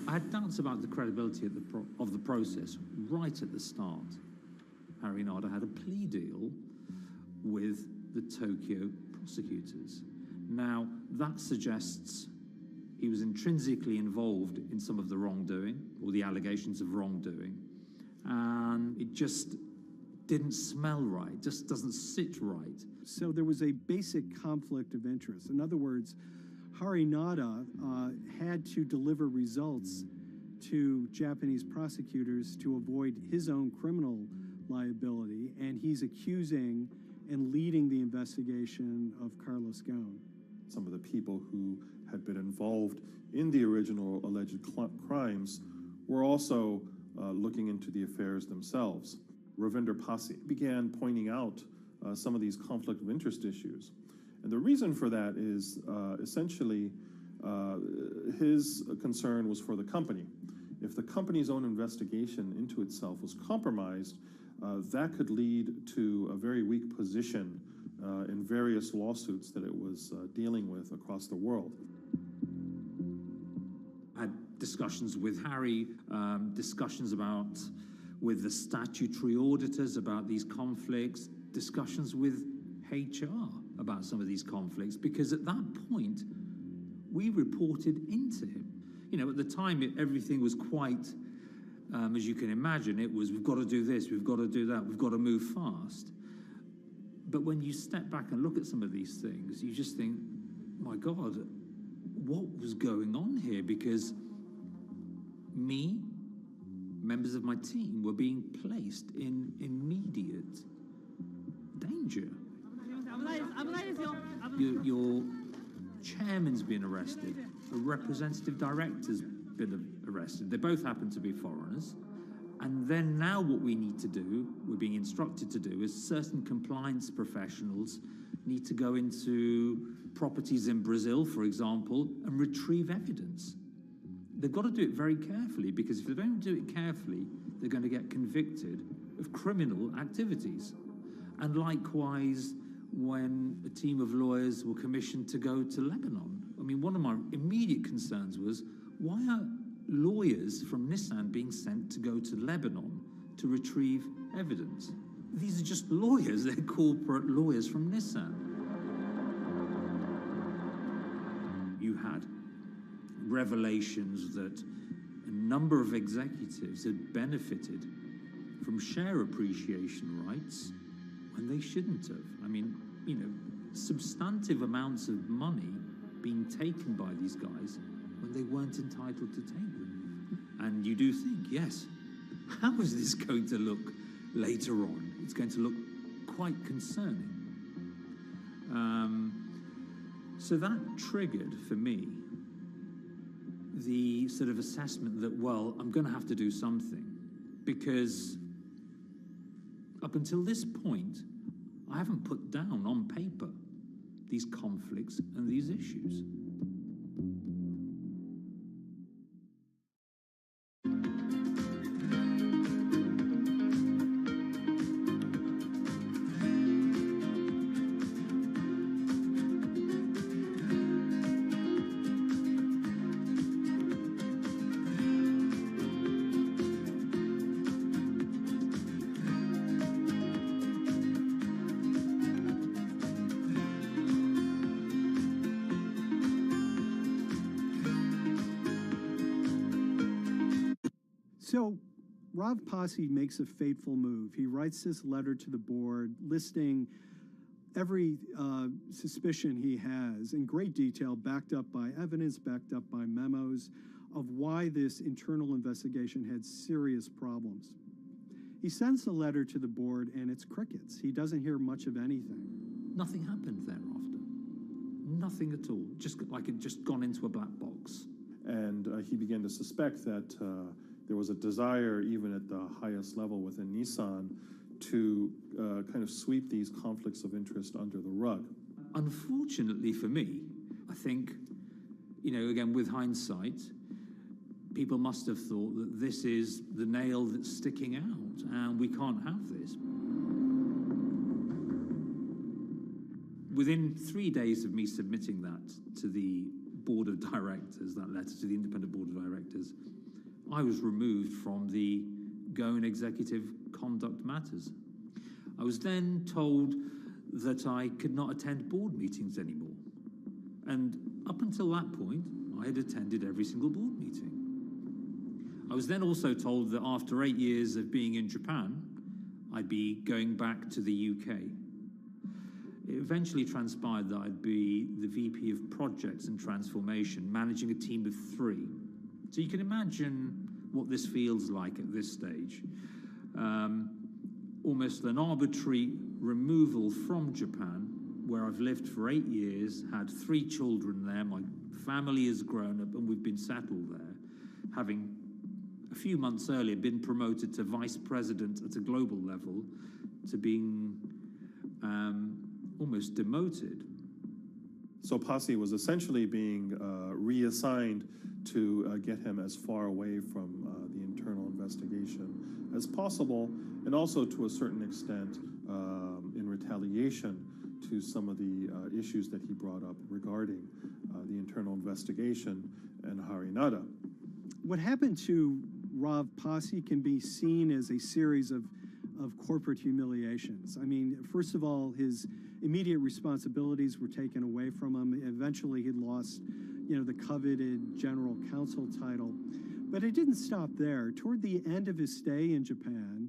I had doubts about the credibility of the process right at the start. Harry Narder had a plea deal with the Tokyo prosecutors. Now, that suggests he was intrinsically involved in some of the wrongdoing, or the allegations of wrongdoing, and it just didn't smell right, just doesn't sit right. So there was a basic conflict of interest. In other words, Hari Nada had to deliver results to Japanese prosecutors to avoid his own criminal liability, and he's accusing and leading the investigation of Carlos Ghosn. Some of the people who had been involved in the original alleged crimes were also looking into the affairs themselves. Ravinder Pasi began pointing out some of these conflict of interest issues. And the reason for that is essentially his concern was for the company. If the company's own investigation into itself was compromised, that could lead to a very weak position in various lawsuits that it was dealing with across the world. I had discussions with Harry, discussions with the statutory auditors about these conflicts, discussions with HR about some of these conflicts, because at that point, we reported into him. You know, at the time, everything was quite, as you can imagine, it was, we've got to do this, we've got to do that, we've got to move fast. But when you step back and look at some of these things, you just think, my God, what was going on here? Because me, members of my team, were being placed in immediate danger. Your chairman's been arrested, a representative director's been arrested. They both happen to be foreigners. And then now what we need to do, we're being instructed to do, is certain compliance professionals need to go into properties in Brazil, for example, and retrieve evidence. They've got to do it very carefully, because if they don't do it carefully, they're going to get convicted of criminal activities. And likewise, when a team of lawyers were commissioned to go to Lebanon. I mean, one of my immediate concerns was, why are lawyers from Nissan being sent to go to Lebanon to retrieve evidence? These are just lawyers, they're corporate lawyers from Nissan. You had revelations that a number of executives had benefited from share appreciation rights when they shouldn't have. I mean, you know, substantive amounts of money being taken by these guys when they weren't entitled to take them. And you do think, yes, how is this going to look later on? It's going to look quite concerning. So that triggered, for me, the sort of assessment that, well, I'm going to have to do something, because up until this point, I haven't put down on paper these conflicts and these issues. So Rav Pasi makes a fateful move. He writes this letter to the board listing every suspicion he has in great detail, backed up by evidence, backed up by memos, of why this internal investigation had serious problems. He sends the letter to the board and it's crickets. He doesn't hear much of anything. Nothing happened thereafter. Nothing at all. Just like it just gone into a black box. And he began to suspect that there was a desire, even at the highest level within Nissan, to kind of sweep these conflicts of interest under the rug. Unfortunately for me, I think, again, with hindsight, people must have thought that this is the nail that's sticking out, and we can't have this. Within 3 days of me submitting that to the board of directors, that letter to the independent board of directors, I was removed from the GOAN executive conduct matters. I was then told that I could not attend board meetings anymore. And up until that point, I had attended every single board meeting. I was then also told that after 8 years of being in Japan, I'd be going back to the UK. It eventually transpired that I'd be the VP of Projects and Transformation, managing a team of 3. So you can imagine what this feels like at this stage. Almost an arbitrary removal from Japan, where I've lived for 8 years, had 3 children there, my family has grown up, and we've been settled there, having a few months earlier been promoted to vice president at a global level, to being almost demoted. So Pasi was essentially being reassigned to get him as far away from the internal investigation as possible, and also to a certain extent in retaliation to some of the issues that he brought up regarding the internal investigation and Harinada. What happened to Rav Pasi can be seen as a series of corporate humiliations. I mean, first of all, his immediate responsibilities were taken away from him. Eventually, he lost, the coveted general counsel title. But it didn't stop there. Toward the end of his stay in Japan,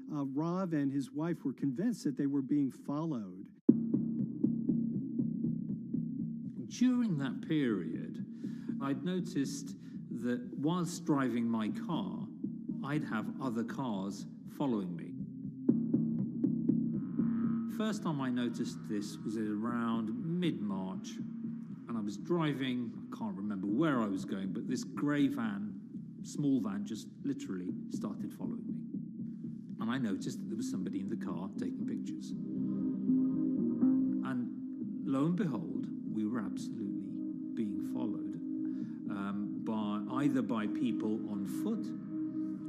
Rav and his wife were convinced that they were being followed. During that period, I'd noticed that whilst driving my car, I'd have other cars following me. First time I noticed this was around mid-March, and I was driving, I can't remember where I was going, but this grey van, small van, just literally started following me. And I noticed that there was somebody in the car taking pictures. And lo and behold, we were absolutely being followed either by people on foot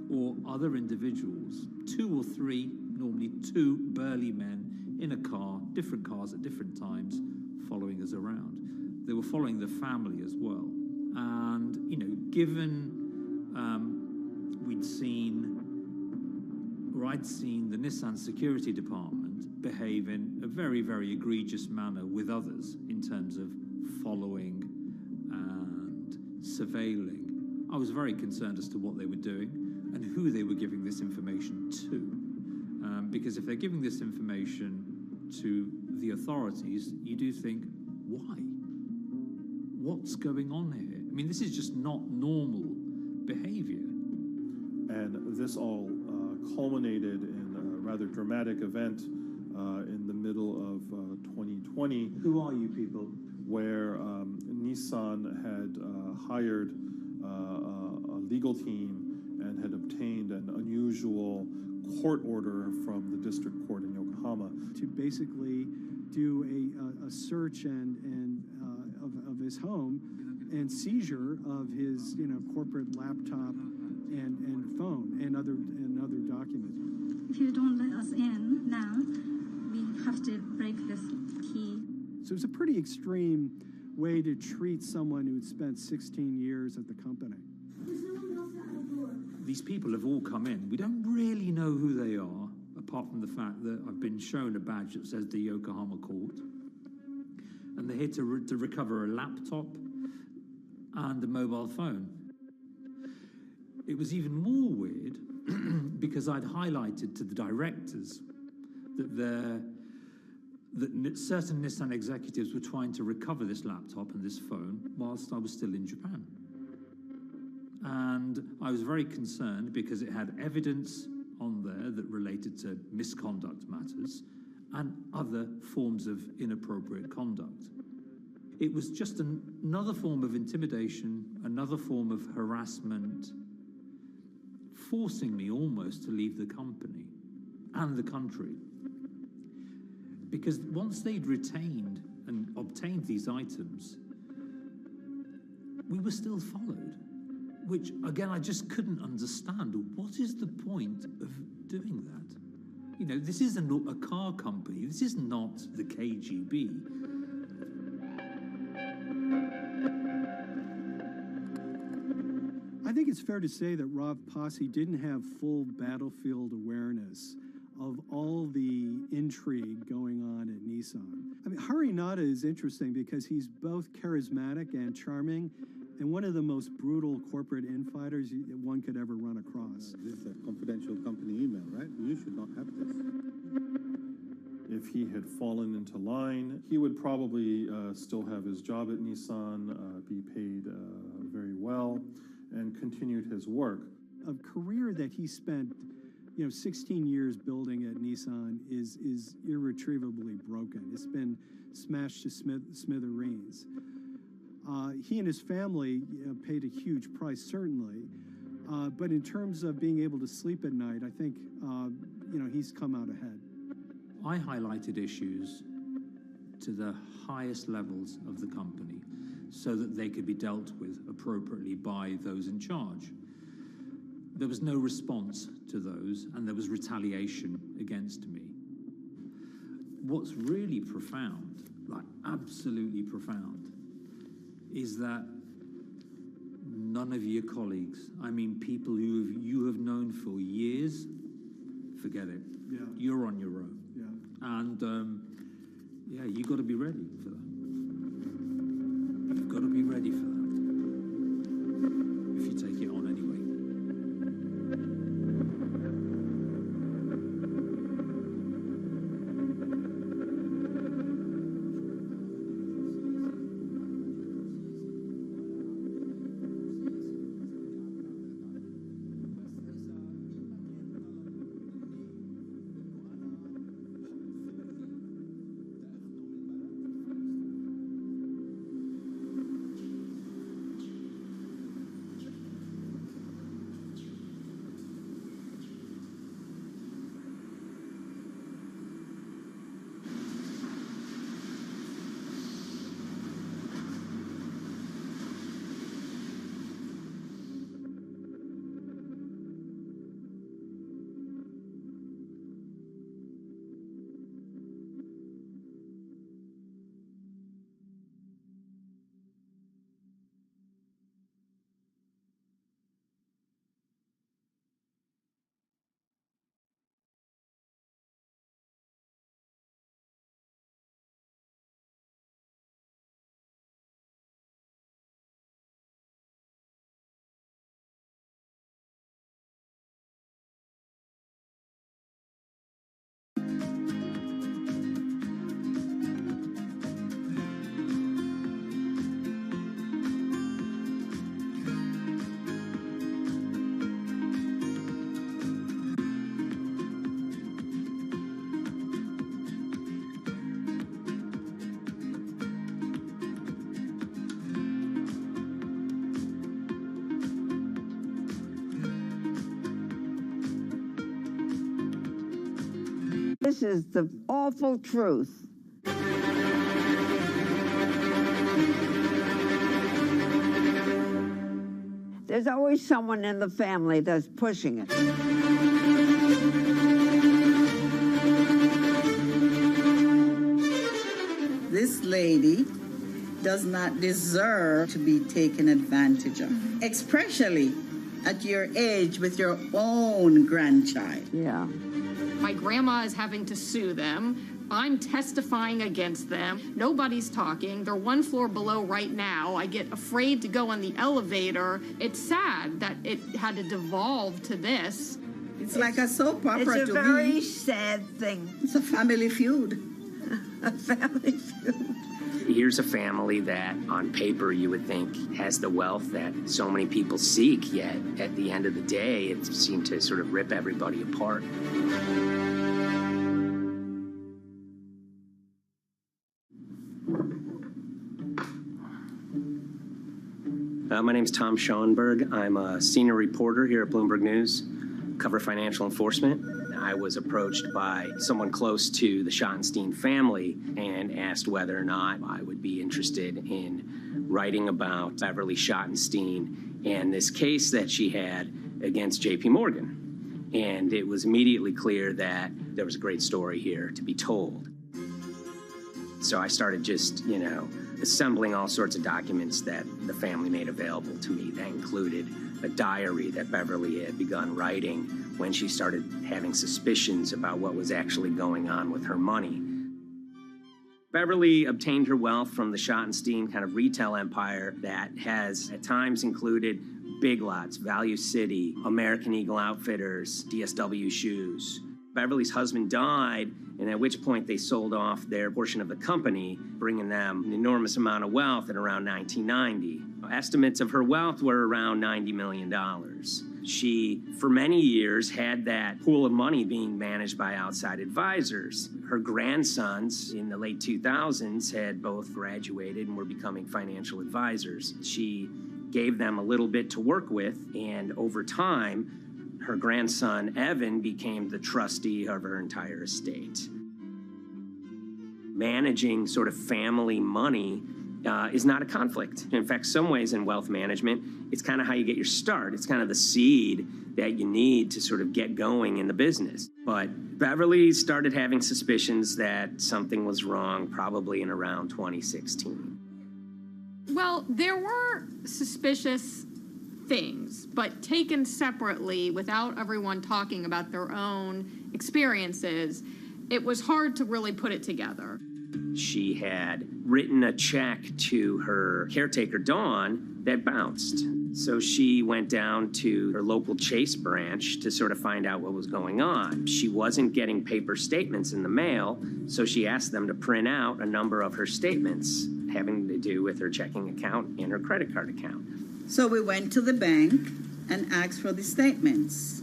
or other individuals, 2 or 3, normally 2 burly men in a car, different cars at different times, following us around. They were following the family as well. And, given I'd seen the Nissan security department behave in a very, very egregious manner with others in terms of following and surveilling, I was very concerned as to what they were doing and who they were giving this information to. Because if they're giving this information to the authorities, you do think, why? What's going on here? I mean, this is just not normal behavior. And this all culminated in a rather dramatic event in the middle of 2020. Who are you people? Where Nissan had hired a legal team and had obtained an unusual court order from the district court in Yokohama to basically do a search of his home and seizure of his corporate laptop and phone and other documents. If you don't let us in now, we have to break this key. So it's a pretty extreme way to treat someone who had spent 16 years at the company. These people have all come in. We don't really know who they are, apart from the fact that I've been shown a badge that says the Yokohama court. And they're here to recover a laptop and a mobile phone. It was even more weird because I'd highlighted to the directors that certain Nissan executives were trying to recover this laptop and this phone whilst I was still in Japan. And I was very concerned because it had evidence on there that related to misconduct matters and other forms of inappropriate conduct. It was just another form of intimidation, another form of harassment, forcing me almost to leave the company and the country. Because once they'd retained and obtained these items, we were still followed, which, again, I just couldn't understand. What is the point of doing that? You know, this isn't a car company. This is not the KGB. I think it's fair to say that Rav Pasi didn't have full battlefield awareness of all the intrigue going on at Nissan. I mean, Hari Nada is interesting because he's both charismatic and charming, and one of the most brutal corporate infighters one could ever run across. This is a confidential company email, right? You should not have this. If he had fallen into line, he would probably still have his job at Nissan, be paid very well, and continued his work. A career that he spent 16 years building at Nissan is irretrievably broken. It's been smashed to smithereens. He and his family paid a huge price, certainly. But in terms of being able to sleep at night, I think, he's come out ahead. I highlighted issues to the highest levels of the company so that they could be dealt with appropriately by those in charge. There was no response to those, and there was retaliation against me. What's really profound, like absolutely profound, is that none of your colleagues, I mean people who you have known for years, forget it. Yeah. You're on your own. Yeah. And you got to be ready for that. You've got to be ready for that. If you take it on anyway. This is the awful truth. There's always someone in the family that's pushing it. This lady does not deserve to be taken advantage of, especially at your age with your own grandchild. Yeah. My grandma is having to sue them. I'm testifying against them. Nobody's talking. They're one floor below right now. I get afraid to go on the elevator. It's sad that it had to devolve to this. It's like a soap opera It's a to very me. sad thing. It's a family feud. A family feud. Here's a family that, on paper, you would think has the wealth that so many people seek, yet at the end of the day, it seemed to sort of rip everybody apart. My name's Tom Schoenberg. I'm a senior reporter here at Bloomberg News, cover financial enforcement. I was approached by someone close to the Schottenstein family and asked whether or not I would be interested in writing about Beverly Schottenstein and this case that she had against J.P. Morgan. And it was immediately clear that there was a great story here to be told. So I started just, assembling all sorts of documents that the family made available to me. That included a diary that Beverly had begun writing when she started having suspicions about what was actually going on with her money. Beverly obtained her wealth from the Schottenstein kind of retail empire that has at times included Big Lots, Value City, American Eagle Outfitters, DSW Shoes. Beverly's husband died, and at which point they sold off their portion of the company, bringing them an enormous amount of wealth at around 1990. Estimates of her wealth were around $90 million. She, for many years, had that pool of money being managed by outside advisors. Her grandsons in the late 2000s had both graduated and were becoming financial advisors. She gave them a little bit to work with, and over time, her grandson, Evan, became the trustee of her entire estate. Managing sort of family money is not a conflict. In fact, some ways in wealth management, it's kind of how you get your start. It's kind of the seed that you need to sort of get going in the business. But Beverly started having suspicions that something was wrong probably in around 2016. Well, there were suspicious things, but taken separately without everyone talking about their own experiences, it was hard to really put it together. She had written a check to her caretaker, Dawn, that bounced. So she went down to her local Chase branch to sort of find out what was going on. She wasn't getting paper statements in the mail, so she asked them to print out a number of her statements having to do with her checking account and her credit card account. So we went to the bank and asked for the statements.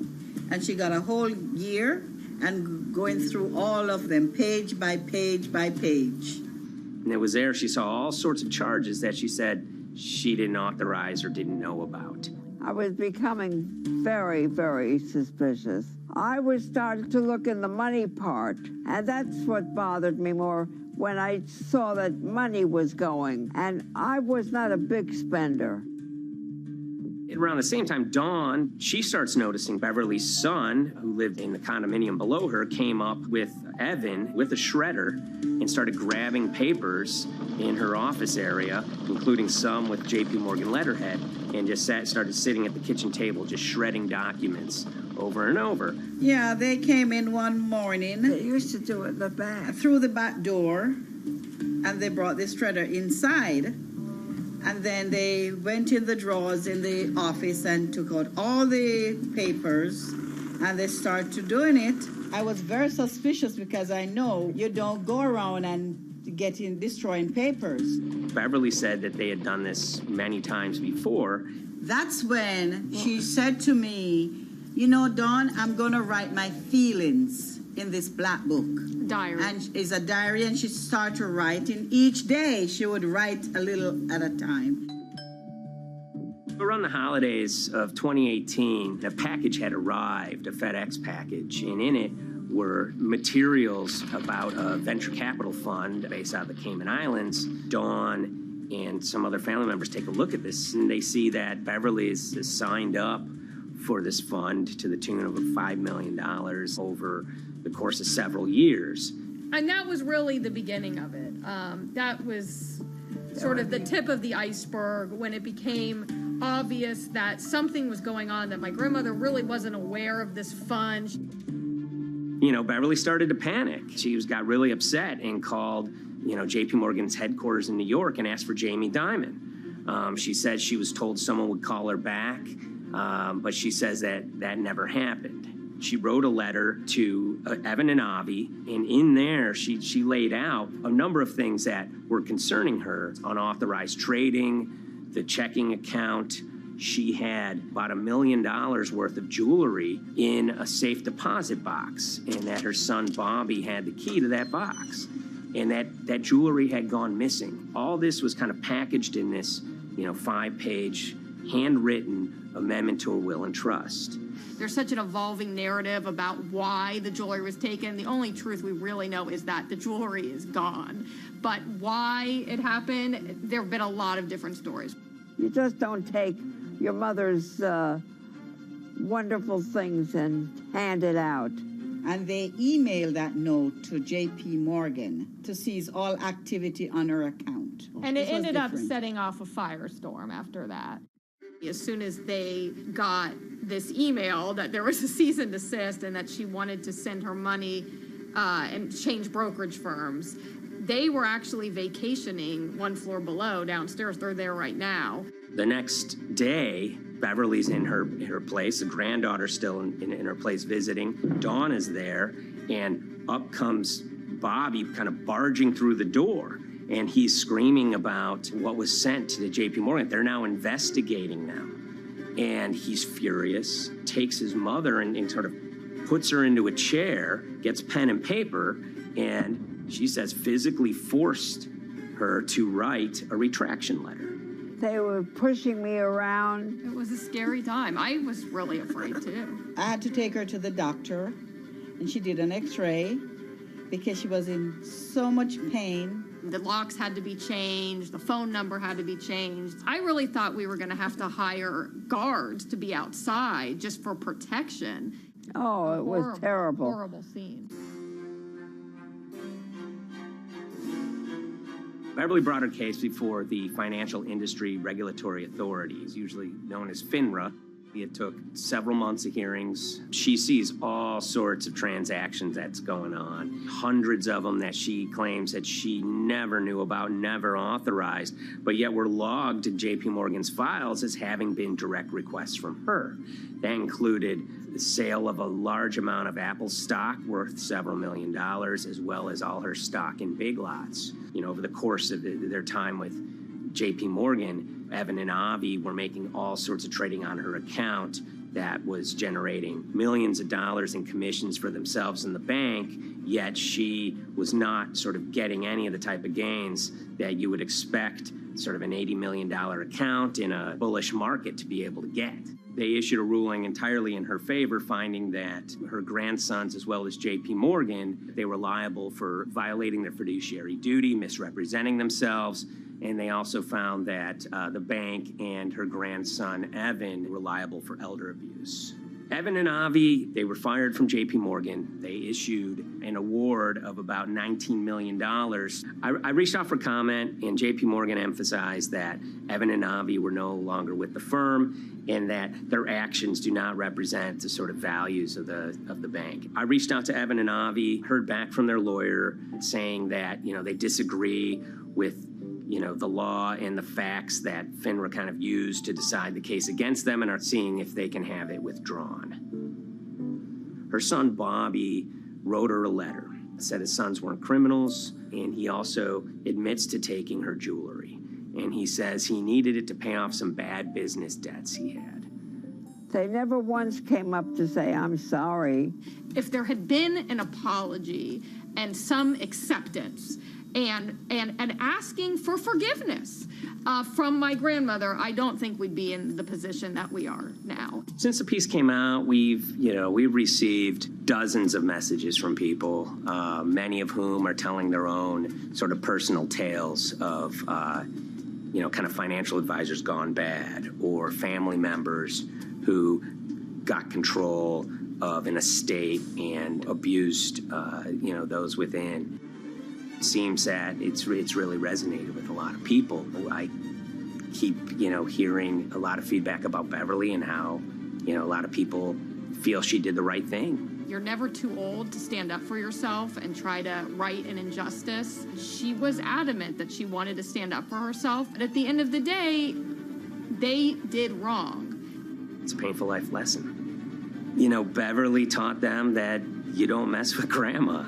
And she got a whole year and going through all of them, page by page by page. And it was there she saw all sorts of charges that she said she didn't authorize or didn't know about. I was becoming very, very suspicious. I was starting to look in the money part, and that's what bothered me more when I saw that money was going. And I was not a big spender. Around the same time, Dawn, she starts noticing Beverly's son, who lived in the condominium below her, came up with Evan with a shredder and started grabbing papers in her office area, including some with J.P. Morgan letterhead, and just started sitting at the kitchen table, just shredding documents over and over. Yeah, they came in one morning. They used to do it in the back. Through the back door, and they brought the shredder inside. And then they went in the drawers in the office and took out all the papers, and they started doing it. I was very suspicious because I know you don't go around and destroying papers. Beverly said that they had done this many times before. That's when she said to me, Dawn, I'm going to write my feelings in this black book. Diary. And it's a diary, and she started writing. Each day she would write a little at a time. Around the holidays of 2018, a package had arrived, a FedEx package, and in it were materials about a venture capital fund based out of the Cayman Islands. Dawn and some other family members take a look at this, and they see that Beverly is signed up for this fund to the tune of $5 million over the course of several years. And that was really the beginning of it. That was sort of the tip of the iceberg when it became obvious that something was going on, that my grandmother really wasn't aware of this fund. Beverly started to panic. She got really upset and called, J.P. Morgan's headquarters in New York and asked for Jamie Dimon. She said she was told someone would call her back, but she says that never happened. She wrote a letter to Evan and Avi, and in there she laid out a number of things that were concerning her: unauthorized trading, the checking account. She had about $1 million worth of jewelry in a safe deposit box, and that her son Bobby had the key to that box, and that jewelry had gone missing. All this was kind of packaged in this, 5-page handwritten amendment to a will and trust. There's such an evolving narrative about why the jewelry was taken. The only truth we really know is that the jewelry is gone. But why it happened, there have been a lot of different stories. You just don't take your mother's wonderful things and hand it out. And they emailed that note to J.P. Morgan to seize all activity on her account. And it ended up setting off a firestorm after that. As soon as they got this email that there was a cease and desist and that she wanted to send her money and change brokerage firms, they were actually vacationing one floor below downstairs. They're there right now. The next day, Beverly's in her place. The granddaughter's still in her place visiting. Dawn is there, and up comes Bobby kind of barging through the door. And he's screaming about what was sent to the J.P. Morgan. They're now investigating them. And he's furious, takes his mother and sort of puts her into a chair, gets pen and paper, and she says physically forced her to write a retraction letter. They were pushing me around. It was a scary time. I was really afraid, too. I had to take her to the doctor, and she did an x-ray because she was in so much pain. The locks had to be changed. The phone number had to be changed. I really thought we were going to have to hire guards to be outside just for protection. Oh, it was terrible. Horrible scene. Beverly brought her case before the Financial Industry Regulatory Authorities, usually known as FINRA. It took several months of hearings. She sees all sorts of transactions that's going on, hundreds of them that she claims that she never knew about, never authorized, but yet were logged in J.P. Morgan's files as having been direct requests from her. That included the sale of a large amount of Apple stock worth several $1 million, as well as all her stock in Big Lots. Over the course of their time with J.P. Morgan, Evan and Avi were making all sorts of trading on her account that was generating millions of dollars in commissions for themselves and the bank, yet she was not sort of getting any of the type of gains that you would expect sort of an $80 million account in a bullish market to be able to get. They issued a ruling entirely in her favor, finding that her grandsons, as well as J.P. Morgan, they were liable for violating their fiduciary duty, misrepresenting themselves, and they also found that the bank and her grandson, Evan, were liable for elder abuse. Evan and Avi, they were fired from J.P. Morgan. They issued an award of about $19 million. I reached out for comment, and J.P. Morgan emphasized that Evan and Avi were no longer with the firm and that their actions do not represent the sort of values of the bank. I reached out to Evan and Avi, heard back from their lawyer saying that, they disagree with the law and the facts that FINRA kind of used to decide the case against them and are seeing if they can have it withdrawn. Her son, Bobby, wrote her a letter, said his sons weren't criminals, and he also admits to taking her jewelry. And he says he needed it to pay off some bad business debts he had. They never once came up to say, I'm sorry. If there had been an apology and some acceptance, and asking for forgiveness from my grandmother, I don't think we'd be in the position that we are now. Since the piece came out, we've received dozens of messages from people, many of whom are telling their own sort of personal tales of, kind of financial advisors gone bad, or family members who got control of an estate and abused, those within. Seems that it's really resonated with a lot of people. I keep, hearing a lot of feedback about Beverly and how, a lot of people feel she did the right thing. You're never too old to stand up for yourself and try to right an injustice. She was adamant that she wanted to stand up for herself, but at the end of the day, they did wrong. It's a painful life lesson. You know, Beverly taught them that you don't mess with grandma.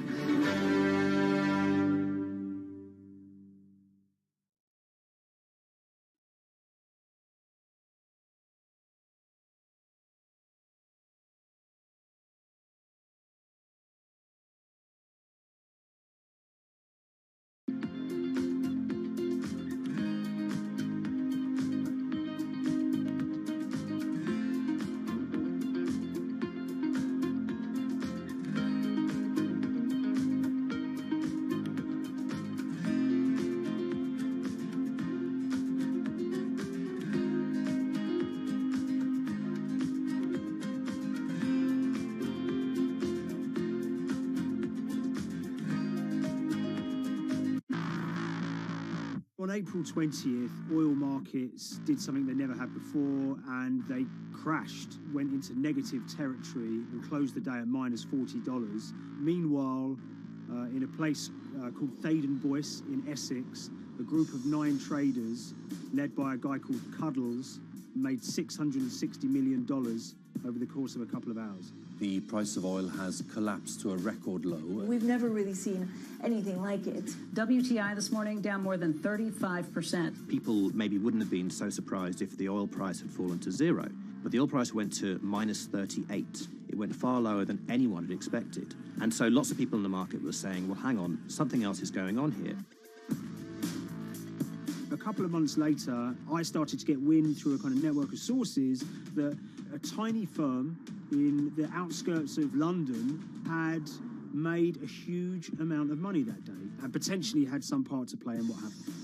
On April 20th, oil markets did something they never had before, and they crashed, went into negative territory, and closed the day at minus $40. Meanwhile, in a place called Thaden Boyce in Essex, a group of 9 traders, led by a guy called Cuddles, made $660 million over the course of a couple of hours. The price of oil has collapsed to a record low. We've never really seen anything like it. WTI this morning down more than 35%. People maybe wouldn't have been so surprised if the oil price had fallen to zero, but the oil price went to minus 38. It went far lower than anyone had expected. And so lots of people in the market were saying, well, hang on, something else is going on here. A couple of months later, I started to get wind through a kind of network of sources that a tiny firm in the outskirts of London had made a huge amount of money that day and potentially had some part to play in what happened.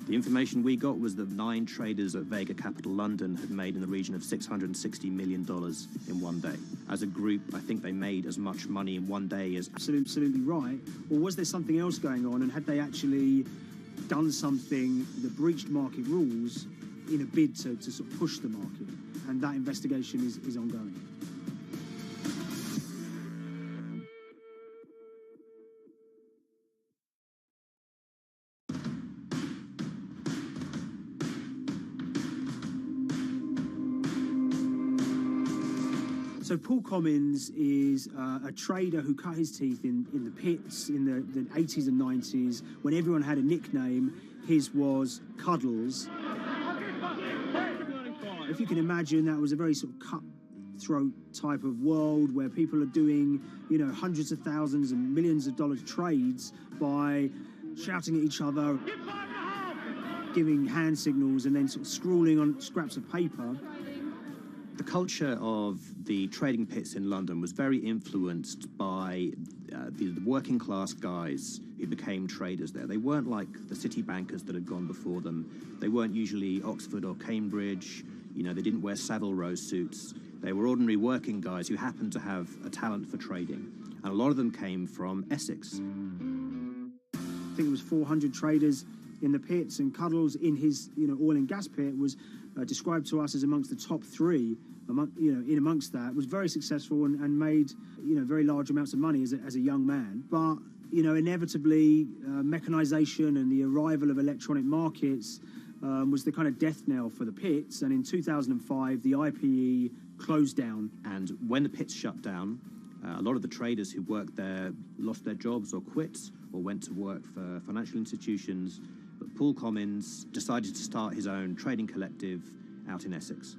The information we got was that 9 traders at Vega Capital London had made in the region of $660 million in one day. As a group, I think they made as much money in one day as... Absolutely right. Or was there something else going on, and had they actually done something that breached market rules in a bid to sort of push the market? And that investigation is ongoing. So Paul Commins is a trader who cut his teeth in the pits in the 80s and 90s. When everyone had a nickname, his was Cuddles. If you can imagine, that was a very sort of cutthroat type of world where people are doing, you know, hundreds of thousands and millions of dollar trades by shouting at each other, giving hand signals, and then sort of scrawling on scraps of paper. The culture of the trading pits in London was very influenced by the working class guys who became traders there. They weren't like the city bankers that had gone before them. They weren't usually Oxford or Cambridge. You know, they didn't wear Savile Row suits. They were ordinary working guys who happened to have a talent for trading. And a lot of them came from Essex. I think it was 400 traders in the pits, and Cuddles in his, you know, oil and gas pit was described to us as amongst the top 3. In amongst that, was very successful and made, you know, very large amounts of money as a young man. But, you know, inevitably, mechanization and the arrival of electronic markets was the kind of death knell for the pits, and in 2005 the IPE closed down. And when the pits shut down, a lot of the traders who worked there lost their jobs or quit or went to work for financial institutions. But Paul Commins decided to start his own trading collective out in Essex.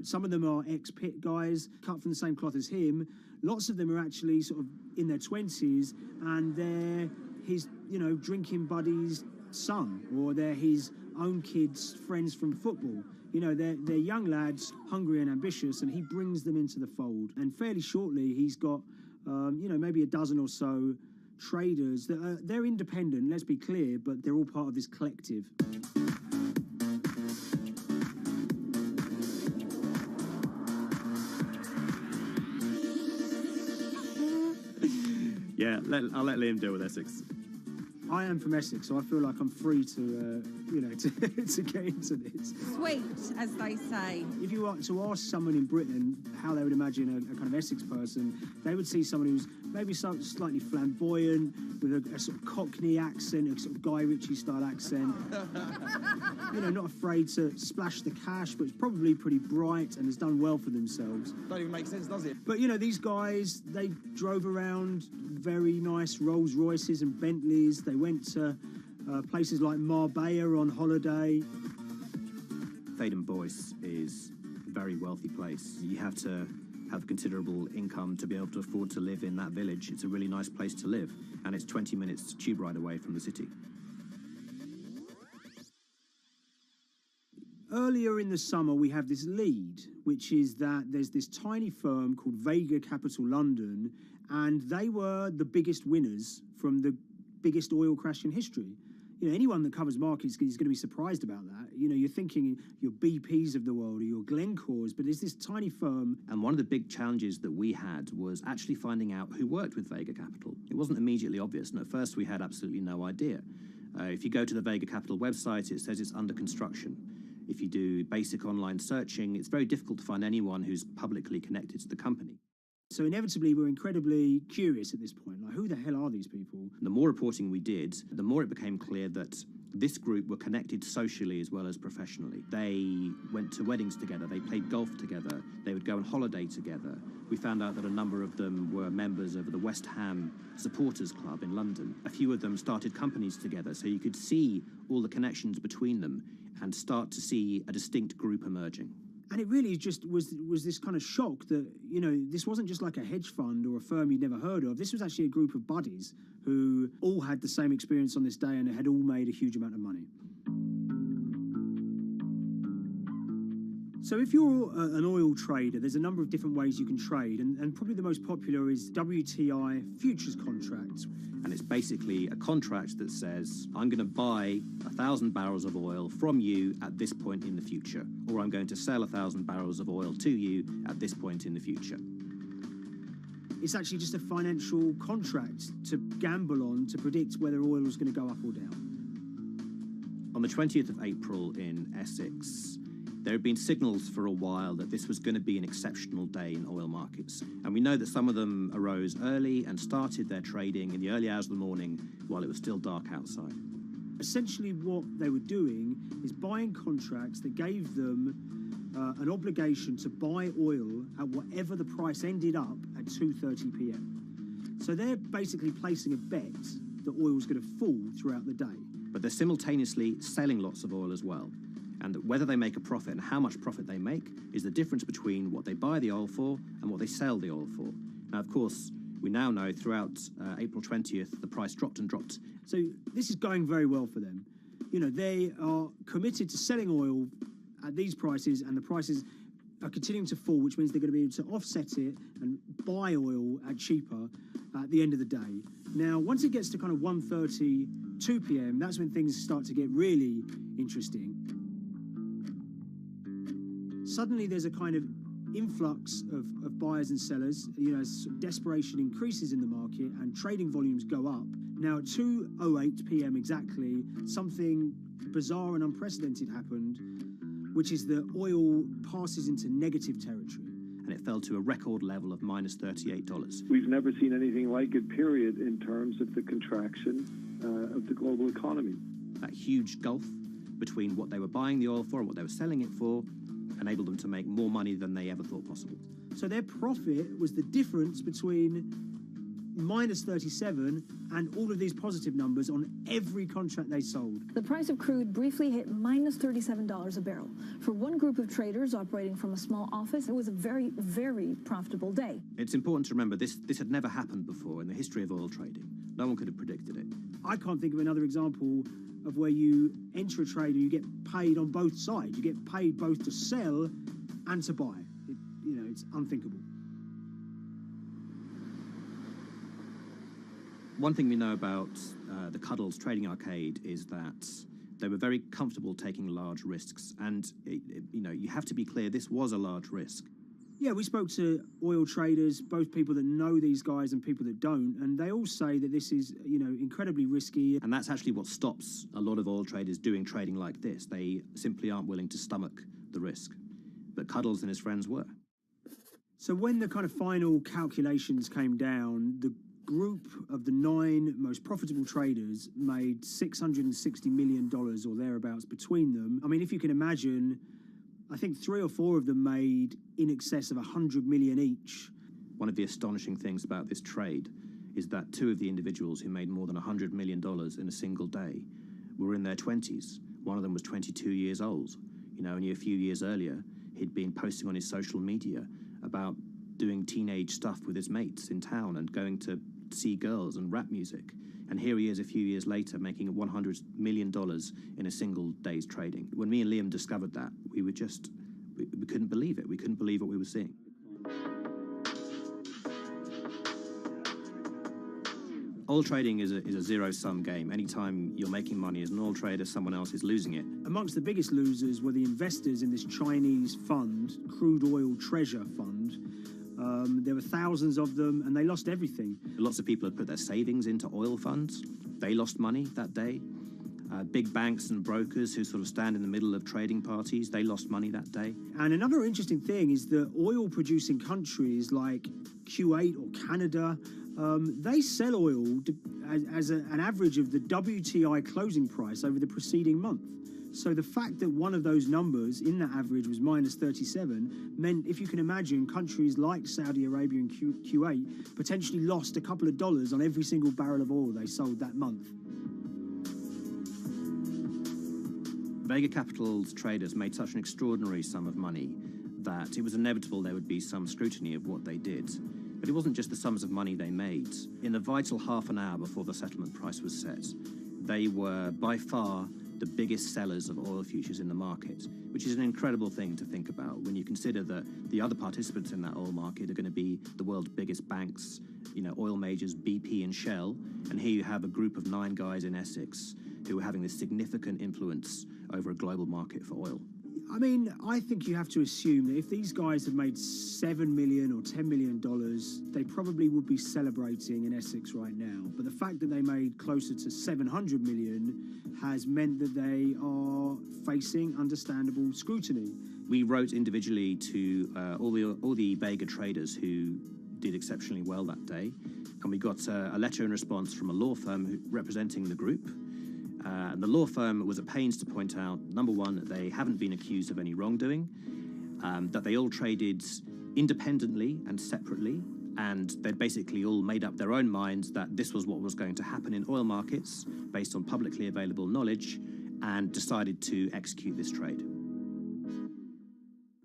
Some of them are ex-pit guys, cut from the same cloth as him. Lots of them are actually sort of in their 20s, and they're his, you know, drinking buddy's son, or they're his own kids' friends from football. You know, they're young lads, hungry and ambitious, and he brings them into the fold. And fairly shortly, he's got, you know, maybe a dozen or so traders that they're independent, let's be clear, but they're all part of this collective. Yeah, I'll let Liam deal with Essex. I am from Essex, so I feel like I'm free to, to get into this. Sweet, as they say. If you were to ask someone in Britain how they would imagine a kind of Essex person, they would see someone who's maybe slightly flamboyant, with a sort of Cockney accent, a sort of Guy Ritchie-style accent. Not afraid to splash the cash, but it's probably pretty bright and has done well for themselves. Don't even make sense, does it? But, these guys, they drove around very nice Rolls Royces and Bentleys. They went to places like Marbella on holiday. Baden-Boyce is a very wealthy place. You have to have considerable income to be able to afford to live in that village. It's a really nice place to live, and it's 20 minutes tube ride away from the city. Earlier in the summer, we have this lead, which is that there's this tiny firm called Vega Capital London, and they were the biggest winners from the biggest oil crash in history. Anyone that covers markets is going to be surprised about that. You're thinking your BPs of the world or your Glencores, but there's this tiny firm. And one of the big challenges that we had was actually finding out who worked with Vega Capital. It wasn't immediately obvious, and at first we had absolutely no idea. If you go to the Vega Capital website, it says it's under construction. If you do basic online searching, it's very difficult to find anyone who's publicly connected to the company. So inevitably, we're incredibly curious at this point. Like, who the hell are these people? The more reporting we did, the more it became clear that this group were connected socially as well as professionally. They went to weddings together, they played golf together, they would go on holiday together. We found out that a number of them were members of the West Ham Supporters Club in London. A few of them started companies together, so you could see all the connections between them and start to see a distinct group emerging. And it really just was this kind of shock that, this wasn't just like a hedge fund or a firm you'd never heard of. This was actually a group of buddies who all had the same experience on this day and had all made a huge amount of money. So if you're an oil trader, there's a number of different ways you can trade, and probably the most popular is WTI futures contracts. And it's basically a contract that says, I'm going to buy 1,000 barrels of oil from you at this point in the future, or I'm going to sell 1,000 barrels of oil to you at this point in the future. It's actually just a financial contract to gamble on to predict whether oil is going to go up or down. On the 20th of April in Essex, there had been signals for a while that this was going to be an exceptional day in oil markets. And we know that some of them arose early and started their trading in the early hours of the morning while it was still dark outside. Essentially what they were doing is buying contracts that gave them an obligation to buy oil at whatever the price ended up at 2:30 p.m. So they're basically placing a bet that oil was going to fall throughout the day. But they're simultaneously selling lots of oil as well. And that whether they make a profit and how much profit they make is the difference between what they buy the oil for and what they sell the oil for. Now, of course, we now know throughout April 20th, the price dropped and dropped. So this is going very well for them. They are committed to selling oil at these prices, and the prices are continuing to fall, which means they're going to be able to offset it and buy oil at cheaper at the end of the day. Now, once it gets to kind of 1:30, 2 p.m., that's when things start to get really interesting. Suddenly there's a kind of influx of buyers and sellers, as desperation increases in the market and trading volumes go up. Now at 2:08 p.m. exactly, something bizarre and unprecedented happened, which is that oil passes into negative territory. And it fell to a record level of minus $38. We've never seen anything like it, period, in terms of the contraction of the global economy. That huge gulf between what they were buying the oil for and what they were selling it for enabled them to make more money than they ever thought possible. So their profit was the difference between minus 37 and all of these positive numbers on every contract they sold. The price of crude briefly hit minus $37 a barrel. For one group of traders operating from a small office, it was a very, very profitable day. It's important to remember this had never happened before in the history of oil trading. No one could have predicted it. I can't think of another example of where you enter a trade and you get paid on both sides. You get paid both to sell and to buy. It's unthinkable. One thing we know about the Cuddles Trading Arcade is that they were very comfortable taking large risks. And, you have to be clear, this was a large risk. Yeah, we spoke to oil traders, both people that know these guys and people that don't, and they all say that this is, incredibly risky. And that's actually what stops a lot of oil traders doing trading like this. They simply aren't willing to stomach the risk. But Cuddles and his friends were. So when the kind of final calculations came down, the group of the 9 most profitable traders made $660 million or thereabouts between them. I mean, if you can imagine, I think 3 or 4 of them made in excess of 100 million each. One of the astonishing things about this trade is that 2 of the individuals who made more than $100 million in a single day were in their 20s. One of them was 22 years old. Only a few years earlier, he'd been posting on his social media about doing teenage stuff with his mates in town and going to see girls and rap music. And here he is a few years later making $100 million in a single day's trading. When me and Liam discovered that, we couldn't believe it. We couldn't believe what we were seeing. Oil trading is a zero-sum game. Anytime you're making money as an oil trader, someone else is losing it. Amongst the biggest losers were the investors in this Chinese fund, Crude Oil Treasure Fund. There were thousands of them, and they lost everything. Lots of people had put their savings into oil funds. They lost money that day. Big banks and brokers who sort of stand in the middle of trading parties, they lost money that day. And another interesting thing is that oil-producing countries like Kuwait or Canada, they sell oil as an average of the WTI closing price over the preceding month. So the fact that one of those numbers in that average was minus 37 meant, if you can imagine, countries like Saudi Arabia and Kuwait potentially lost a couple of dollars on every single barrel of oil they sold that month. Vega Capital's traders made such an extraordinary sum of money that it was inevitable there would be some scrutiny of what they did. But it wasn't just the sums of money they made. In the vital half an hour before the settlement price was set, they were by far the biggest sellers of oil futures in the market, which is an incredible thing to think about when you consider that the other participants in that oil market are going to be the world's biggest banks, oil majors, BP and Shell, and here you have a group of 9 guys in Essex who are having this significant influence over a global market for oil. I mean, I think you have to assume that if these guys had made $7 million or $10 million, they probably would be celebrating in Essex right now. But the fact that they made closer to 700 million has meant that they are facing understandable scrutiny. We wrote individually to all the Vega traders who did exceptionally well that day, and we got a letter in response from a law firm representing the group. And the law firm was at pains to point out, number one, that they haven't been accused of any wrongdoing, that they all traded independently and separately, and they'd basically all made up their own minds that this was what was going to happen in oil markets based on publicly available knowledge, and decided to execute this trade.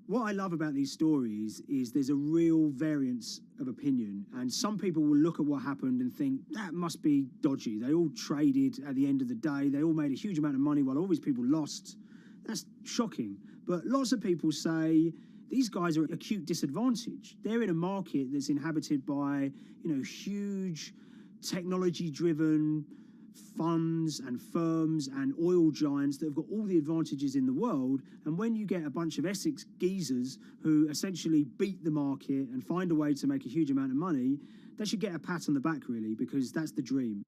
What I love about these stories is there's a real variance of opinion, and some people will look at what happened and think that must be dodgy. They all traded at the end of the day. They all made a huge amount of money while all these people lost. That's shocking. But lots of people say these guys are at acute disadvantage. They're in a market that's inhabited by, huge technology-driven funds and firms and oil giants that have got all the advantages in the world, and when you get a bunch of Essex geezers who essentially beat the market and find a way to make a huge amount of money, they should get a pat on the back, really, because that's the dream.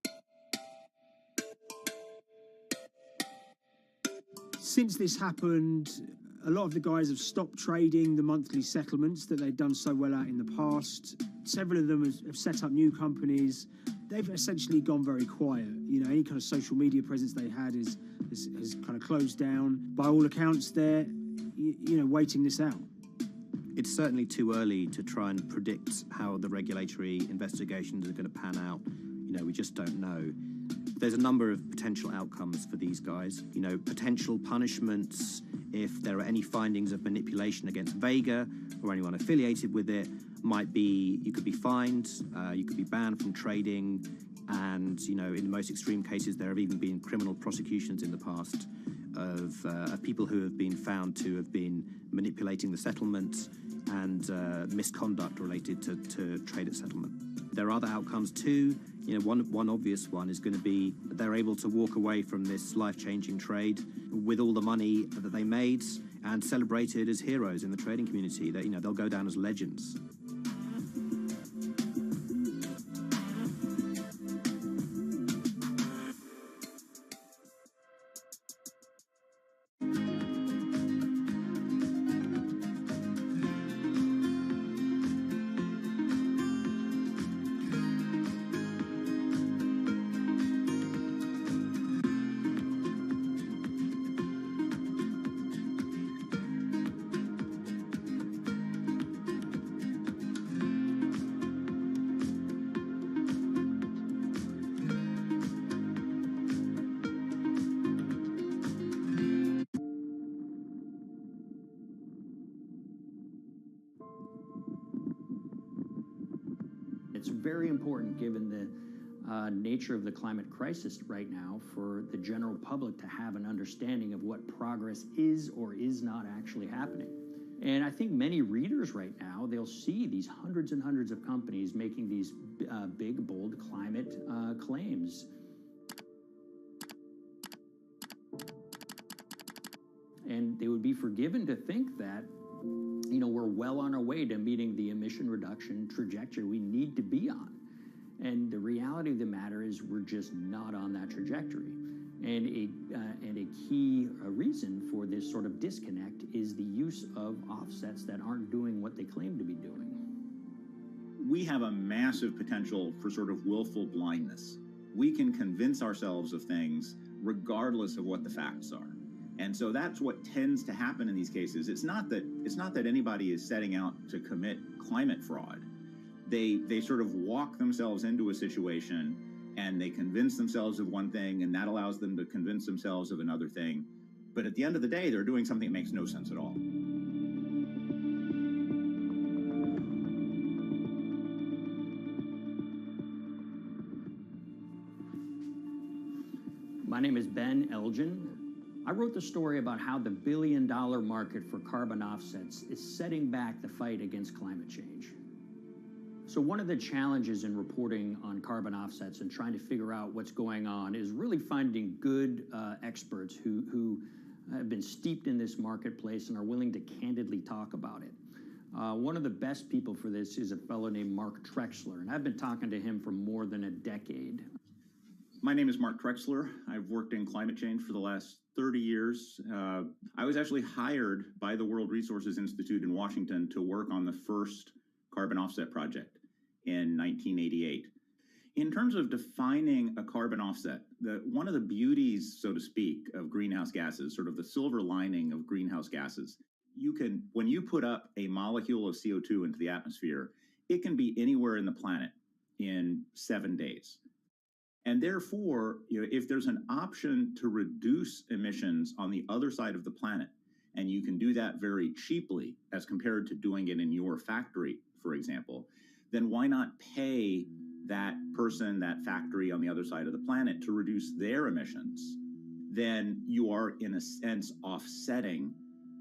Since this happened, a lot of the guys have stopped trading the monthly settlements that they'd done so well at in the past. Several of them have set up new companies. They've essentially gone very quiet. Any kind of social media presence they had has kind of closed down. By all accounts, they're, waiting this out. It's certainly too early to try and predict how the regulatory investigations are going to pan out. We just don't know. There's a number of potential outcomes for these guys. Potential punishments if there are any findings of manipulation against Vega or anyone affiliated with it. Might be you could be fined, you could be banned from trading, and in the most extreme cases there have even been criminal prosecutions in the past of people who have been found to have been manipulating the settlement and misconduct related to trade at settlement. There are other outcomes too. One obvious one is going to be they're able to walk away from this life-changing trade with all the money that they made, and celebrated as heroes in the trading community. That, you know, they'll go down as legends. It's very important, given the nature of the climate crisis right now, for the general public to have an understanding of what progress is or is not actually happening. And I think many readers right now, they'll see these hundreds and hundreds of companies making these big, bold climate claims. And they would be forgiven to think that, you know, we're well on our way to meeting the emission reduction trajectory we need to be on. And the reality of the matter is we're just not on that trajectory. And a key reason for this sort of disconnect is the use of offsets that aren't doing what they claim to be doing. We have a massive potential for sort of willful blindness. We can convince ourselves of things regardless of what the facts are. And so that's what tends to happen in these cases. It's not that anybody is setting out to commit climate fraud. They sort of walk themselves into a situation and they convince themselves of one thing, and that allows them to convince themselves of another thing. But at the end of the day, they're doing something that makes no sense at all. My name is Ben Elgin. I wrote the story about how the billion-dollar market for carbon offsets is setting back the fight against climate change. So one of the challenges in reporting on carbon offsets and trying to figure out what's going on is really finding good experts who have been steeped in this marketplace and are willing to candidly talk about it. One of the best people for this is a fellow named Mark Trexler, and I've been talking to him for more than a decade. My name is Mark Trexler. I've worked in climate change for the last 30 years. I was actually hired by the World Resources Institute in Washington to work on the first carbon offset project in 1988. In terms of defining a carbon offset, one of the beauties, so to speak, of greenhouse gases, sort of the silver lining of greenhouse gases, when you put up a molecule of CO2 into the atmosphere, it can be anywhere in the planet in 7 days. And therefore, if there's an option to reduce emissions on the other side of the planet, and you can do that very cheaply as compared to doing it in your factory, for example, then why not pay that person, that factory on the other side of the planet to reduce their emissions? Then you are, in a sense, offsetting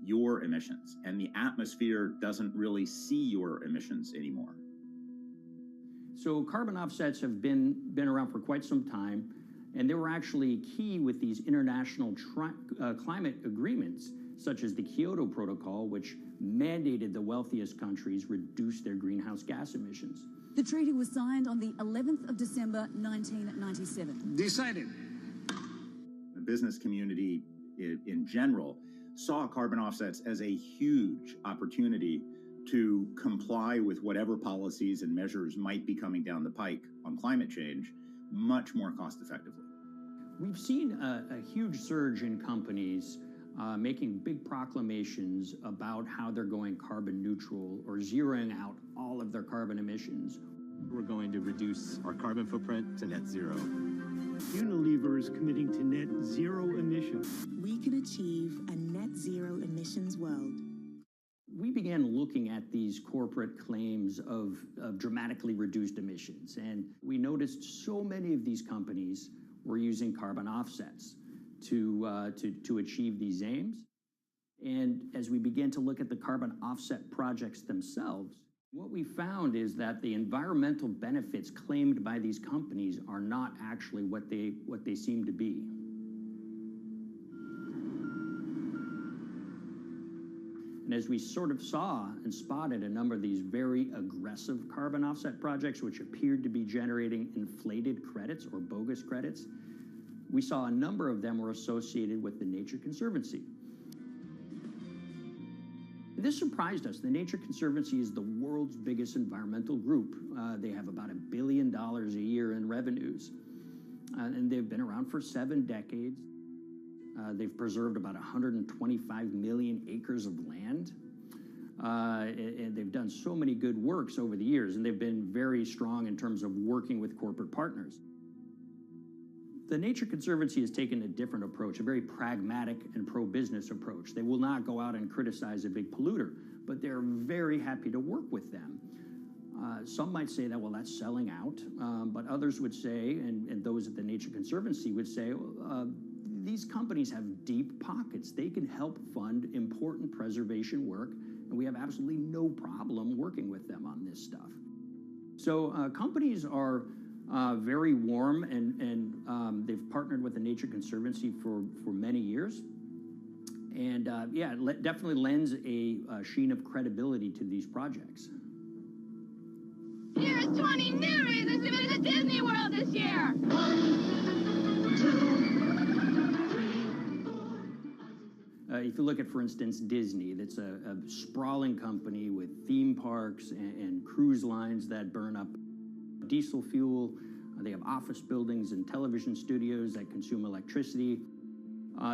your emissions, and the atmosphere doesn't really see your emissions anymore. So carbon offsets have been around for quite some time, and they were actually key with these international climate agreements, such as the Kyoto Protocol, which mandated the wealthiest countries reduce their greenhouse gas emissions. The treaty was signed on the 11th of December, 1997. Decided. The business community in general saw carbon offsets as a huge opportunity to comply with whatever policies and measures might be coming down the pike on climate change much more cost effectively. We've seen a huge surge in companies making big proclamations about how they're going carbon neutral or zeroing out all of their carbon emissions. We're going to reduce our carbon footprint to net zero. Unilever is committing to net zero emissions. We can achieve a net zero emissions world. We began looking at these corporate claims of dramatically reduced emissions, and we noticed so many of these companies were using carbon offsets to achieve these aims. And as we began to look at the carbon offset projects themselves, what we found is that the environmental benefits claimed by these companies are not actually what they seem to be. And as we sort of saw and spotted a number of these very aggressive carbon offset projects, which appeared to be generating inflated credits or bogus credits, we saw a number of them were associated with the Nature Conservancy. This surprised us. The Nature Conservancy is the world's biggest environmental group. They have about $1 billion a year in revenues, and they've been around for 7 decades. They've preserved about 125 million acres of land, and they've done so many good works over the years, and they've been very strong in terms of working with corporate partners. The Nature Conservancy has taken a different approach, a very pragmatic and pro-business approach. They will not go out and criticize a big polluter, but they're very happy to work with them. Some might say that, well, that's selling out, but others would say, and those at the Nature Conservancy would say, these companies have deep pockets. They can help fund important preservation work, and we have absolutely no problem working with them on this stuff. So companies are very warm, and they've partnered with the Nature Conservancy for many years. And yeah, it definitely lends a sheen of credibility to these projects. Here's 20 new reasons to visit Disney World this year. 1, 2, 3, 4. If you look at, for instance, Disney, that's a sprawling company with theme parks and cruise lines that burn up diesel fuel. They have office buildings and television studios that consume electricity.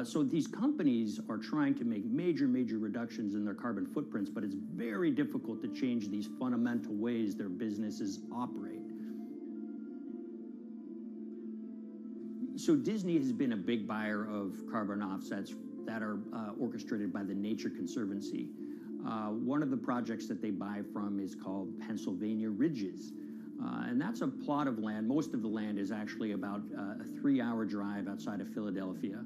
So these companies are trying to make major reductions in their carbon footprints, but it's very difficult to change these fundamental ways their businesses operate. So Disney has been a big buyer of carbon offsets that are orchestrated by the Nature Conservancy. One of the projects that they buy from is called Pennsylvania Ridges. And that's a plot of land. Most of the land is actually about a 3-hour drive outside of Philadelphia.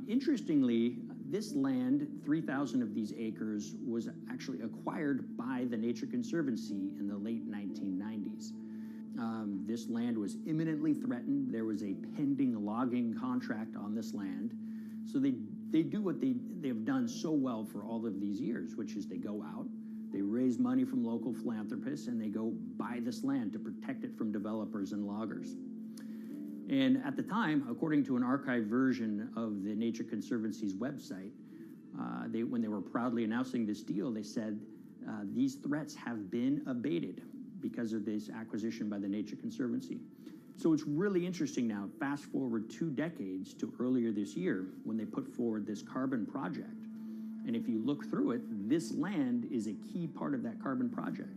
Interestingly, this land, 3,000 of these acres, was actually acquired by the Nature Conservancy in the late 1990s. This land was imminently threatened. There was a pending logging contract on this land. So they do what they have done so well for all of these years, which is they go out, they raise money from local philanthropists, and they go buy this land to protect it from developers and loggers. And at the time, according to an archived version of the Nature Conservancy's website, when they were proudly announcing this deal, they said, these threats have been abated because of this acquisition by the Nature Conservancy. So it's really interesting now, fast forward 2 decades to earlier this year when they put forward this carbon project. And if you look through it, this land is a key part of that carbon project.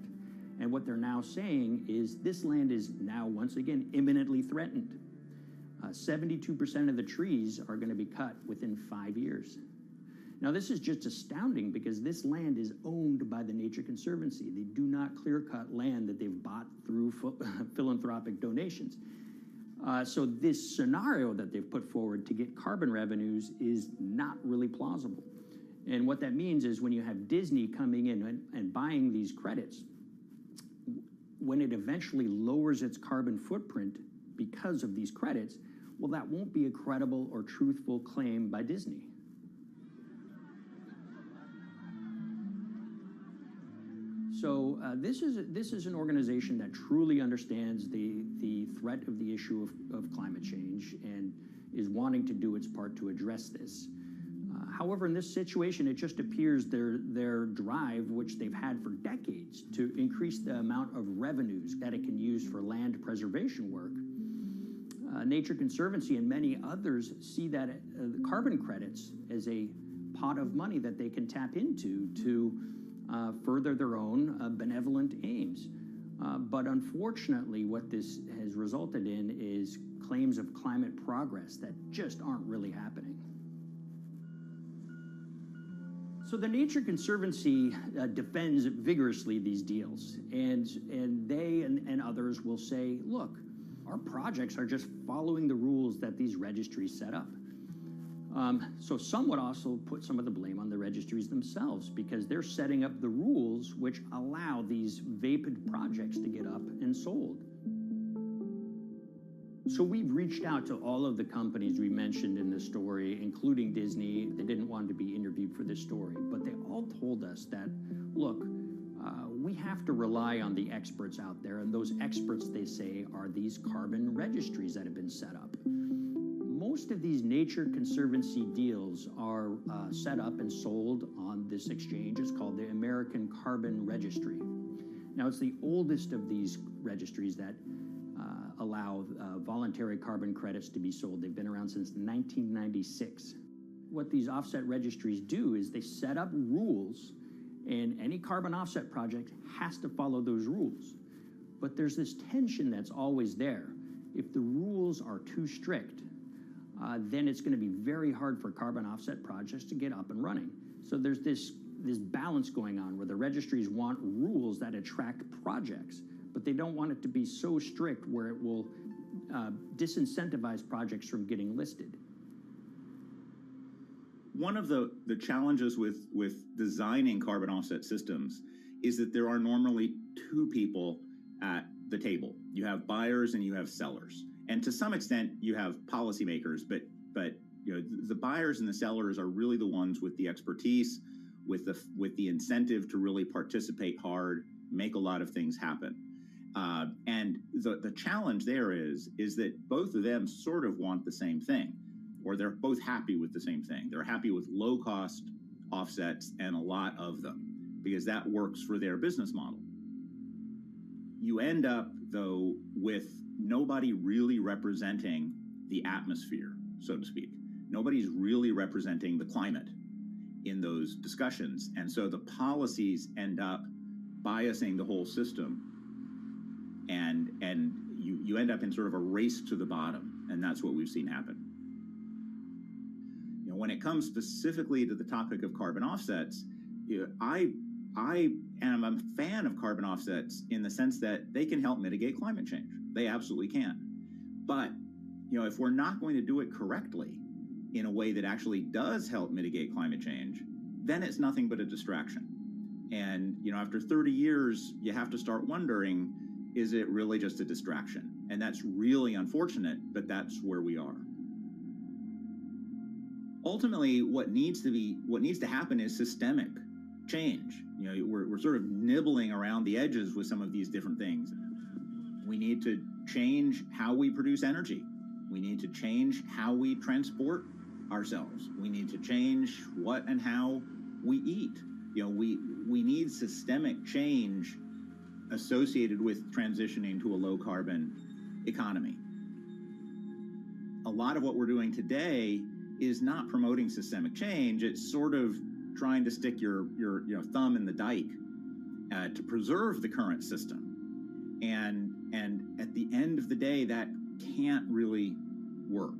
And what they're now saying is this land is now, once again, imminently threatened. 72% of the trees are going to be cut within 5 years. Now, this is just astounding because this land is owned by the Nature Conservancy. They do not clear-cut land that they've bought through philanthropic donations. So this scenario that they've put forward to get carbon revenues is not really plausible. And what that means is when you have Disney coming in and buying these credits, when it eventually lowers its carbon footprint because of these credits, well, that won't be a credible or truthful claim by Disney. So this is an organization that truly understands the threat of the issue of climate change and is wanting to do its part to address this. However, in this situation, it just appears their drive, which they've had for decades, to increase the amount of revenues that it can use for land preservation work. Nature Conservancy and many others see that carbon credits as a pot of money that they can tap into to further their own benevolent aims. But unfortunately, what this has resulted in is claims of climate progress that just aren't really happening. So the Nature Conservancy defends vigorously these deals, and they and others will say, look, our projects are just following the rules that these registries set up. So some would also put some of the blame on the registries themselves because they're setting up the rules which allow these vapid projects to get up and sold. So we've reached out to all of the companies we mentioned in this story, including Disney. They didn't want to be interviewed for this story, but they all told us that, look, we have to rely on the experts out there, and those experts, they say, are these carbon registries that have been set up. Most of these Nature Conservancy deals are set up and sold on this exchange. It's called the American Carbon Registry. Now, it's the oldest of these registries that allow voluntary carbon credits to be sold. They've been around since 1996. What these offset registries do is they set up rules, and any carbon offset project has to follow those rules. But there's this tension that's always there. If the rules are too strict, then it's going to be very hard for carbon offset projects to get up and running. So there's this balance going on where the registries want rules that attract projects, but they don't want it to be so strict where it will disincentivize projects from getting listed. One of the challenges with designing carbon offset systems is that there are normally two people at the table. You have buyers and you have sellers. And to some extent, you have policymakers, but you know, the buyers and the sellers are really the ones with the expertise, with the incentive to really participate hard, make a lot of things happen. And the challenge there is that both of them sort of want the same thing, or they're both happy with the same thing. They're happy with low-cost offsets and a lot of them, because that works for their business model. You end up, though, with nobody really representing the atmosphere, so to speak. Nobody's really representing the climate in those discussions. And so the policies end up biasing the whole system, and you end up in sort of a race to the bottom, and that's what we've seen happen. You know, when it comes specifically to the topic of carbon offsets, you know, I am a fan of carbon offsets in the sense that they can help mitigate climate change. They absolutely can. But, you know, if we're not going to do it correctly in a way that actually does help mitigate climate change, then it's nothing but a distraction. And, you know, after 30 years, you have to start wondering, is it really just a distraction? And that's really unfortunate, but that's where we are. Ultimately, what needs to happen is systemic change. You know, we're sort of nibbling around the edges with some of these different things. We need to change how we produce energy. We need to change how we transport ourselves. We need to change what and how we eat. You know, we need systemic change associated with transitioning to a low-carbon economy. A lot of what we're doing today is not promoting systemic change. It's sort of trying to stick your thumb in the dike to preserve the current system. And at the end of the day, that can't really work.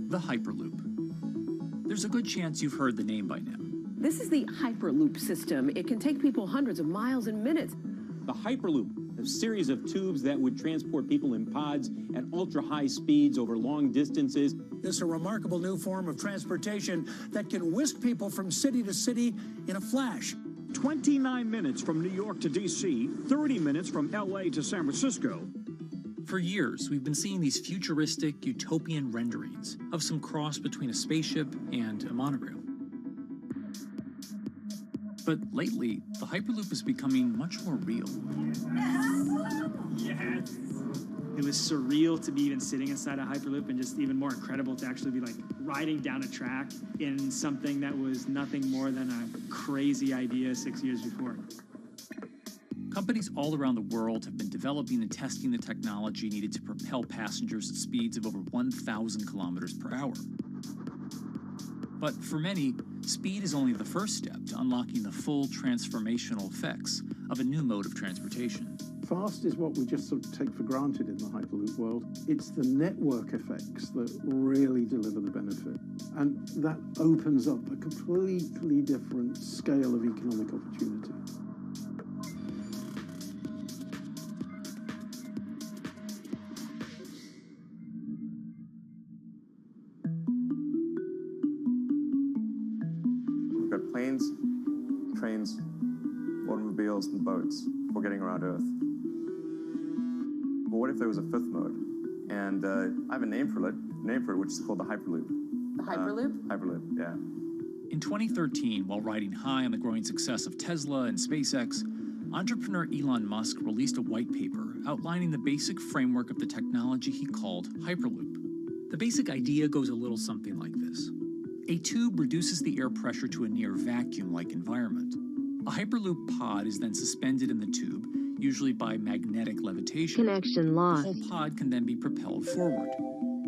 The Hyperloop. There's a good chance you've heard the name by now. This is the Hyperloop system. It can take people hundreds of miles in minutes. The Hyperloop, a series of tubes that would transport people in pods at ultra-high speeds over long distances. This is a remarkable new form of transportation that can whisk people from city to city in a flash. 29 minutes from New York to D.C., 30 minutes from L.A. to San Francisco. For years, we've been seeing these futuristic, utopian renderings of some cross between a spaceship and a monorail. But lately, the Hyperloop is becoming much more real. Yes! It was surreal to be even sitting inside a Hyperloop, and just even more incredible to actually be like riding down a track in something that was nothing more than a crazy idea 6 years before. Companies all around the world have been developing and testing the technology needed to propel passengers at speeds of over 1,000 kilometers per hour. But for many, speed is only the first step to unlocking the full transformational effects of a new mode of transportation. Fast is what we just sort of take for granted in the Hyperloop world. It's the network effects that really deliver the benefit. And that opens up a completely different scale of economic opportunity. We've got planes, trains, automobiles, and boats for getting around Earth. But what if there was a fifth mode? And I have a name for it, which is called the Hyperloop. The Hyperloop? Hyperloop, yeah. In 2013, while riding high on the growing success of Tesla and SpaceX, entrepreneur Elon Musk released a white paper outlining the basic framework of the technology he called Hyperloop. The basic idea goes a little something like this. A tube reduces the air pressure to a near vacuum-like environment. A Hyperloop pod is then suspended in the tube, usually by magnetic levitation. Connection lost. The whole pod can then be propelled forward.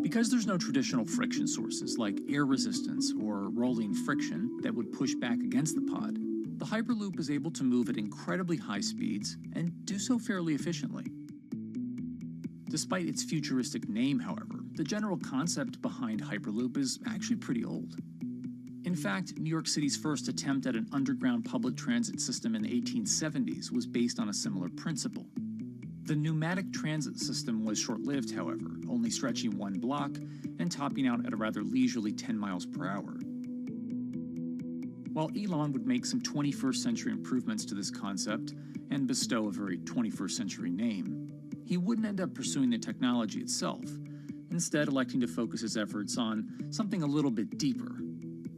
Because there's no traditional friction sources like air resistance or rolling friction that would push back against the pod, the Hyperloop is able to move at incredibly high speeds and do so fairly efficiently. Despite its futuristic name, however, the general concept behind Hyperloop is actually pretty old. In fact, New York City's first attempt at an underground public transit system in the 1870s was based on a similar principle. The pneumatic transit system was short-lived, however, only stretching one block and topping out at a rather leisurely 10 miles per hour. While Elon would make some 21st century improvements to this concept and bestow a very 21st century name, he wouldn't end up pursuing the technology itself, instead electing to focus his efforts on something a little bit deeper,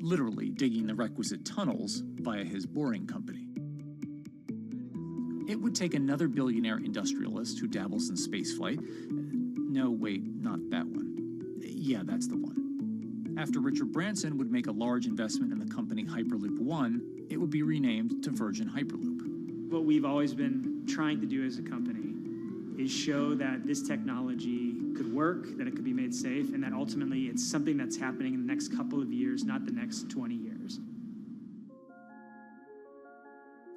literally digging the requisite tunnels via his boring company. It would take another billionaire industrialist who dabbles in spaceflight. No, wait, not that one. Yeah, that's the one. After Richard Branson would make a large investment in the company Hyperloop One, it would be renamed to Virgin Hyperloop. What we've always been trying to do as a company is show that this technology could work, that it could be made safe, and that ultimately it's something that's happening in the next couple of years, not the next 20 years.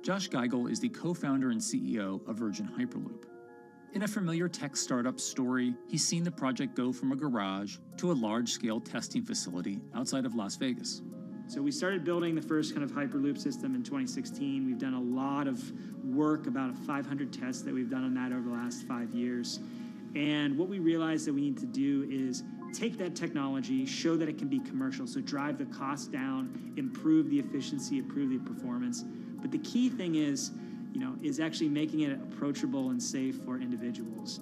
Josh Geigel is the co-founder and CEO of Virgin Hyperloop. In a familiar tech startup story, he's seen the project go from a garage to a large-scale testing facility outside of Las Vegas. So we started building the first kind of Hyperloop system in 2016. We've done a lot of work, about 500 tests that we've done on that over the last 5 years. And what we realized that we need to do is take that technology, show that it can be commercial, so drive the cost down, improve the efficiency, improve the performance. But the key thing is actually making it approachable and safe for individuals.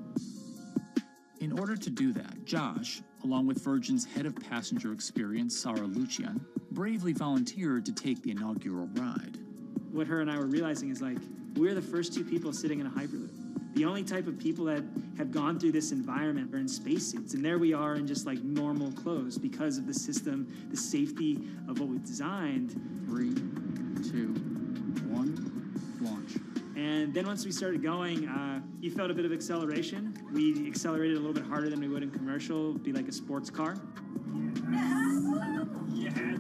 In order to do that, Josh, along with Virgin's head of passenger experience, Sarah Lucian, bravely volunteered to take the inaugural ride. What her and I were realizing is we're the first two people sitting in a Hyperloop. The only type of people that have gone through this environment are in spacesuits, and there we are in just normal clothes because of the system, the safety of what we've designed. 3, 2, 1, launch. And then once we started going, you felt a bit of acceleration. We accelerated a little bit harder than we would in commercial. It'd be like a sports car. Yes.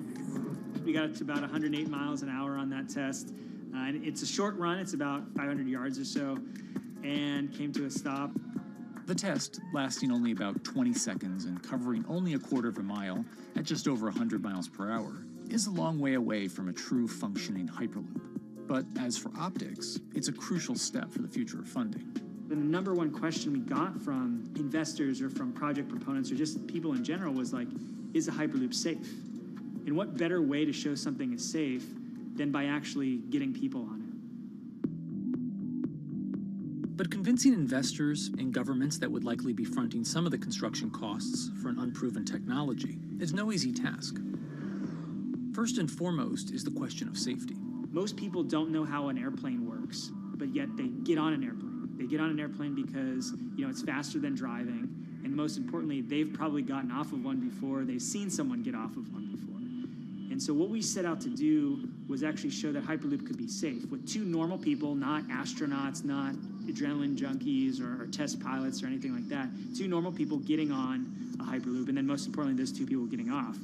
We got to about 108 miles an hour on that test. And it's a short run. It's about 500 yards or so, and came to a stop. The test, lasting only about 20 seconds and covering only a quarter of a mile at just over 100 miles per hour, is a long way away from a true functioning Hyperloop. But as for optics, it's a crucial step for the future of funding. The number one question we got from investors or from project proponents or just people in general was is a Hyperloop safe? And what better way to show something is safe than by actually getting people on it? But convincing investors and governments that would likely be fronting some of the construction costs for an unproven technology is no easy task. First and foremost is the question of safety. Most people don't know how an airplane works, but yet they get on an airplane. They get on an airplane because, it's faster than driving, and most importantly, they've probably gotten off of one before, they've seen someone get off of one before. And so what we set out to do was actually show that Hyperloop could be safe with two normal people, not astronauts, not adrenaline junkies or test pilots or anything like that. Two normal people getting on a Hyperloop, and then most importantly, those two people getting off.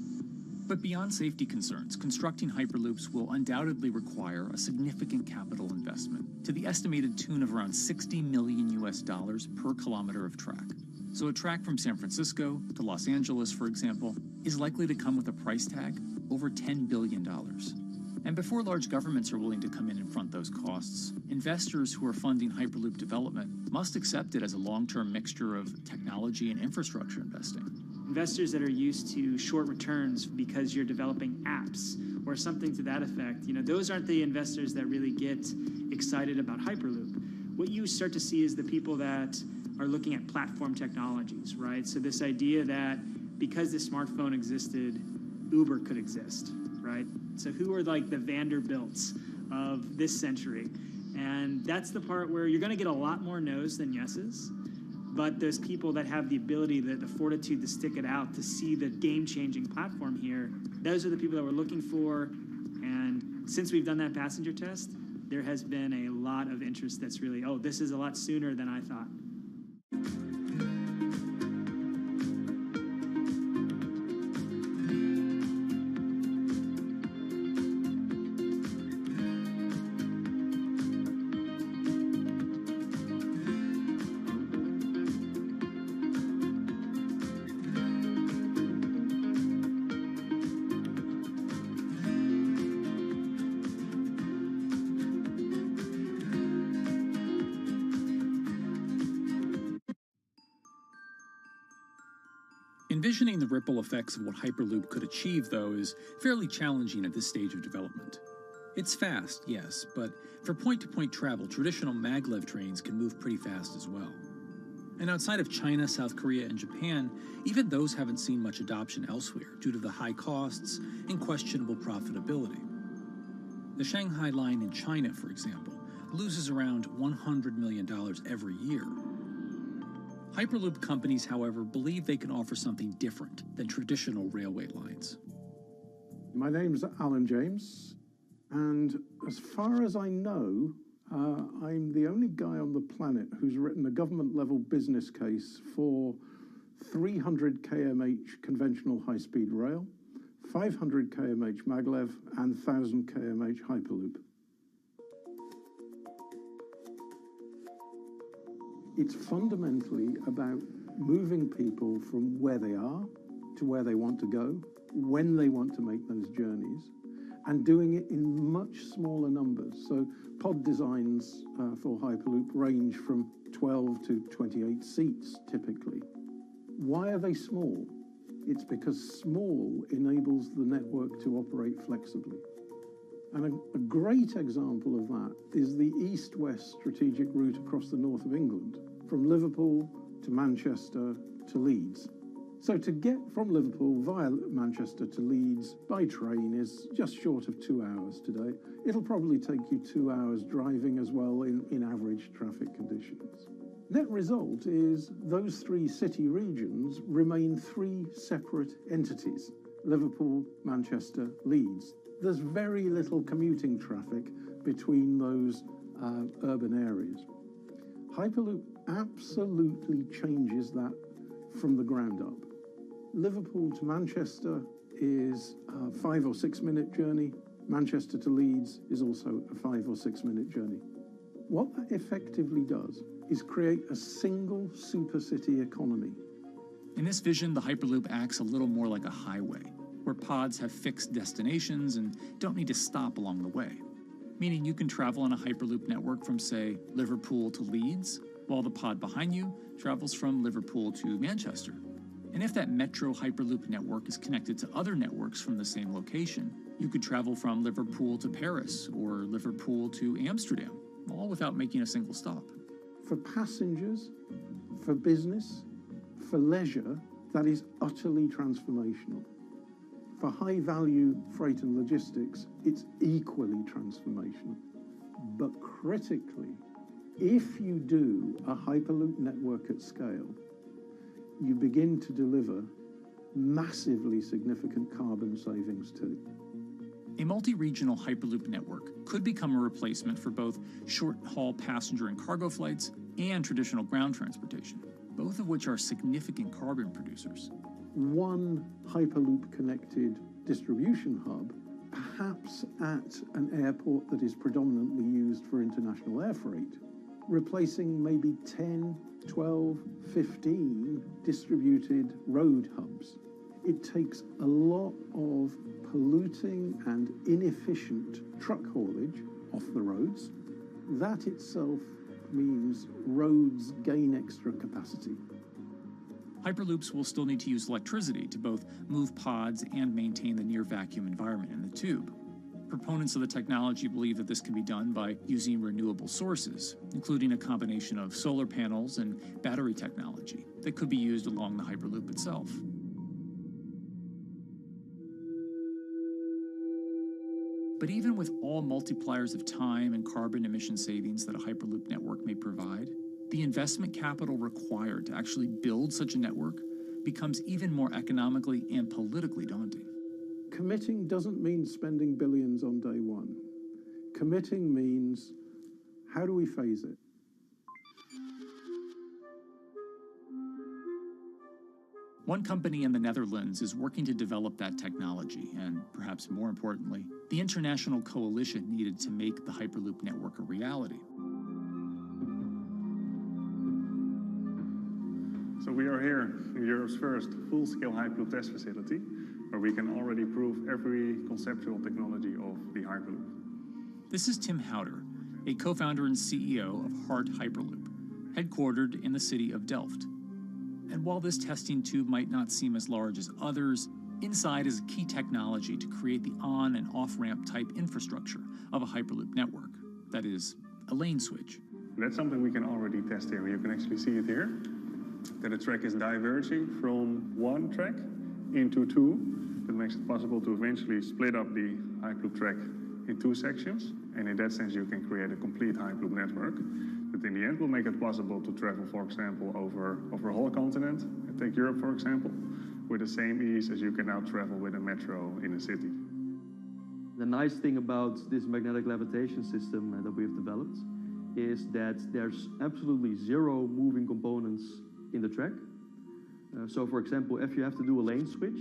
But beyond safety concerns, constructing Hyperloops will undoubtedly require a significant capital investment to the estimated tune of around $60 million per kilometer of track. So a track from San Francisco to Los Angeles, for example, is likely to come with a price tag over $10 billion. And before large governments are willing to come in and front those costs, investors who are funding Hyperloop development must accept it as a long-term mixture of technology and infrastructure investing. Investors that are used to short returns because you're developing apps or something to that effect, those aren't the investors that really get excited about Hyperloop. What you start to see is the people that are looking at platform technologies, right? So this idea that because the smartphone existed, Uber could exist, right? So who are like the Vanderbilts of this century? And that's the part where you're going to get a lot more no's than yeses. But those people that have the ability, the fortitude to stick it out, to see the game-changing platform here, those are the people that we're looking for. And since we've done that passenger test, there has been a lot of interest that's really, this is a lot sooner than I thought. Envisioning the ripple effects of what Hyperloop could achieve, though, is fairly challenging at this stage of development. It's fast, yes, but for point-to-point travel, traditional maglev trains can move pretty fast as well. And outside of China, South Korea, and Japan, even those haven't seen much adoption elsewhere due to the high costs and questionable profitability. The Shanghai line in China, for example, loses around $100 million every year. Hyperloop companies, however, believe they can offer something different than traditional railway lines. My name's Alan James, and as far as I know, I'm the only guy on the planet who's written a government-level business case for 300 kmh conventional high-speed rail, 500 kmh maglev, and 1,000 kmh Hyperloop. It's fundamentally about moving people from where they are to where they want to go, when they want to make those journeys, and doing it in much smaller numbers. So pod designs for Hyperloop range from 12 to 28 seats, typically. Why are they small? It's because small enables the network to operate flexibly. And a great example of that is the east-west strategic route across the north of England, from Liverpool to Manchester to Leeds. So to get from Liverpool via Manchester to Leeds by train is just short of 2 hours today. It'll probably take you 2 hours driving as well in average traffic conditions. Net result is those three city regions remain three separate entities: Liverpool, Manchester, Leeds. There's very little commuting traffic between those urban areas. Hyperloop absolutely changes that from the ground up. Liverpool to Manchester is a 5 or 6 minute journey. Manchester to Leeds is also a 5 or 6 minute journey. What that effectively does is create a single supercity economy. In this vision, the Hyperloop acts a little more like a highway, where pods have fixed destinations and don't need to stop along the way. Meaning you can travel on a Hyperloop network from, say, Liverpool to Leeds, while the pod behind you travels from Liverpool to Manchester. And if that metro Hyperloop network is connected to other networks from the same location, you could travel from Liverpool to Paris or Liverpool to Amsterdam, all without making a single stop. For passengers, for business, for leisure, that is utterly transformational. For high-value freight and logistics, it's equally transformational. But critically, if you do a Hyperloop network at scale, you begin to deliver massively significant carbon savings too. A multi-regional Hyperloop network could become a replacement for both short-haul passenger and cargo flights and traditional ground transportation, both of which are significant carbon producers. One Hyperloop-connected distribution hub, perhaps at an airport that is predominantly used for international air freight, replacing maybe 10, 12, 15 distributed road hubs. It takes a lot of polluting and inefficient truck haulage off the roads. That itself means roads gain extra capacity. Hyperloops will still need to use electricity to both move pods and maintain the near-vacuum environment in the tube. Proponents of the technology believe that this can be done by using renewable sources, including a combination of solar panels and battery technology that could be used along the Hyperloop itself. But even with all multipliers of time and carbon emission savings that a Hyperloop network may provide, the investment capital required to actually build such a network becomes even more economically and politically daunting. Committing doesn't mean spending billions on day one. Committing means, how do we phase it? One company in the Netherlands is working to develop that technology, and perhaps more importantly, the international coalition needed to make the Hyperloop network a reality. So we are here in Europe's first full-scale Hyperloop test facility, where we can already prove every conceptual technology of the Hyperloop. This is Tim Houter, a co-founder and CEO of Hart Hyperloop, headquartered in the city of Delft. And while this testing tube might not seem as large as others, inside is a key technology to create the on- and off-ramp type infrastructure of a Hyperloop network. That is, a lane switch. That's something we can already test here. You can actually see it here, that the track is diverging from one track into two. That makes it possible to eventually split up the Hyperloop track in two sections. And in that sense, you can create a complete Hyperloop network. That in the end will make it possible to travel, for example, over a whole continent. Take Europe, for example, with the same ease as you can now travel with a metro in a city. The nice thing about this magnetic levitation system that we've developed is that there's absolutely zero moving components in the track. So, for example, if you have to do a lane switch,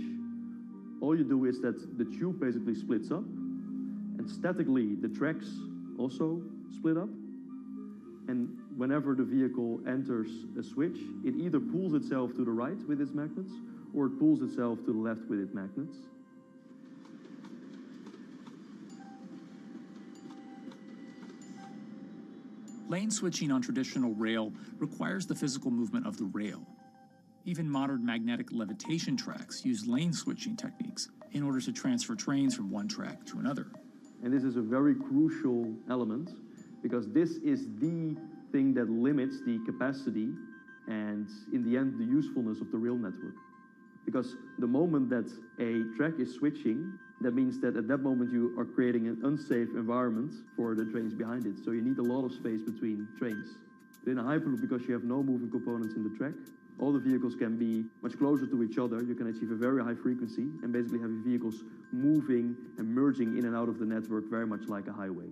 all you do is that the tube basically splits up, and statically the tracks also split up. And whenever the vehicle enters a switch, it either pulls itself to the right with its magnets, or it pulls itself to the left with its magnets. Lane switching on traditional rail requires the physical movement of the rail. Even modern magnetic levitation tracks use lane switching techniques in order to transfer trains from one track to another. And this is a very crucial element, because this is the thing that limits the capacity and, in the end, the usefulness of the rail network. Because the moment that a track is switching, that means that at that moment you are creating an unsafe environment for the trains behind it. So you need a lot of space between trains. But in a Hyperloop, because you have no moving components in the track, all the vehicles can be much closer to each other. You can achieve a very high frequency and basically have your vehicles moving and merging in and out of the network very much like a highway.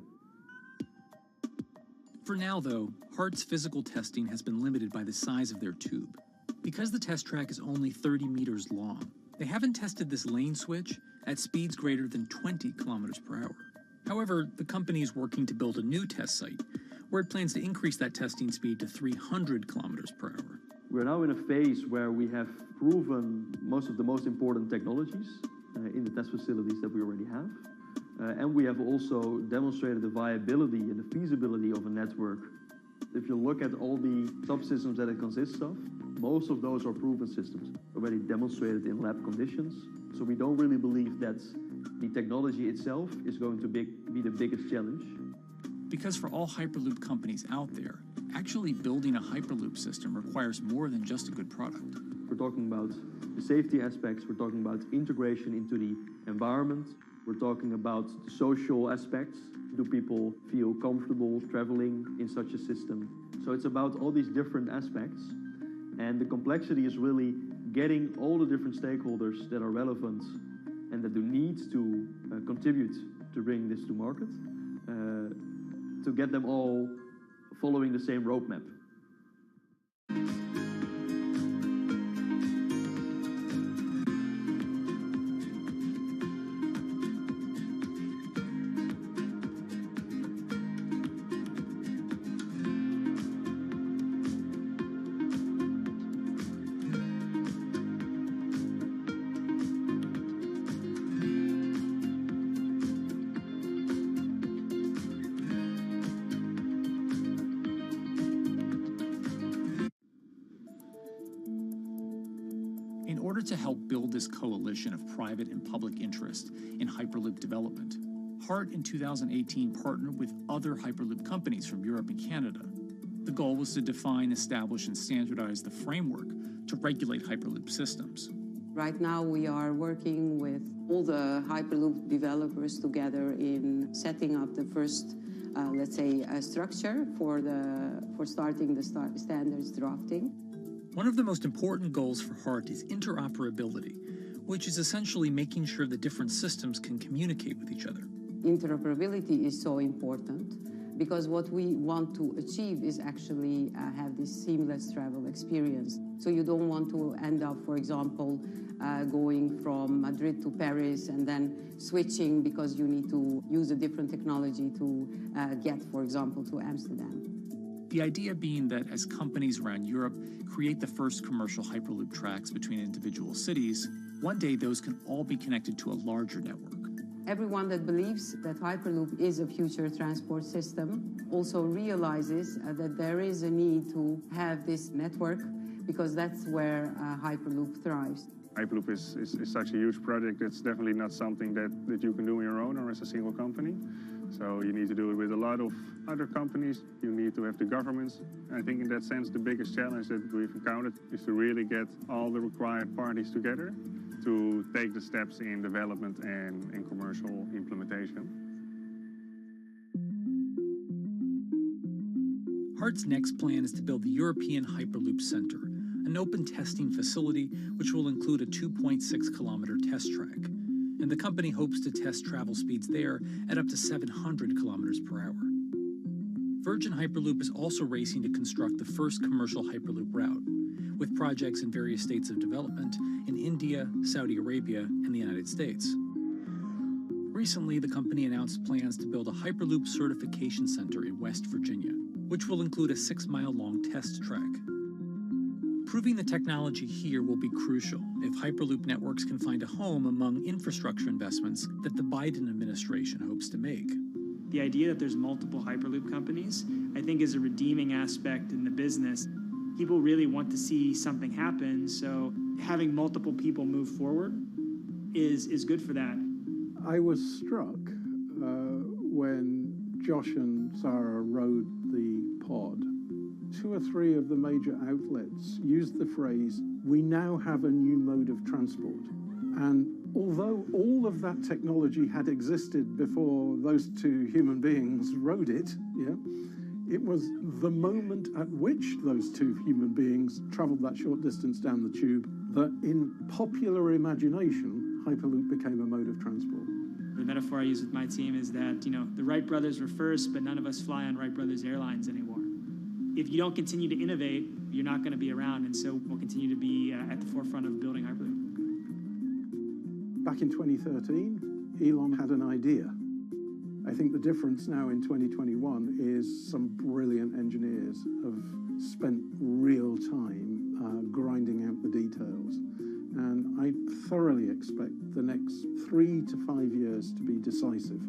For now, though, Hart's physical testing has been limited by the size of their tube. Because the test track is only 30 meters long, they haven't tested this lane switch at speeds greater than 20 kilometers per hour. However, the company is working to build a new test site where it plans to increase that testing speed to 300 kilometers per hour. We're now in a phase where we have proven most of the most important technologies in the test facilities that we already have. And we have also demonstrated the viability and the feasibility of a network. If you look at all the subsystems that it consists of, most of those are proven systems, already demonstrated in lab conditions. So we don't really believe that the technology itself is going to be the biggest challenge. Because for all Hyperloop companies out there, actually building a Hyperloop system requires more than just a good product. We're talking about the safety aspects, we're talking about integration into the environment, we're talking about the social aspects. Do people feel comfortable traveling in such a system? So it's about all these different aspects, and the complexity is really getting all the different stakeholders that are relevant and that do need to contribute to bring this to market, to get them all following the same roadmap. In order to help build this coalition of private and public interest in Hyperloop development, HART in 2018 partnered with other Hyperloop companies from Europe and Canada. The goal was to define, establish, and standardize the framework to regulate Hyperloop systems. Right now we are working with all the Hyperloop developers together in setting up the first, let's say, structure for starting the standards drafting. One of the most important goals for HART is interoperability, which is essentially making sure that different systems can communicate with each other. Interoperability is so important because what we want to achieve is actually have this seamless travel experience. So you don't want to end up, for example, going from Madrid to Paris and then switching because you need to use a different technology to get, for example, to Amsterdam. The idea being that as companies around Europe create the first commercial Hyperloop tracks between individual cities, one day those can all be connected to a larger network. Everyone that believes that Hyperloop is a future transport system also realizes that there is a need to have this network because that's where Hyperloop thrives. Hyperloop is such a huge project. It's definitely not something that you can do on your own or as a single company. So you need to do it with a lot of other companies. You need to have the governments. I think in that sense, the biggest challenge that we've encountered is to really get all the required parties together to take the steps in development and in commercial implementation. HART's next plan is to build the European Hyperloop Center, an open testing facility which will include a 2.6-kilometer test track. And the company hopes to test travel speeds there at up to 700 kilometers per hour. Virgin Hyperloop is also racing to construct the first commercial Hyperloop route, with projects in various states of development in India, Saudi Arabia, and the United States. Recently, the company announced plans to build a Hyperloop certification center in West Virginia, which will include a 6-mile-long test track. Proving the technology here will be crucial if Hyperloop networks can find a home among infrastructure investments that the Biden administration hopes to make. The idea that there's multiple Hyperloop companies, I think, is a redeeming aspect in the business. People really want to see something happen, so having multiple people move forward is good for that. I was struck when Josh and Sarah rode the pod. 2 or 3 of the major outlets used the phrase, "We now have a new mode of transport." And although all of that technology had existed before those 2 human beings rode it, it was the moment at which those 2 human beings traveled that short distance down the tube that in popular imagination, Hyperloop became a mode of transport. The metaphor I use with my team is that, the Wright brothers were first, but none of us fly on Wright brothers airlines anymore. If you don't continue to innovate, you're not going to be around, and so we'll continue to be at the forefront of building Hyperloop. Back in 2013, Elon had an idea. I think the difference now in 2021 is some brilliant engineers have spent real time grinding out the details. And I thoroughly expect the next 3 to 5 years to be decisive.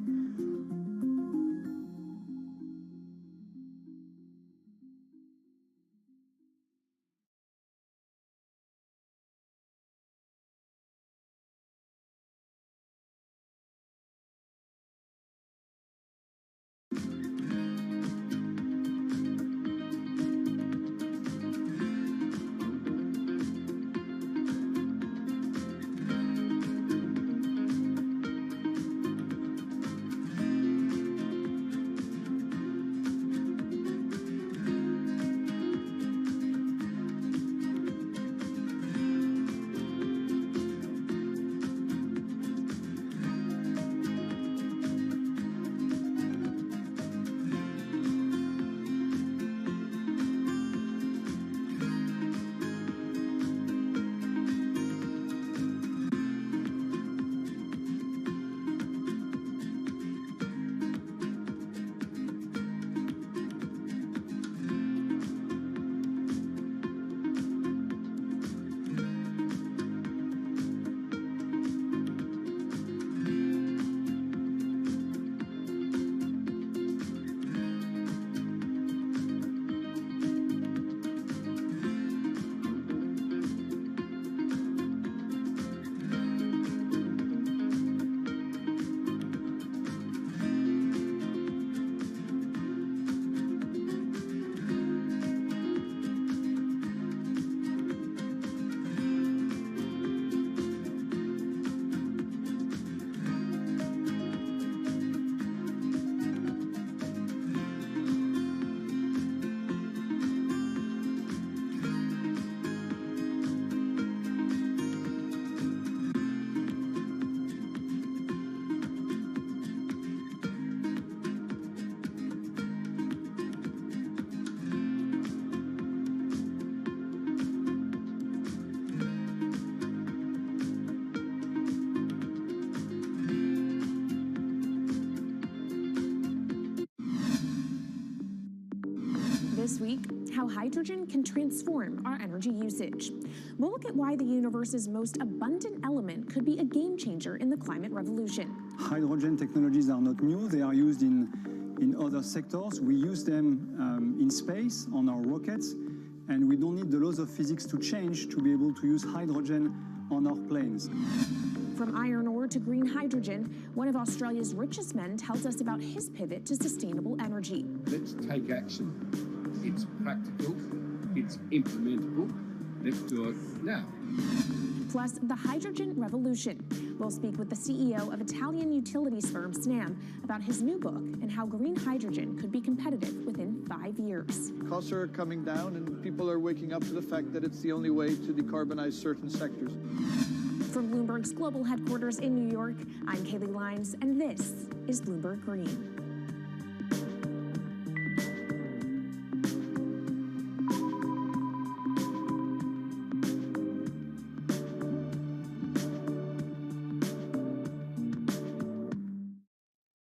how hydrogen can transform our energy usage. We'll look at why the universe's most abundant element could be a game changer in the climate revolution. Hydrogen technologies are not new. They are used in other sectors. We use them in space, on our rockets, and we don't need the laws of physics to change to be able to use hydrogen on our planes. From iron ore to green hydrogen, one of Australia's richest men tells us about his pivot to sustainable energy. Let's take action. It's practical, it's implementable. Let's do it now. Plus, the hydrogen revolution. We'll speak with the CEO of Italian utilities firm Snam about his new book and how green hydrogen could be competitive within 5 years. Costs are coming down and people are waking up to the fact that it's the only way to decarbonize certain sectors. From Bloomberg's global headquarters in New York, I'm Kaylee Lyons, and this is Bloomberg Green.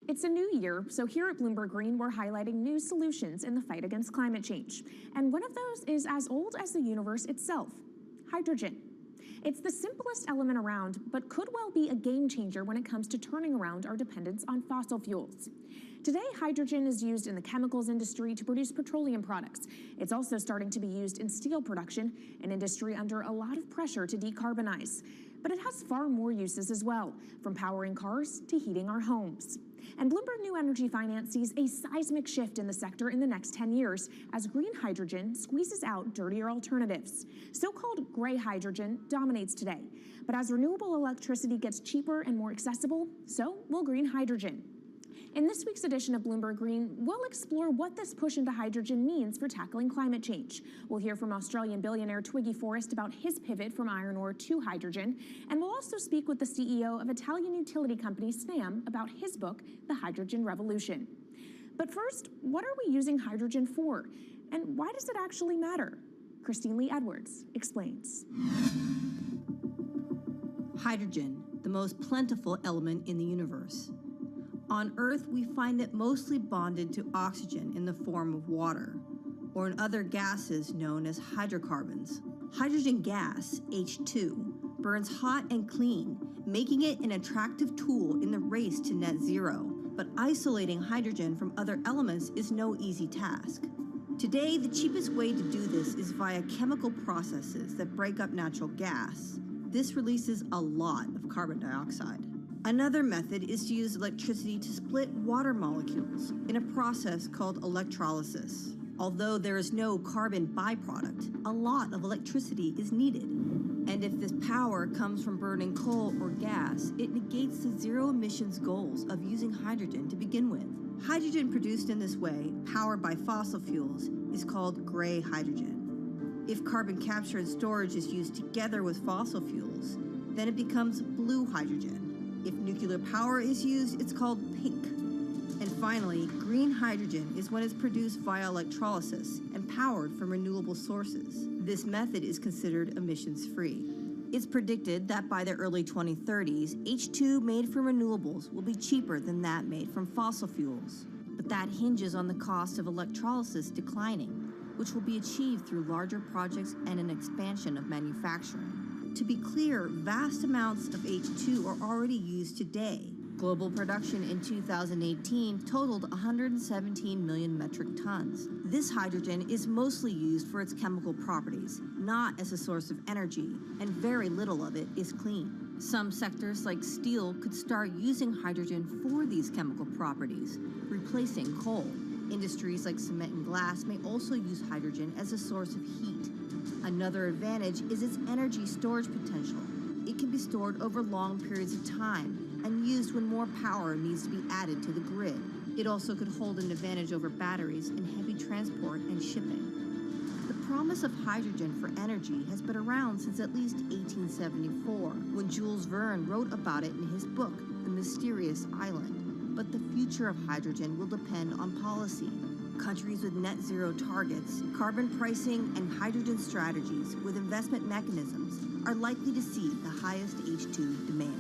It's a new year, so here at Bloomberg Green, we're highlighting new solutions in the fight against climate change. And one of those is as old as the universe itself, hydrogen. It's the simplest element around, but could well be a game changer when it comes to turning around our dependence on fossil fuels. Today, hydrogen is used in the chemicals industry to produce petroleum products. It's also starting to be used in steel production, an industry under a lot of pressure to decarbonize. But it has far more uses as well, from powering cars to heating our homes. And Bloomberg New Energy Finance sees a seismic shift in the sector in the next 10 years as green hydrogen squeezes out dirtier alternatives. So-called gray hydrogen dominates today. But as renewable electricity gets cheaper and more accessible, so will green hydrogen. In this week's edition of Bloomberg Green, we'll explore what this push into hydrogen means for tackling climate change. We'll hear from Australian billionaire Twiggy Forrest about his pivot from iron ore to hydrogen, and we'll also speak with the CEO of Italian utility company Snam about his book, The Hydrogen Revolution. But first, what are we using hydrogen for? And why does it actually matter? Christine Lee Edwards explains. Hydrogen, the most plentiful element in the universe. On Earth, we find it mostly bonded to oxygen in the form of water, or in other gases known as hydrocarbons. Hydrogen gas, H2, burns hot and clean, making it an attractive tool in the race to net zero. But isolating hydrogen from other elements is no easy task. Today, the cheapest way to do this is via chemical processes that break up natural gas. This releases a lot of carbon dioxide. Another method is to use electricity to split water molecules in a process called electrolysis. Although there is no carbon byproduct, a lot of electricity is needed. And if this power comes from burning coal or gas, it negates the zero emissions goals of using hydrogen to begin with. Hydrogen produced in this way, powered by fossil fuels, is called gray hydrogen. If carbon capture and storage is used together with fossil fuels, then it becomes blue hydrogen. If nuclear power is used, it's called pink. And finally, green hydrogen is when it's produced via electrolysis and powered from renewable sources. This method is considered emissions-free. It's predicted that by the early 2030s, H2 made from renewables will be cheaper than that made from fossil fuels. But that hinges on the cost of electrolysis declining, which will be achieved through larger projects and an expansion of manufacturing. To be clear, vast amounts of H2 are already used today. Global production in 2018 totaled 117 million metric tons. This hydrogen is mostly used for its chemical properties, not as a source of energy, and very little of it is clean. Some sectors like steel could start using hydrogen for these chemical properties, replacing coal. Industries like cement and glass may also use hydrogen as a source of heat. Another advantage is its energy storage potential. It can be stored over long periods of time and used when more power needs to be added to the grid. It also could hold an advantage over batteries in heavy transport and shipping. The promise of hydrogen for energy has been around since at least 1874, when Jules Verne wrote about it in his book, The Mysterious Island. But the future of hydrogen will depend on policy. Countries with net zero targets, carbon pricing, and hydrogen strategies with investment mechanisms are likely to see the highest H2 demand.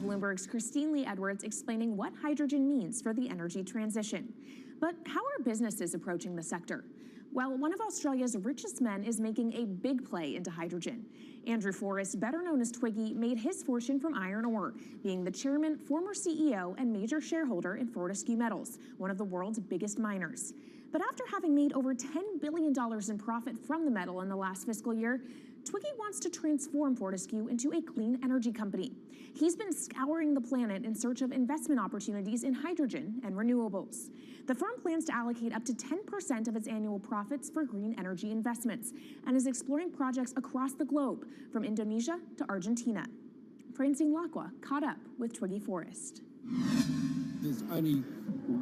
Bloomberg's Christine Lee Edwards explaining what hydrogen means for the energy transition. But how are businesses approaching the sector? Well, one of Australia's richest men is making a big play into hydrogen. Andrew Forrest, better known as Twiggy, made his fortune from iron ore, being the chairman, former CEO, and major shareholder in Fortescue Metals, one of the world's biggest miners. But after having made over $10 billion in profit from the metal in the last fiscal year, Twiggy wants to transform Fortescue into a clean energy company. He's been scouring the planet in search of investment opportunities in hydrogen and renewables. The firm plans to allocate up to 10% of its annual profits for green energy investments and is exploring projects across the globe, from Indonesia to Argentina. Francine Lacqua caught up with Twiggy Forrest. There's only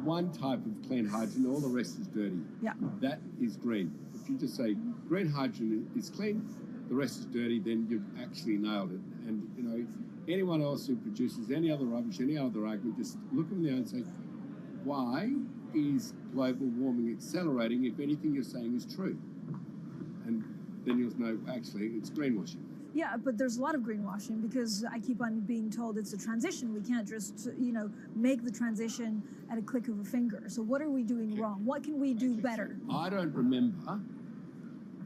one type of clean hydrogen, all the rest is dirty. Yeah. That is green. If you just say green hydrogen is clean, the rest is dirty, then you've actually nailed it. And, you know, anyone else who produces any other rubbish, any other argument, just look them there and say, why is global warming accelerating if anything you're saying is true? And then you'll know, actually, it's greenwashing. Yeah, but there's a lot of greenwashing because I keep on being told it's a transition. We can't just, make the transition at a click of a finger. So what are we doing wrong? What can we do better? I don't remember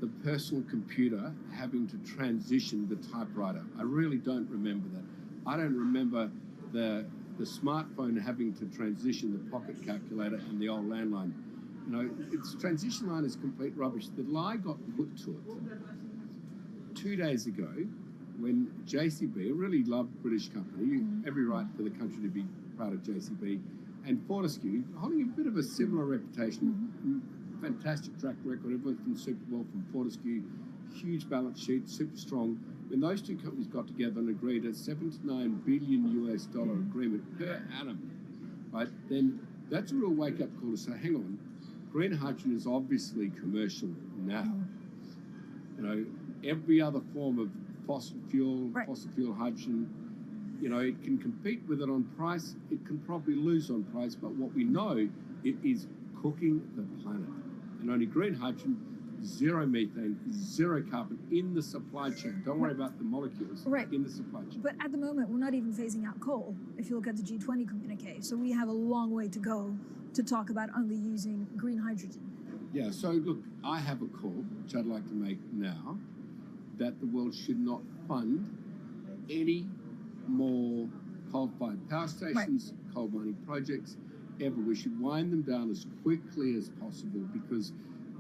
the personal computer having to transition the typewriter. I really don't remember that. I don't remember the smartphone having to transition the pocket calculator and the old landline. You know, its transition line is complete rubbish. The lie got put to it 2 days ago when JCB, a really loved British company, every right for the country to be proud of JCB, and Fortescue, holding a bit of a similar reputation, fantastic track record, everyone's done super well from Fortescue, huge balance sheet, super strong. When those two companies got together and agreed a $7 to $9 billion US agreement per annum, right, then that's a real wake-up call to say, hang on, green hydrogen is obviously commercial now. You know, every other form of fossil fuel hydrogen, you know, it can compete with it on price, it can probably lose on price, but what we know, it is cooking the planet. And only green hydrogen, zero methane, zero carbon in the supply chain. Don't worry about the molecules in the supply chain. But at the moment, we're not even phasing out coal, if you look at the G20 communique. So we have a long way to go to talk about only using green hydrogen. Yeah, so look, I have a call, which I'd like to make now, that the world should not fund any more coal-fired power stations, coal mining projects, ever. We should wind them down as quickly as possible because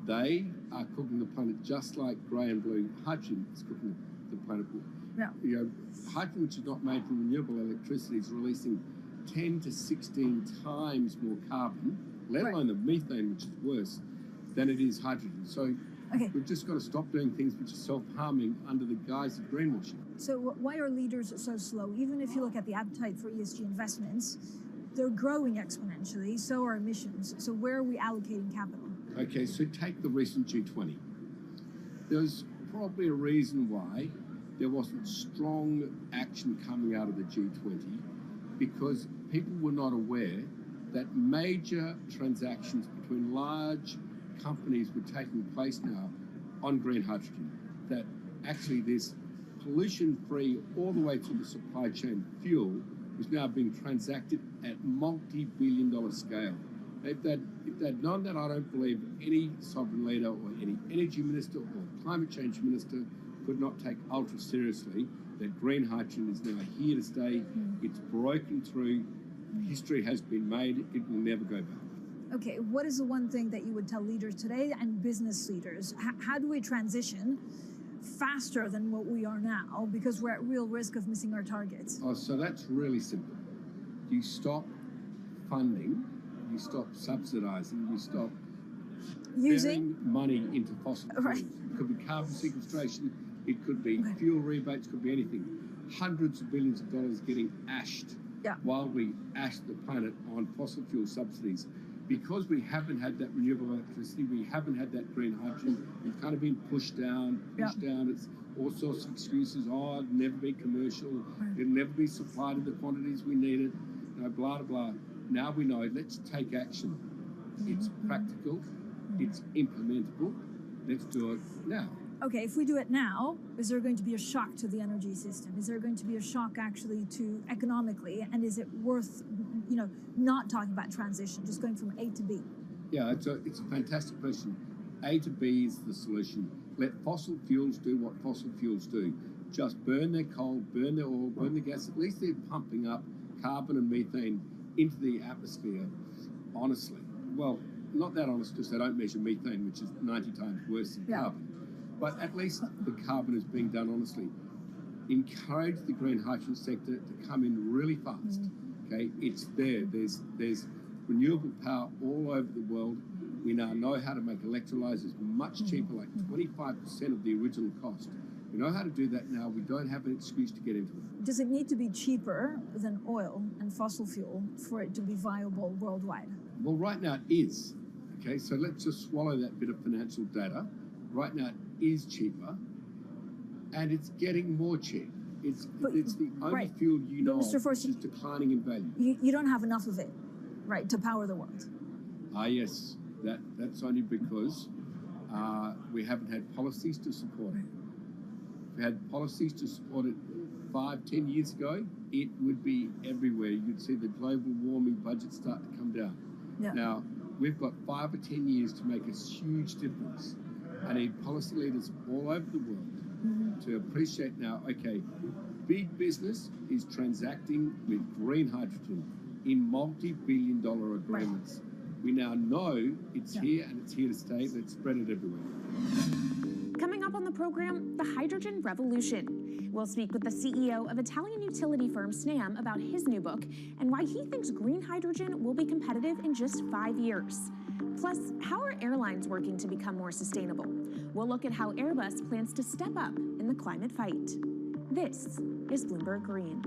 they are cooking the planet just like grey and blue hydrogen is cooking the planet. Yeah. You know, hydrogen, which is not made from renewable electricity, is releasing 10 to 16 times more carbon, let alone the methane, which is worse, than it is hydrogen. So we've just got to stop doing things which are self-harming under the guise of greenwashing. So why are leaders so slow? Even if you look at the appetite for ESG investments, they're growing exponentially, so are emissions. So where are we allocating capital? Okay, so take the recent G20. There's probably a reason why there wasn't strong action coming out of the G20 because people were not aware that major transactions between large companies were taking place now on green hydrogen, that actually this pollution-free all the way to the supply chain fuel was now being transacted at multi-billion-dollar scale. If they'd known that, I don't believe any sovereign leader or any energy minister or climate change minister could not take ultra seriously that green hydrogen is now here to stay. It's broken through. History has been made. It will never go back. Okay, what is the one thing that you would tell leaders today and business leaders? How do we transition faster than what we are now because we're at real risk of missing our targets? Oh, so that's really simple. You stop funding, you stop subsidizing, you stop using money into fossil fuels. It could be carbon sequestration, it could be fuel rebates, it could be anything. Hundreds of billions of dollars getting ashed while we ash the planet on fossil fuel subsidies. Because we haven't had that renewable electricity, we haven't had that green hydrogen, we've kind of been pushed down. It's all sorts of excuses. Oh, it'll never be commercial. It'll never be supplied in the quantities we need it. You know, blah, blah, blah. Now we know, let's take action. It's practical. It's implementable. Let's do it now. okay, if we do it now, is there going to be a shock to the energy system? Is there going to be a shock actually to economically? And is it worth, not talking about transition, just going from A to B? Yeah, it's a fantastic question. A to B is the solution. Let fossil fuels do what fossil fuels do. Just burn their coal, burn their oil, burn the gas. At least they're pumping up carbon and methane into the atmosphere, honestly. Well, not that honest because they don't measure methane, which is 90 times worse than carbon. But at least the carbon is being done honestly. Encourage the green hydrogen sector to come in really fast. Okay, it's there. There's renewable power all over the world. We now know how to make electrolyzers much cheaper, like 25% of the original cost. We know how to do that now. We don't have an excuse to get into it. Does it need to be cheaper than oil and fossil fuel for it to be viable worldwide? Well, right now it is. Okay, so let's just swallow that bit of financial data. Right now it is cheaper, and it's getting more cheap. It's the only fuel you know of which is declining in value. You don't have enough of it, right, to power the world? Yes. That's only because we haven't had policies to support it. If we had policies to support it 5-10 years ago, it would be everywhere. You'd see the global warming budget start to come down. Yeah. Now, we've got 5 or 10 years to make a huge difference. I need policy leaders all over the world to appreciate now, okay, big business is transacting with green hydrogen in multi-billion-dollar agreements. We now know it's here and it's here to stay. Let's spread it everywhere. Coming up on the program, the hydrogen revolution. We'll speak with the CEO of Italian utility firm Snam about his new book and why he thinks green hydrogen will be competitive in just 5 years. Plus, how are airlines working to become more sustainable? We'll look at how Airbus plans to step up in the climate fight. This is Bloomberg Green.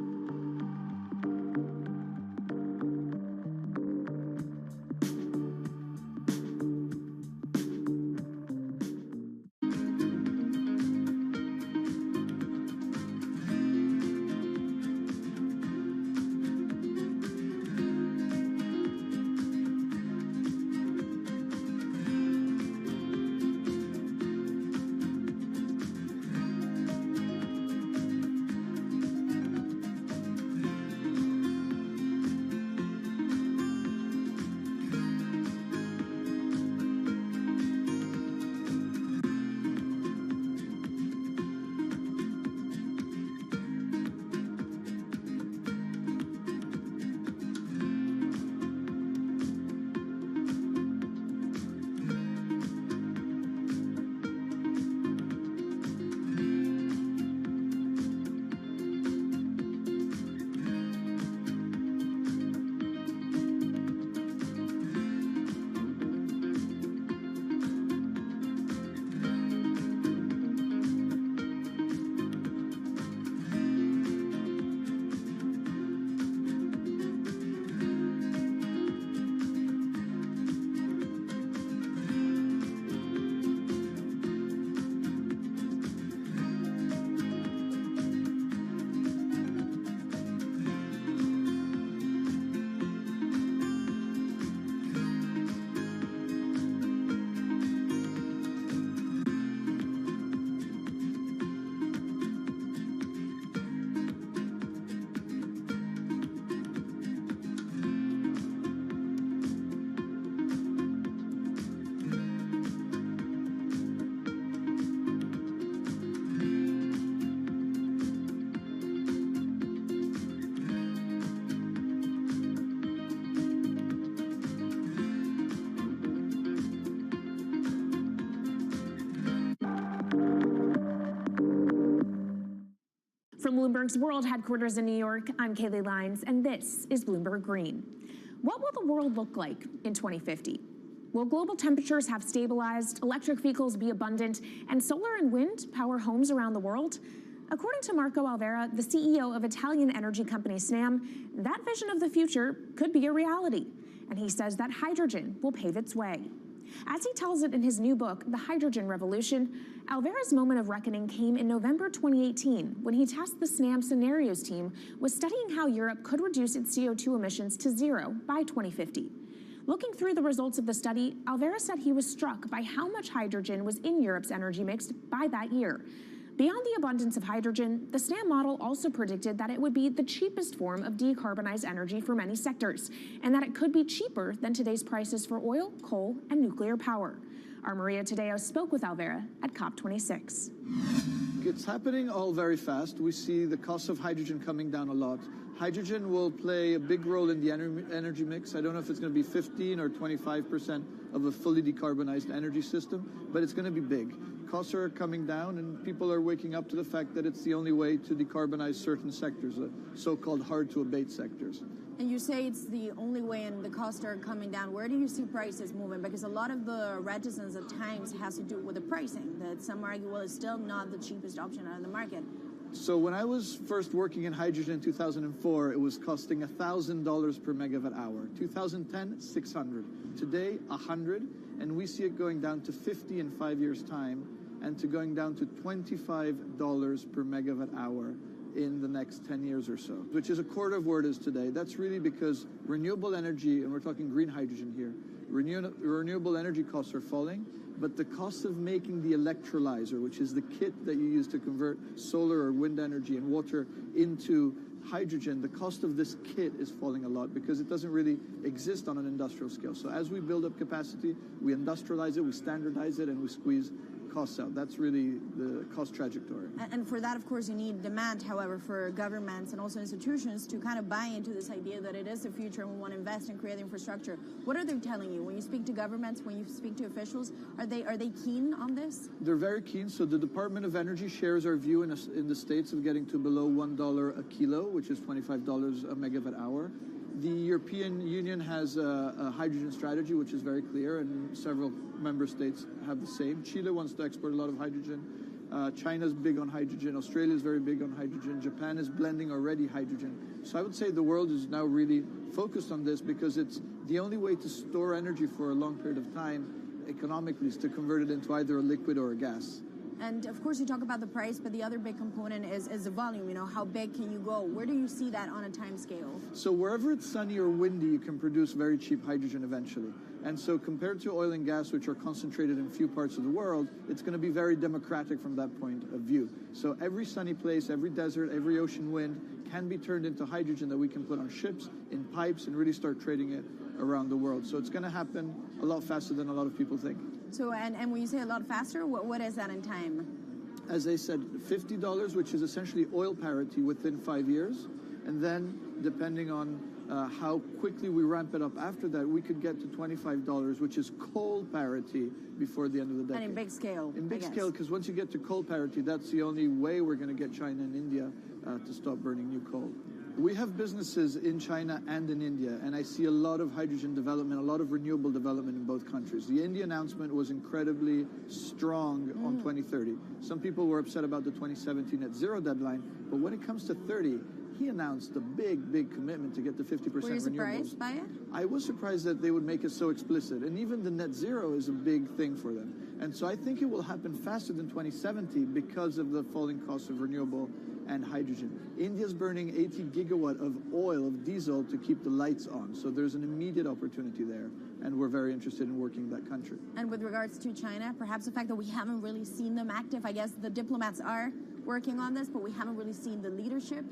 From Bloomberg's World Headquarters in New York, I'm Kaylee Lines, and this is Bloomberg Green. What will the world look like in 2050? Will global temperatures have stabilized, electric vehicles be abundant, and solar and wind power homes around the world? According to Marco Alvera, the CEO of Italian energy company Snam, that vision of the future could be a reality, and he says that hydrogen will pave its way. As he tells it in his new book, The Hydrogen Revolution, Alvera's moment of reckoning came in November 2018 when he tasked the Snam Scenarios team with studying how Europe could reduce its CO2 emissions to zero by 2050. Looking through the results of the study, Alvera said he was struck by how much hydrogen was in Europe's energy mix by that year. Beyond the abundance of hydrogen, the SNAM model also predicted that it would be the cheapest form of decarbonized energy for many sectors, and that it could be cheaper than today's prices for oil, coal, and nuclear power. Our Maria Tadeo spoke with Alvera at COP26. It's happening all very fast. We see the cost of hydrogen coming down a lot. Hydrogen will play a big role in the energy mix. I don't know if it's going to be 15 or 25% of a fully decarbonized energy system, but it's going to be big. Costs are coming down, and people are waking up to the fact that it's the only way to decarbonize certain sectors, the so-called hard-to-abate sectors. And you say it's the only way and the costs are coming down. Where do you see prices moving? Because a lot of the reticence at times has to do with the pricing, that some argue, well, it's still not the cheapest option on the market. So when I was first working in hydrogen in 2004, it was costing $1,000 per megawatt hour. 2010, $600. Today, $100, and we see it going down to $50 in 5 years' time, and to going down to $25 per megawatt hour in the next 10 years or so, which is a quarter of where it is today. That's really because renewable energy, and we're talking green hydrogen here, renewable energy costs are falling, but the cost of making the electrolyzer, which is the kit that you use to convert solar or wind energy and water into hydrogen, the cost of this kit is falling a lot because it doesn't really exist on an industrial scale. So as we build up capacity, we industrialize it, we standardize it, and we squeeze costs out. That's really the cost trajectory. And for that, of course, you need demand, however, for governments and also institutions to kind of buy into this idea that it is the future and we want to invest and create infrastructure. What are they telling you? When you speak to governments, when you speak to officials, are they keen on this? They're very keen. So the Department of Energy shares our view in the States of getting to below $1 a kilo, which is $25 a megawatt hour. The European Union has a hydrogen strategy, which is very clear, and several member states have the same. Chile wants to export a lot of hydrogen. China's big on hydrogen. Australia is very big on hydrogen. Japan is blending already hydrogen. So I would say the world is now really focused on this because it's the only way to store energy for a long period of time economically is to convert it into either a liquid or a gas. And of course, you talk about the price, but the other big component is the volume. You know, how big can you go? Where do you see that on a time scale? So wherever it's sunny or windy, you can produce very cheap hydrogen eventually. And so compared to oil and gas, which are concentrated in few parts of the world, it's going to be very democratic from that point of view. So every sunny place, every desert, every ocean wind can be turned into hydrogen that we can put on ships, in pipes, and really start trading it around the world. So it's going to happen a lot faster than a lot of people think. So, and when you say a lot faster, what is that in time? As I said, $50, which is essentially oil parity within 5 years. And then, depending on how quickly we ramp it up after that, we could get to $25, which is coal parity before the end of the decade. And in big scale. In big scale, because once you get to coal parity, that's the only way we're going to get China and India to stop burning new coal. We have businesses in China and in India, and I see a lot of hydrogen development, a lot of renewable development in both countries. The India announcement was incredibly strong on 2030. Some people were upset about the 2017 net zero deadline, but when it comes to 30, he announced a big, big commitment to get to 50% renewables. Were you surprised by it? I was surprised that they would make it so explicit, and even the net zero is a big thing for them. And so I think it will happen faster than 2070 because of the falling cost of renewable and hydrogen. India's burning 80 gigawatt of oil, of diesel, to keep the lights on. So there's an immediate opportunity there, and we're very interested in working that country. And with regards to China, perhaps the fact that we haven't really seen them active, I guess the diplomats are working on this, but we haven't really seen the leadership.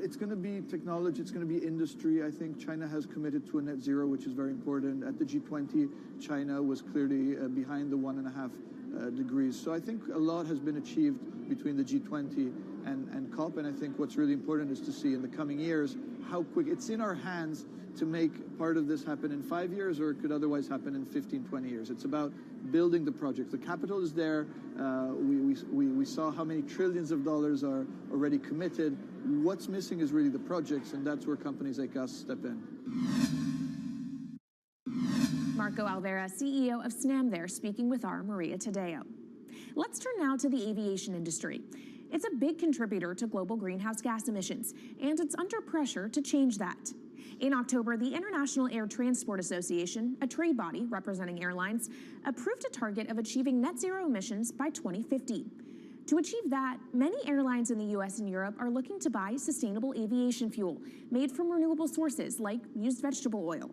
It's going to be technology, it's going to be industry. I think China has committed to a net zero, which is very important. At the G20, China was clearly behind the 1.5 degrees. So I think a lot has been achieved between the G20 and COP, and I think what's really important is to see in the coming years how quick. It's in our hands to make part of this happen in 5 years, or it could otherwise happen in 15, 20 years. It's about building the project. The capital is there. We saw how many trillions of dollars are already committed. What's missing is really the projects, and that's where companies like us step in. Marco Alvera, CEO of SNAM there, speaking with our Maria Tadeo. Let's turn now to the aviation industry. It's a big contributor to global greenhouse gas emissions, and it's under pressure to change that. In October, the International Air Transport Association, a trade body representing airlines, approved a target of achieving net zero emissions by 2050. To achieve that, many airlines in the US and Europe are looking to buy sustainable aviation fuel made from renewable sources like used vegetable oil.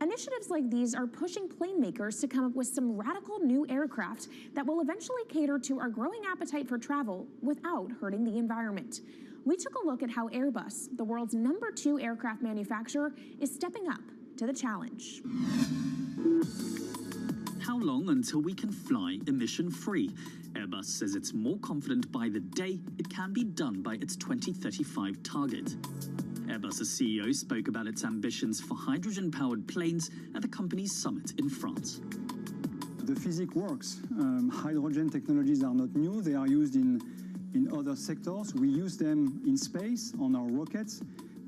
Initiatives like these are pushing plane makers to come up with some radical new aircraft that will eventually cater to our growing appetite for travel without hurting the environment. We took a look at how Airbus, the world's #2 aircraft manufacturer, is stepping up to the challenge. How long until we can fly emission-free? Airbus says it's more confident by the day it can be done by its 2035 target. Airbus's CEO spoke about its ambitions for hydrogen-powered planes at the company's summit in France. The physics works. Hydrogen technologies are not new. They are used in other sectors. We use them in space on our rockets,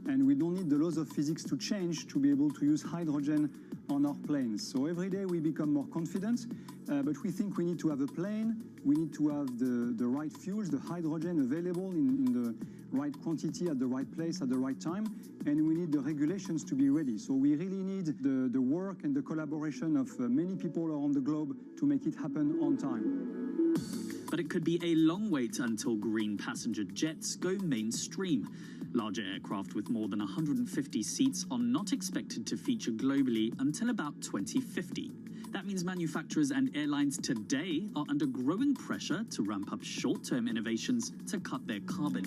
and we don't need the laws of physics to change to be able to use hydrogen on our planes. So every day we become more confident, but we think we need to have a plane, we need to have the right fuels, the hydrogen available in the right quantity at the right place at the right time, and we need the regulations to be ready. So we really need the work and the collaboration of many people around the globe to make it happen on time. But it could be a long wait until green passenger jets go mainstream. Larger aircraft with more than 150 seats are not expected to feature globally until about 2050. That means manufacturers and airlines today are under growing pressure to ramp up short-term innovations to cut their carbon.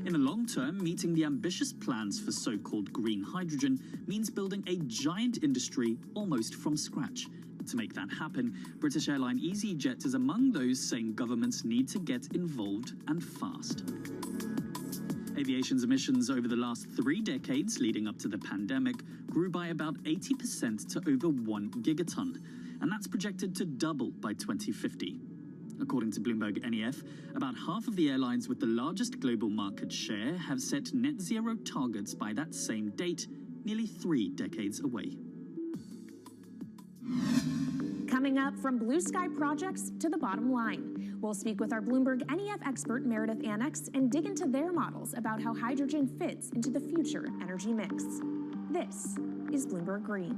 In the long term, meeting the ambitious plans for so-called green hydrogen means building a giant industry almost from scratch. To make that happen, British airline EasyJet is among those saying governments need to get involved and fast. Aviation's emissions over the last 3 decades leading up to the pandemic grew by about 80% to over 1 gigaton, and that's projected to double by 2050. According to Bloomberg NEF, about half of the airlines with the largest global market share have set net zero targets by that same date, nearly 3 decades away. Coming up, from blue sky projects to the bottom line. We'll speak with our Bloomberg NEF expert Meredith Annex and dig into their models about how hydrogen fits into the future energy mix. This is Bloomberg Green.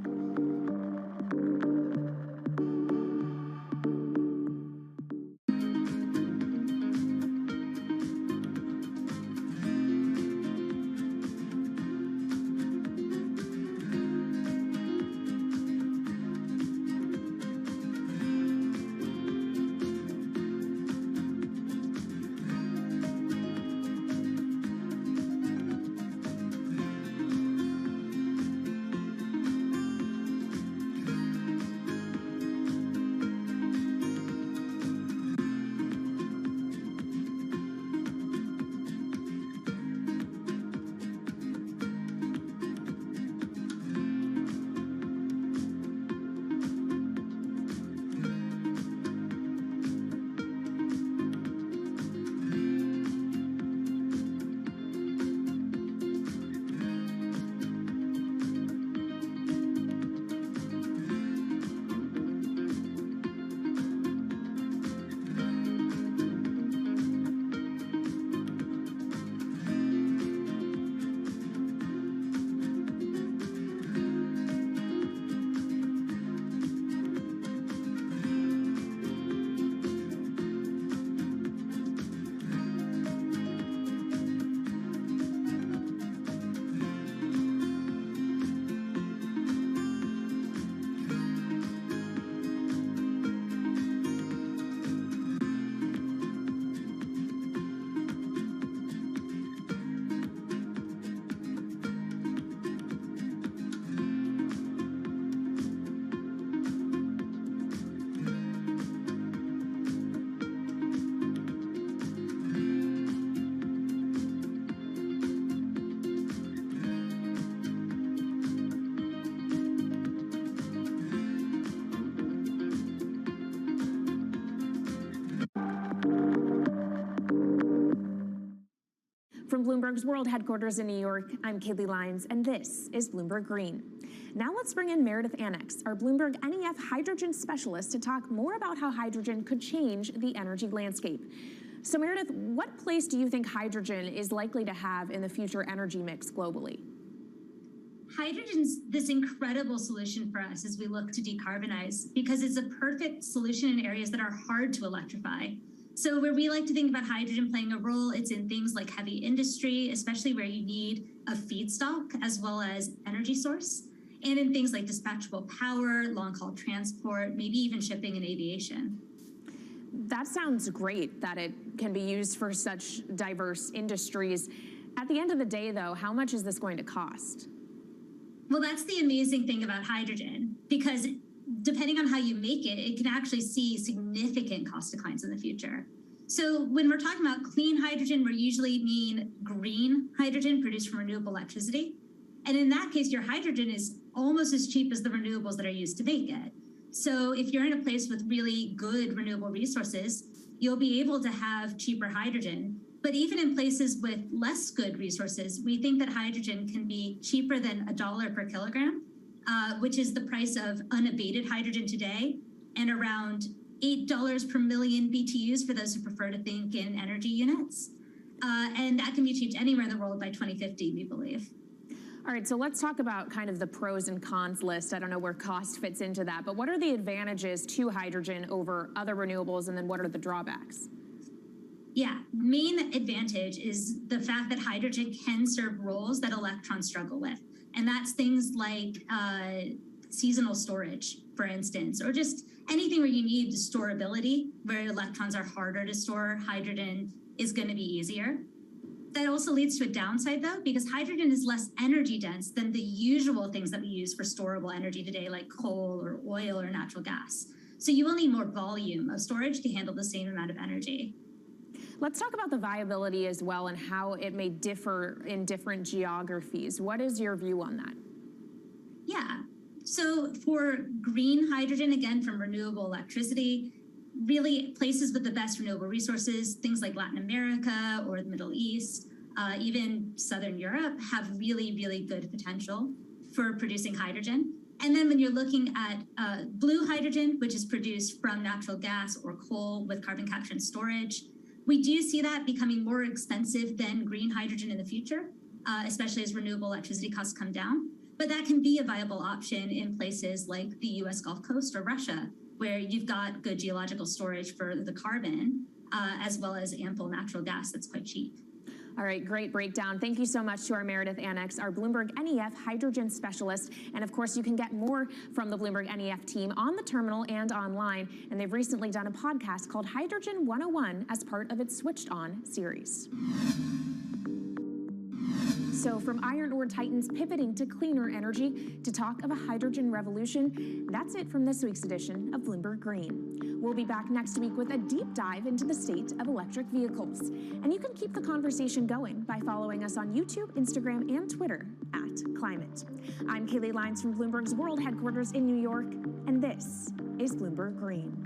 From Bloomberg's world headquarters in New York, I'm Kaylee Lyons, and this is Bloomberg Green. Now let's bring in Meredith Annex, our Bloomberg NEF hydrogen specialist, to talk more about how hydrogen could change the energy landscape. So Meredith, what place do you think hydrogen is likely to have in the future energy mix globally? Hydrogen's this incredible solution for us as we look to decarbonize because it's a perfect solution in areas that are hard to electrify. So where we like to think about hydrogen playing a role, it's in things like heavy industry, especially where you need a feedstock as well as energy source. and in things like dispatchable power, long-haul transport, maybe even shipping and aviation. That sounds great that it can be used for such diverse industries. At the end of the day, though, how much is this going to cost? Well, that's the amazing thing about hydrogen, because depending on how you make it, it can actually see significant cost declines in the future. So when we're talking about clean hydrogen, we usually mean green hydrogen produced from renewable electricity. And in that case, your hydrogen is almost as cheap as the renewables that are used to make it. So if you're in a place with really good renewable resources, you'll be able to have cheaper hydrogen. But even in places with less good resources, we think that hydrogen can be cheaper than $1 per kilogram, which is the price of unabated hydrogen today, and around $8 per million BTUs for those who prefer to think in energy units. And that can be achieved anywhere in the world by 2050, we believe. All right, so let's talk about kind of the pros and cons list. I don't know where cost fits into that, but what are the advantages to hydrogen over other renewables, and then what are the drawbacks? Yeah, main advantage is the fact that hydrogen can serve roles that electrons struggle with. And that's things like seasonal storage, for instance, or just anything where you need storability, where electrons are harder to store, hydrogen is going to be easier. That also leads to a downside, though, because hydrogen is less energy dense than the usual things that we use for storable energy today, like coal or oil or natural gas. So you will need more volume of storage to handle the same amount of energy. Let's talk about the viability as well and how it may differ in different geographies. What is your view on that? Yeah, so for green hydrogen, again, from renewable electricity, really places with the best renewable resources, things like Latin America or the Middle East, even Southern Europe, have really, really good potential for producing hydrogen. And then when you're looking at blue hydrogen, which is produced from natural gas or coal with carbon capture and storage, we do see that becoming more expensive than green hydrogen in the future, especially as renewable electricity costs come down. But that can be a viable option in places like the US Gulf Coast or Russia, where you've got good geological storage for the carbon, as well as ample natural gas that's quite cheap. All right, great breakdown. Thank you so much to our Meredith Annex, our Bloomberg NEF hydrogen specialist. And of course, you can get more from the Bloomberg NEF team on the terminal and online. And they've recently done a podcast called Hydrogen 101 as part of its Switched On series. So from iron ore titans pivoting to cleaner energy to talk of a hydrogen revolution, that's it from this week's edition of Bloomberg Green. We'll be back next week with a deep dive into the state of electric vehicles. And you can keep the conversation going by following us on YouTube, Instagram, and Twitter @Climate. I'm Kaylee Lyons from Bloomberg's World Headquarters in New York, and this is Bloomberg Green.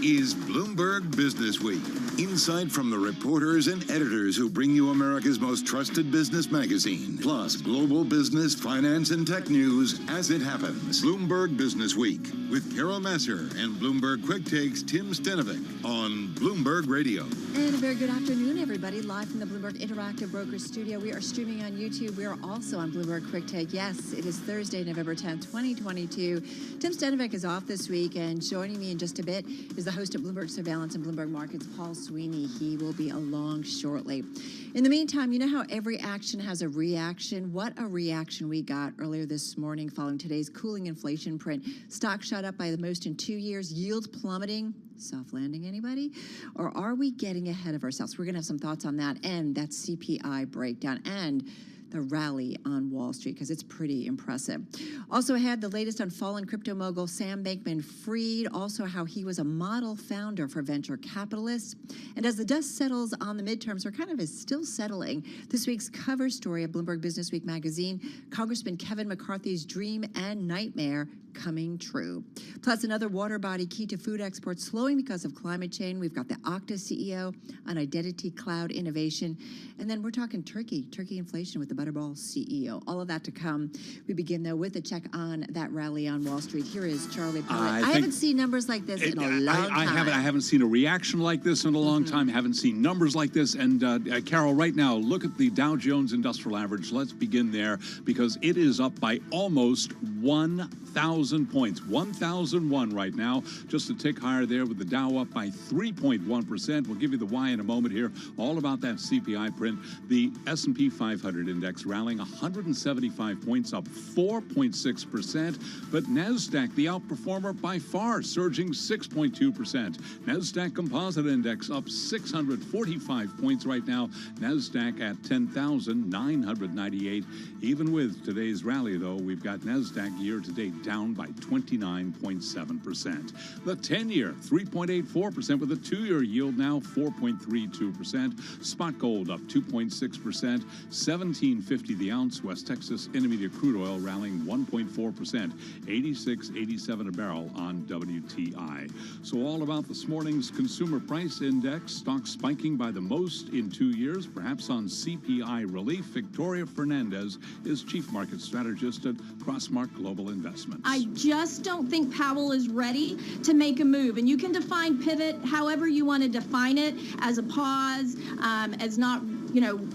is Bloomberg Business Week. Insight from the reporters and editors who bring you America's most trusted business magazine, plus global business, finance, and tech news as it happens. Bloomberg Business Week with Carol Masser and Bloomberg Quick Takes Tim Stenovic on Bloomberg Radio. And a very good afternoon, everybody. Live from the Bloomberg Interactive Brokers Studio. We are streaming on YouTube. We are also on Bloomberg Quick Take. Yes, it is Thursday, November 10th, 2022. Tim Stenovic is off this week, and joining me in just a bit is the host of Bloomberg Surveillance and Bloomberg Markets, Paul Sweeney. He will be along shortly. In the meantime, you know how every action has a reaction? What a reaction we got earlier this morning following today's cooling inflation print. Stock shot up by the most in 2 years, yield plummeting. Soft landing, anybody? Or are we getting ahead of ourselves? We're going to have some thoughts on that and that CPI breakdown and the rally on Wall Street, because it's pretty impressive. Also ahead, the latest on fallen crypto mogul Sam Bankman-Fried, also how he was a model founder for venture capitalists. And as the dust settles on the midterms, or kind of is still settling, this week's cover story of Bloomberg Business Week magazine, Congressman Kevin McCarthy's dream and nightmare coming true. Plus, another water body key to food exports slowing because of climate change. We've got the Okta CEO on identity cloud innovation. And then we're talking turkey inflation with the Butterball CEO. All of that to come. We begin, though, with a check on that rally on Wall Street. Here is Charlie Pellet. I haven't seen numbers like this in a long time. I haven't seen a reaction like this in a long time. Haven't seen numbers like this. And Carol, right now, look at the Dow Jones Industrial Average. Let's begin there, because it is up by almost 1,000 points. 1,001 right now. Just a tick higher there with the Dow up by 3.1%. We'll give you the why in a moment here. All about that CPI print. The S&P 500 index rallying 175 points, up 4.6%. But NASDAQ, the outperformer by far, surging 6.2%. NASDAQ Composite Index up 645 points right now. NASDAQ at 10,998. Even with today's rally, though, we've got NASDAQ year-to-date down by 29.7%. The 10-year, 3.84%, with a 2-year yield now 4.32%. Spot gold up 2.6%. $17.50 the ounce. West Texas Intermediate crude oil rallying 1.4%. 86.87 a barrel on WTI. So all about this morning's consumer price index. Stocks spiking by the most in 2 years, perhaps on CPI relief. Victoria Fernandez is chief market strategist at Crossmark Global Investments. I just don't think Powell is ready to make a move. And you can define pivot however you want to define it, as a pause, as not,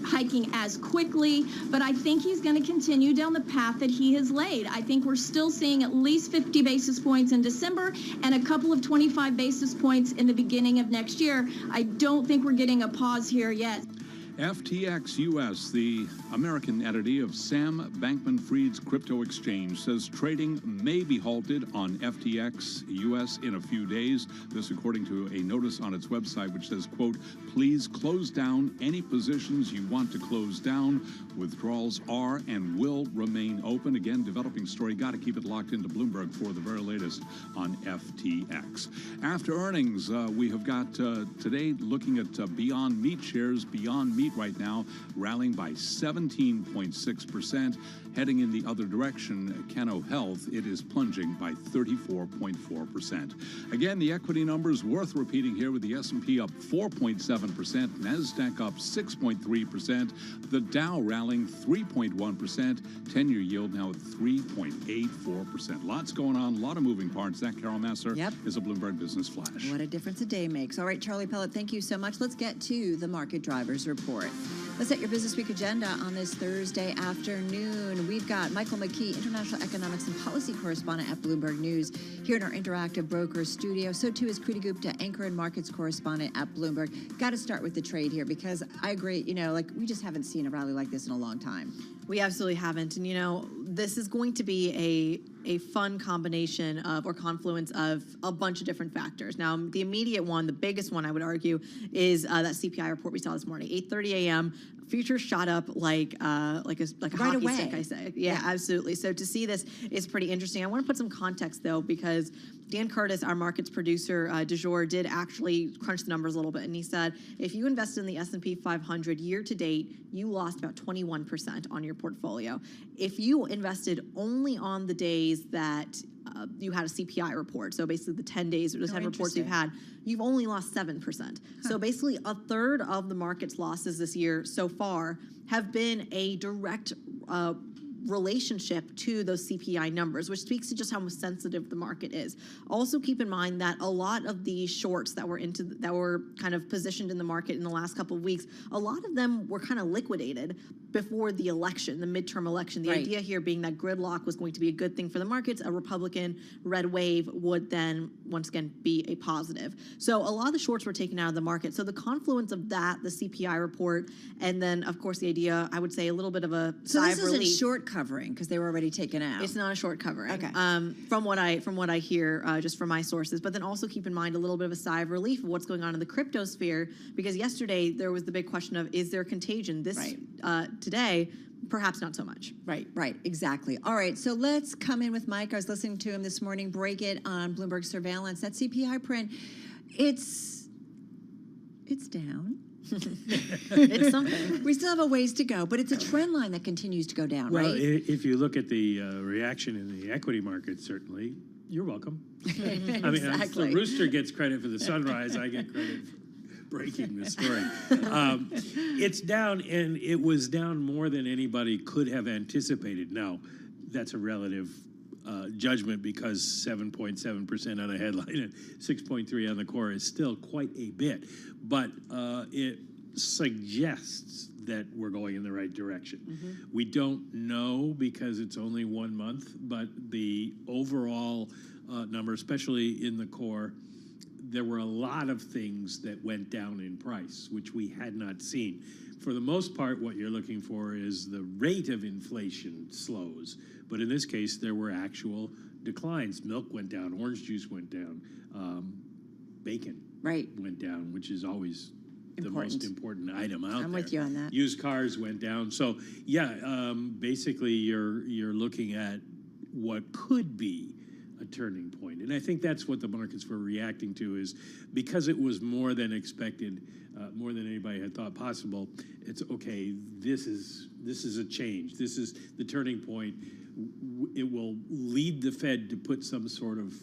hiking as quickly. But I think he's going to continue down the path that he has laid. I think we're still seeing at least 50 basis points in December and a couple of 25 basis points in the beginning of next year. I don't think we're getting a pause here yet. FTX US, the American entity of Sam Bankman-Fried's crypto exchange, says trading may be halted on FTX US in a few days. This according to a notice on its website which says, quote, please close down any positions you want to close down. Withdrawals are and will remain open. Again, developing story. Got to keep it locked into Bloomberg for the very latest on FTX. After earnings, we have got today looking at Beyond Meat shares. Beyond Meat right now rallying by 17.6%. Heading in the other direction, Cano Health, it is plunging by 34.4%. Again, the equity numbers worth repeating here, with the S&P up 4.7%, NASDAQ up 6.3%, the Dow rallying 3.1%, 10-year yield now at 3.84%. Lots going on, a lot of moving parts. That, Carol Masser, is a Bloomberg Business Flash. What a difference a day makes. All right, Charlie Pellet, thank you so much. Let's get to the Market Drivers Report. Let's set your Business Week agenda on this Thursday afternoon. We've got Michael McKee, International Economics and Policy Correspondent at Bloomberg News, here in our Interactive Brokers studio. So too is Kriti Gupta, Anchor and Markets Correspondent at Bloomberg. Got to start with the trade here, because I agree, we just haven't seen a rally like this in a long time. We absolutely haven't. And, this is going to be a fun combination of, or confluence of, a bunch of different factors. Now, the immediate one, the biggest one I would argue, is that CPI report we saw this morning, 8:30 a.m. Futures shot up like a hockey stick, I say. Yeah, absolutely. So to see this is pretty interesting. I want to put some context, though, because Dan Curtis, our markets producer du jour, did actually crunch the numbers a little bit, and he said if you invested in the S&P 500 year to date, you lost about 21% on your portfolio. If you invested only on the days that you had a CPI report. So basically the 10 days or the 10 reports you've interesting. had, you've only lost 7%. So basically a third of the market's losses this year so far have been a direct relationship to those CPI numbers, which speaks to just how sensitive the market is. Also keep in mind that a lot of the shorts that were kind of positioned in the market in the last couple of weeks, a lot of them were kind of liquidated before the election, the midterm election. The idea here being that gridlock was going to be a good thing for the markets. A Republican red wave would then once again be a positive. So a lot of the shorts were taken out of the market. So the confluence of that, the CPI report, and then of course the idea, I would say a little bit of a sigh of relief. So this isn't short covering because they were already taken out. It's not a short covering. Okay. From what I hear, just from my sources, but then also keep in mind a little bit of a sigh of relief of what's going on in the crypto sphere, because yesterday there was the big question of, is there contagion? Today, perhaps not so much. Right, exactly. All right, so let's come in with Mike. I was listening to him this morning break it on Bloomberg Surveillance. That CPI print, it's down. It's something. We still have a ways to go, but it's a trend line that continues to go down, well, right? If you look at the reaction in the equity market, certainly, you're welcome. I mean, Exactly. the rooster gets credit for the sunrise. I get credit for breaking the story. It's down, and it was down more than anybody could have anticipated. Now, that's a relative judgment because 7.7% on a headline and 6.3 on the core is still quite a bit. But it suggests that we're going in the right direction. We don't know because it's only 1 month, but the overall number, especially in the core, there were a lot of things that went down in price, which we had not seen. For the most part, what you're looking for is the rate of inflation slows. But in this case, there were actual declines. Milk went down, orange juice went down, bacon went down, which is always the most important item out there. I'm with you on that. Used cars went down. So, yeah, basically you're looking at what could be a turning point. And I think that's what the markets were reacting to, is because it was more than expected, more than anybody had thought possible. It's okay, this is a change. This is the turning point. It will lead the Fed to put some sort of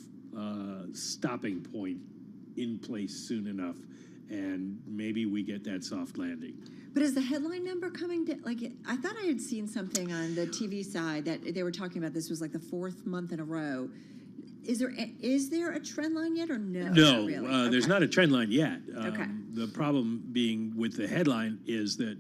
stopping point in place soon enough, and maybe we get that soft landing. But is the headline number coming down? Like, I thought I had seen something on the TV side that they were talking about this was like the 4th month in a row. Is there a trend line yet, or no? No, really? there's not a trend line yet. Okay. The problem being with the headline is that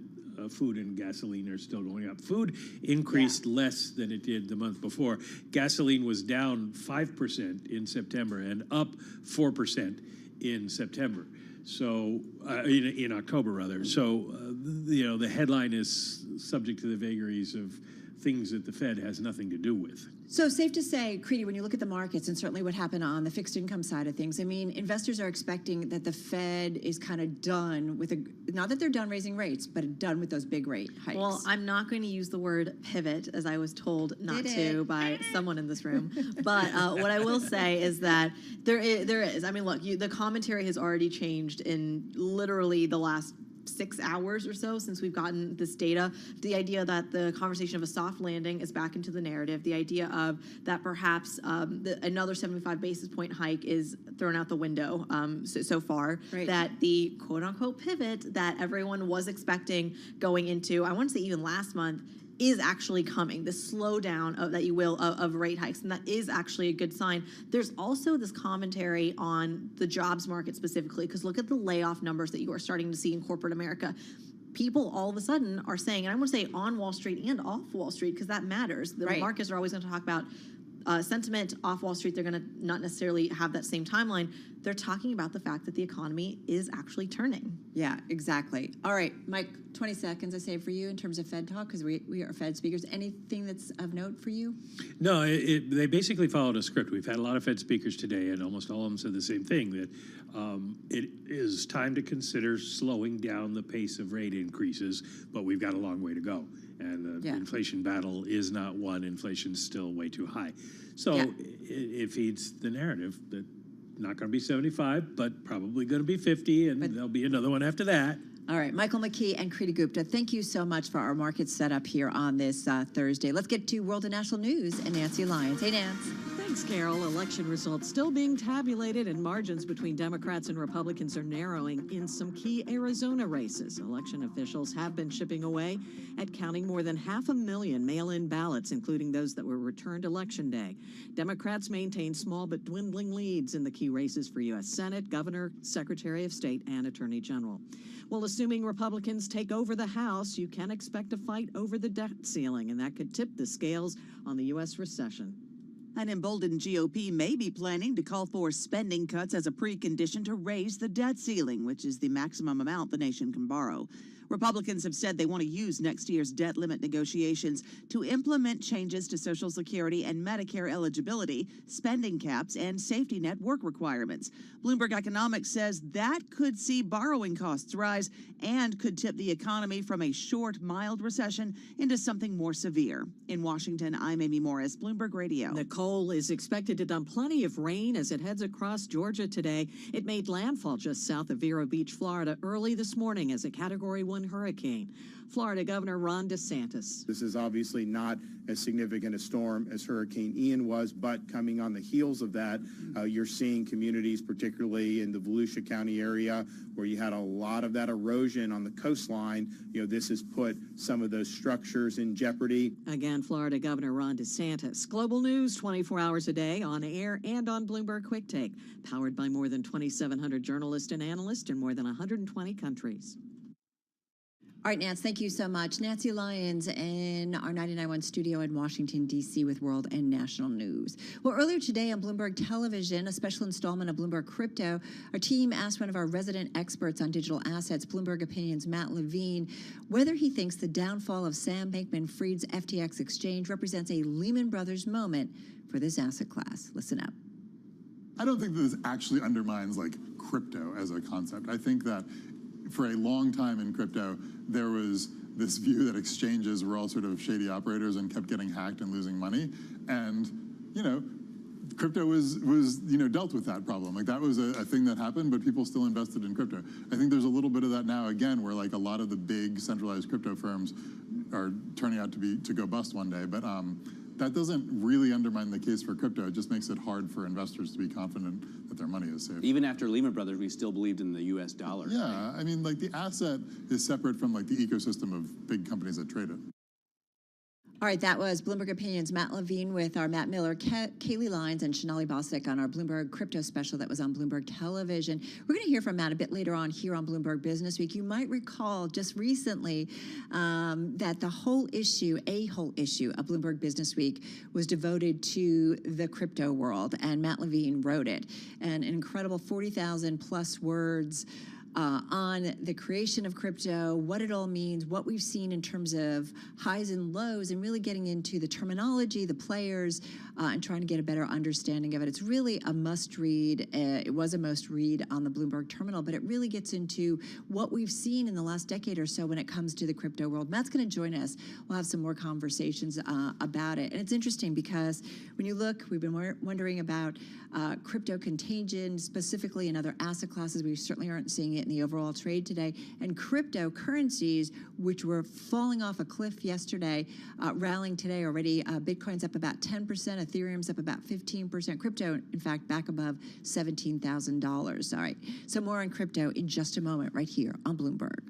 food and gasoline are still going up. Food increased less than it did the month before. Gasoline was down 5% in September and up 4% in September. So in October rather. So the headline is subject to the vagaries of things that the Fed has nothing to do with. So safe to say, Creedy, when you look at the markets and certainly what happened on the fixed income side of things, I mean, investors are expecting that the Fed is kind of done with not that they're done raising rates, but done with those big rate hikes. Well, I'm not going to use the word pivot, as I was told not to by someone in this room. But what I will say is that there is. I mean, look, the commentary has already changed in literally the last 6 hours or so since we've gotten this data. The idea that the conversation of a soft landing is back into the narrative. The idea of that perhaps another 75 basis point hike is thrown out the window so far. Right. That the quote unquote pivot that everyone was expecting going into, I want to say even last month, is actually coming, the slowdown of, that you will, of rate hikes, and that is actually a good sign. There's also this commentary on the jobs market specifically, because look at the layoff numbers that you are starting to see in corporate America. People all of a sudden are saying, and I want to say on Wall Street and off Wall Street, because that matters. The markets are always going to talk about sentiment. Off Wall Street, they're going to not necessarily have that same timeline. They're talking about the fact that the economy is actually turning. Yeah, exactly. All right, Mike, 20 seconds I save for you in terms of Fed talk, because we are Fed speakers. Anything that's of note for you? No, they basically followed a script. We've had a lot of Fed speakers today, and almost all of them said the same thing, that it is time to consider slowing down the pace of rate increases, but we've got a long way to go. And the inflation battle is not won. Inflation's still way too high. So it feeds the narrative that not going to be 75, but probably going to be 50, and there'll be another one after that. All right, Michael McKee and Creedy Gupta, thank you so much for our market setup here on this Thursday. Let's get to World and National News and Nancy Lyons. Hey, Nance. Thank Thanks, Carol. Election results still being tabulated, and margins between Democrats and Republicans are narrowing in some key Arizona races. Election officials have been chipping away at counting more than 500,000 mail-in ballots, including those that were returned Election Day. Democrats maintain small but dwindling leads in the key races for U.S. Senate, Governor, Secretary of State, and Attorney General. Well, assuming Republicans take over the House, you can expect a fight over the debt ceiling, and that could tip the scales on the U.S. recession. An emboldened GOP may be planning to call for spending cuts as a precondition to raise the debt ceiling, which is the maximum amount the nation can borrow. Republicans have said they want to use next year's debt limit negotiations to implement changes to Social Security and Medicare eligibility, spending caps, and safety net work requirements. Bloomberg Economics says that could see borrowing costs rise and could tip the economy from a short, mild recession into something more severe. In Washington, I'm Amy Morris, Bloomberg Radio. Nicole is expected to dump plenty of rain as it heads across Georgia today. It made landfall just south of Vero Beach, Florida, early this morning as a Category 1 hurricane. Florida Governor Ron DeSantis. This is obviously not as significant a storm as Hurricane Ian was, but coming on the heels of that, you're seeing communities, particularly in the Volusia County area, where you had a lot of that erosion on the coastline. This has put some of those structures in jeopardy. Again, Florida Governor Ron DeSantis. Global news 24 hours a day, on air and on Bloomberg Quick Take, powered by more than 2,700 journalists and analysts in more than 120 countries. All right, Nance, thank you so much. Nancy Lyons in our 99.1 studio in Washington, D.C. with world and national news. Well, earlier today on Bloomberg Television, a special installment of Bloomberg Crypto, our team asked one of our resident experts on digital assets, Bloomberg Opinion's Matt Levine, whether he thinks the downfall of Sam Bankman-Fried's FTX exchange represents a Lehman Brothers moment for this asset class. Listen up. I don't think that this actually undermines crypto as a concept. I think that for a long time in crypto, there was this view that exchanges were all sort of shady operators and kept getting hacked and losing money. And, crypto was dealt with that problem. That was a thing that happened, but people still invested in crypto. I think there's a little bit of that now again, where a lot of the big centralized crypto firms are turning out to go bust one day. But that doesn't really undermine the case for crypto. It just makes it hard for investors to be confident that their money is safe. Even after Lehman Brothers, we still believed in the U.S. dollar. Yeah, I mean, the asset is separate from the ecosystem of big companies that trade it. All right, that was Bloomberg Opinion's Matt Levine with our Matt Miller, Kaylee Lyons, and Shonali Bostic on our Bloomberg Crypto special that was on Bloomberg Television. We're going to hear from Matt a bit later on here on Bloomberg Business Week. You might recall just recently that a whole issue of Bloomberg Business Week was devoted to the crypto world, and Matt Levine wrote it. An incredible 40,000 plus words on the creation of crypto, what it all means, what we've seen in terms of highs and lows, and really getting into the terminology, the players, and trying to get a better understanding of it. It's really a must-read. It was a must-read on the Bloomberg terminal, but it really gets into what we've seen in the last decade or so when it comes to the crypto world. Matt's going to join us. We'll have some more conversations about it. And it's interesting because when you look, we've been wondering about crypto contagion, specifically in other asset classes. We certainly aren't seeing it in the overall trade today. And cryptocurrencies, which were falling off a cliff yesterday, rallying today already. Bitcoin's up about 10%, Ethereum's up about 15%. Crypto, in fact, back above $17,000. All right, so more on crypto in just a moment right here on Bloomberg.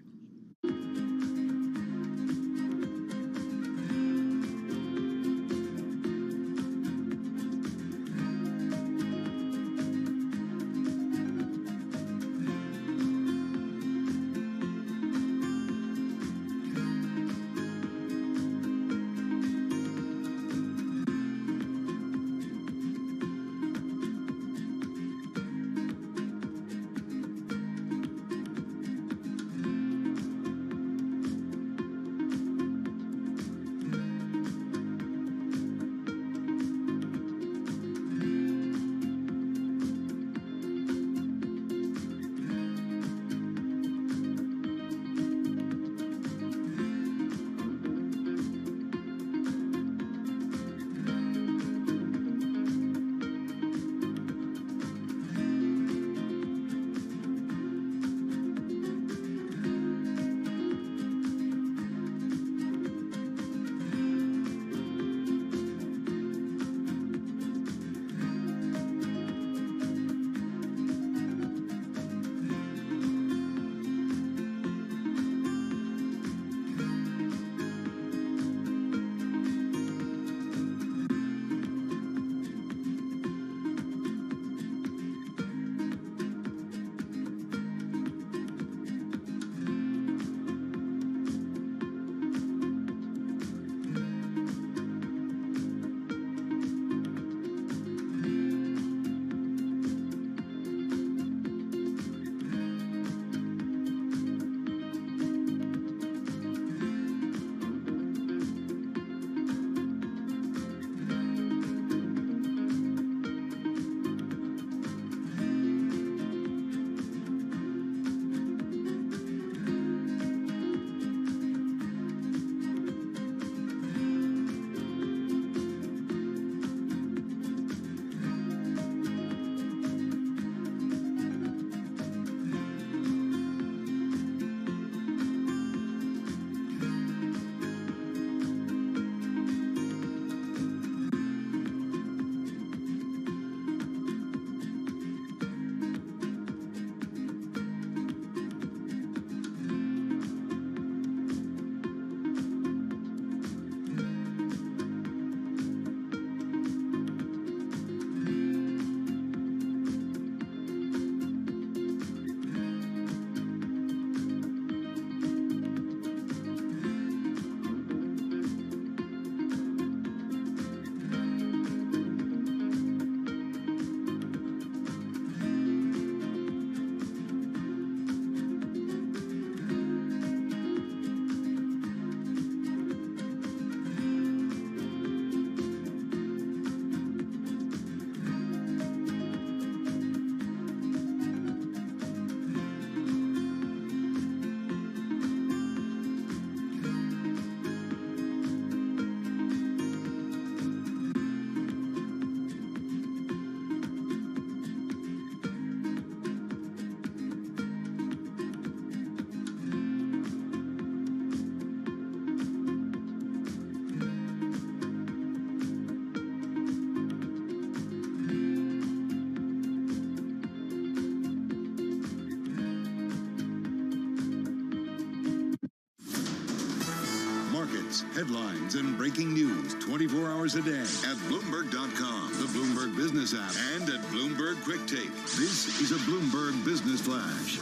markets, headlines, and breaking news 24 hours a day at Bloomberg.com, the Bloomberg Business app, and at Bloomberg Quick Take. This is a Bloomberg Business Flash.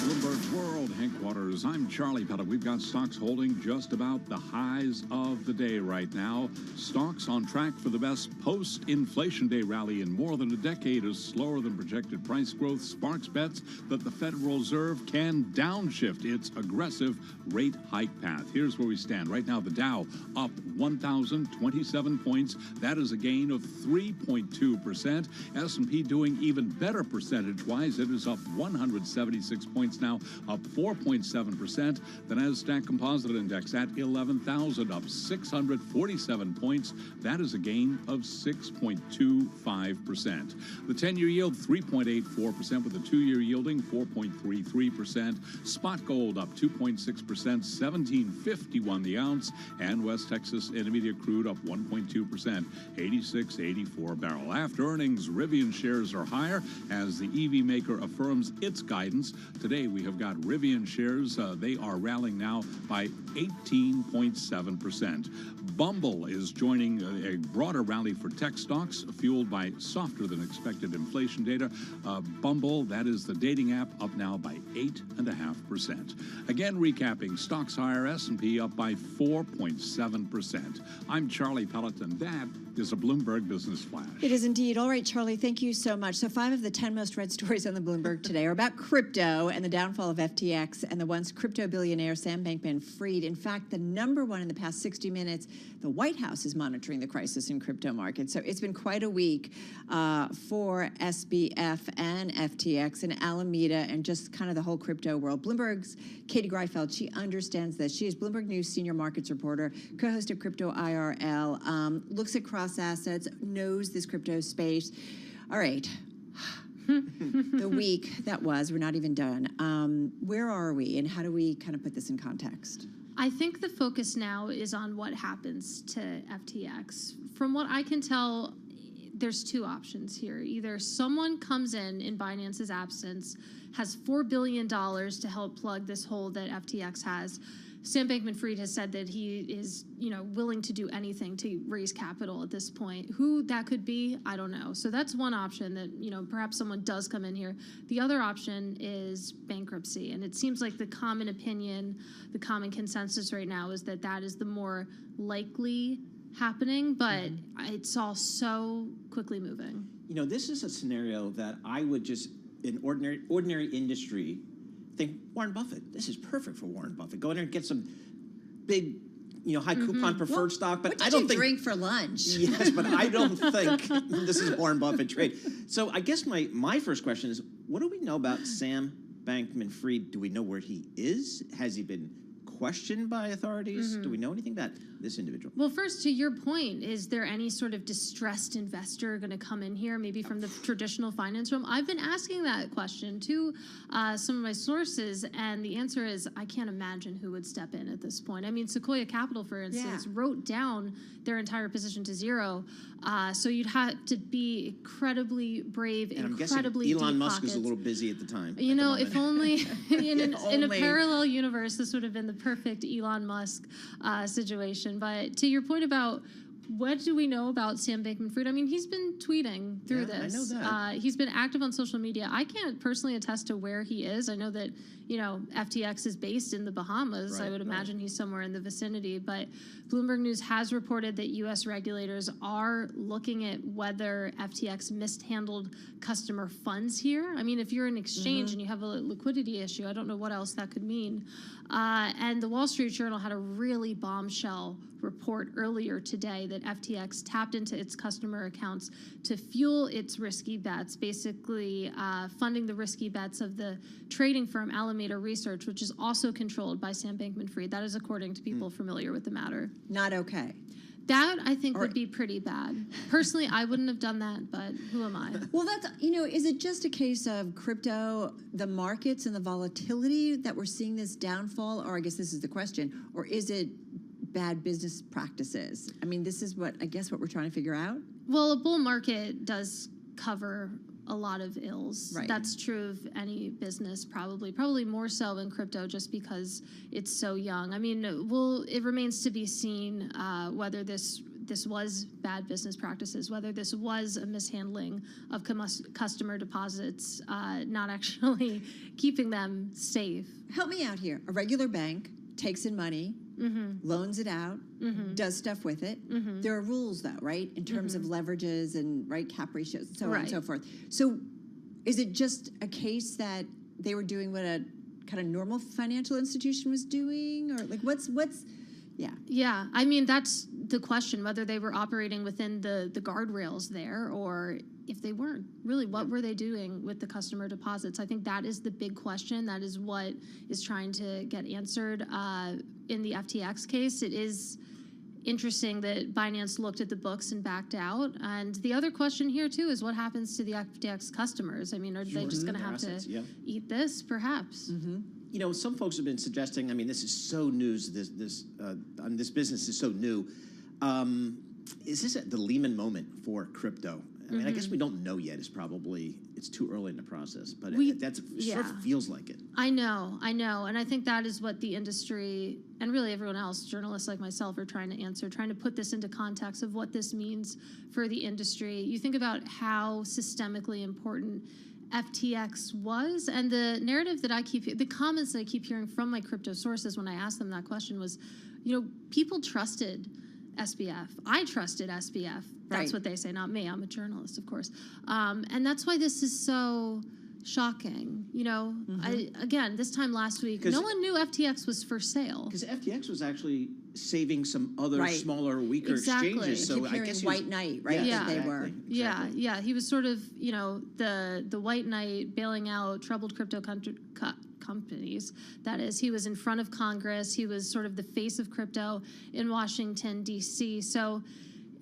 Bloomberg World Headquarters, I'm Charlie Pellet. We've got stocks holding just about the highs of the day right now. Stocks on track for the best post-inflation day rally in more than a decade as slower than projected price growth sparks bets that the Federal Reserve can downshift its aggressive rate hike path. Here's where we stand. Right now, the Dow up 1,027 points. That is a gain of 3.2%. S&P doing even better percentage-wise. It is up 176 points now, up 4.7%. The Nasdaq Composite Index at 11,000, up 647 points. That is a gain of 6.25%. The 10-year yield 3.84%, with the 2-year yielding 4.33%. Spot gold up 2.6%, $17.51 the ounce, and West Texas Intermediate crude up 1.2%, $86.84 barrel. After earnings, Rivian shares are higher as the EV maker affirms its guidance. Today we have got Rivian shares. They are rallying now by 18.7%. Bumble is joining a broader rally for tech stocks, fueled by softer than expected inflation data. Bumble, that is the dating app, up now by 8.5%. Again, recapping, stocks higher, S&P up by 4.7%. I'm Charlie Pellet, and that is a Bloomberg Business Flash. It is indeed. All right, Charlie, thank you so much. So 5 of the 10 most read stories on the Bloomberg today are about crypto and the downfall of FTX and the once crypto billionaire Sam Bankman-Fried. In fact, the number one in the past 60 minutes, the White House is monitoring the crisis in crypto markets. So it's been quite a week for SBF and FTX and Alameda and just kind of the whole crypto world. Bloomberg's Katie Greifeld, she understands this. She is Bloomberg News senior markets reporter, co-host of Crypto IRL, looks at cross-assets, knows this crypto space. All right. The week that was, we're not even done. Where are we, and how do we kind of put this in context? I think the focus now is on what happens to FTX. From what I can tell, there's 2 options here. Either someone comes in Binance's absence, has $4 billion to help plug this hole that FTX has. Sam Bankman-Fried has said that he is, willing to do anything to raise capital at this point. Who that could be, I don't know. So that's one option that, perhaps someone does come in here. The other option is bankruptcy. And it seems like the common opinion, the common consensus right now is that that is the more likely happening, but it's all so quickly moving. This is a scenario that I would just, in ordinary industry, think Warren Buffett. This is perfect for Warren Buffett. Go in there and get some big, high coupon preferred stock. But I don't think drink for lunch. Yes, but I don't think this is Warren Buffett trade. So I guess my first question is, what do we know about Sam Bankman-Fried? Do we know where he is? Has he been questioned by authorities? Do we know anything about this individual? Well, first, to your point, is there any sort of distressed investor going to come in here, maybe from the traditional finance realm? I've been asking that question to some of my sources, and the answer is I can't imagine who would step in at this point. I mean, Sequoia Capital, for instance, wrote down their entire position to zero. So you'd have to be incredibly brave, and incredibly I'm guessing Elon deep Musk pockets. is a little busy at the time. If only in a parallel universe, this would have been the perfect Elon Musk situation. But to your point about what do we know about Sam Bankman-Fried? I mean, he's been tweeting through this. I know that. He's been active on social media. I can't personally attest to where he is. I know that, FTX is based in the Bahamas. I would imagine he's somewhere in the vicinity. But Bloomberg News has reported that U.S. regulators are looking at whether FTX mishandled customer funds here. I mean, if you're an exchange and you have a liquidity issue, I don't know what else that could mean. And the Wall Street Journal had a really bombshell report earlier today that FTX tapped into its customer accounts to fuel its risky bets, basically funding the risky bets of the trading firm Alameda Research, which is also controlled by Sam Bankman-Fried. That is according to people familiar with the matter. Not okay. That, I think, would be pretty bad. Personally, I wouldn't have done that, but who am I? Well, that's, is it just a case of crypto, the markets and the volatility that we're seeing this downfall? Or I guess this is the question, or is it bad business practices? I mean, this is what we're trying to figure out. Well, a bull market does cover a lot of ills. Right. That's true of any business, probably more so in crypto, just because it's so young. I mean, it remains to be seen whether this was bad business practices, whether this was a mishandling of customer deposits, not actually keeping them safe. Help me out here. A regular bank takes in money, loans it out, does stuff with it. There are rules, though, right, in terms of leverages and cap ratios, and so on and so forth. So, is it just a case that they were doing what a kind of normal financial institution was doing, or what's? Yeah. I mean, that's the question, whether they were operating within the guardrails there, or if they weren't. Really, what were they doing with the customer deposits? I think that is the big question. That is what is trying to get answered in the FTX case. It is interesting that Binance looked at the books and backed out. And the other question here, too, is what happens to the FTX customers? I mean, are they just going to have to eat this, perhaps? You know, some folks have been suggesting, I mean, this is so new, this business is so new. Is this the Lehman moment for crypto? I mean, I guess we don't know yet. It's too early in the process, but that sort of feels like it. I know. And I think that is what the industry, and really everyone else, journalists like myself, are trying to answer, trying to put this into context of what this means for the industry. You think about how systemically important FTX was, and the narrative that the comments that I keep hearing from my crypto sources when I asked them that question was, people trusted SBF. I trusted SBF. That's what they say, not me. I'm a journalist, of course. And that's why this is so shocking. Again, this time last week, no one knew FTX was for sale. Because FTX was actually saving some other smaller, weaker exchanges. So I guess White Knight, right? Yeah, they were. Exactly. Yeah. He was sort of, the White Knight bailing out troubled crypto companies. That is, he was in front of Congress. He was sort of the face of crypto in Washington, D.C. So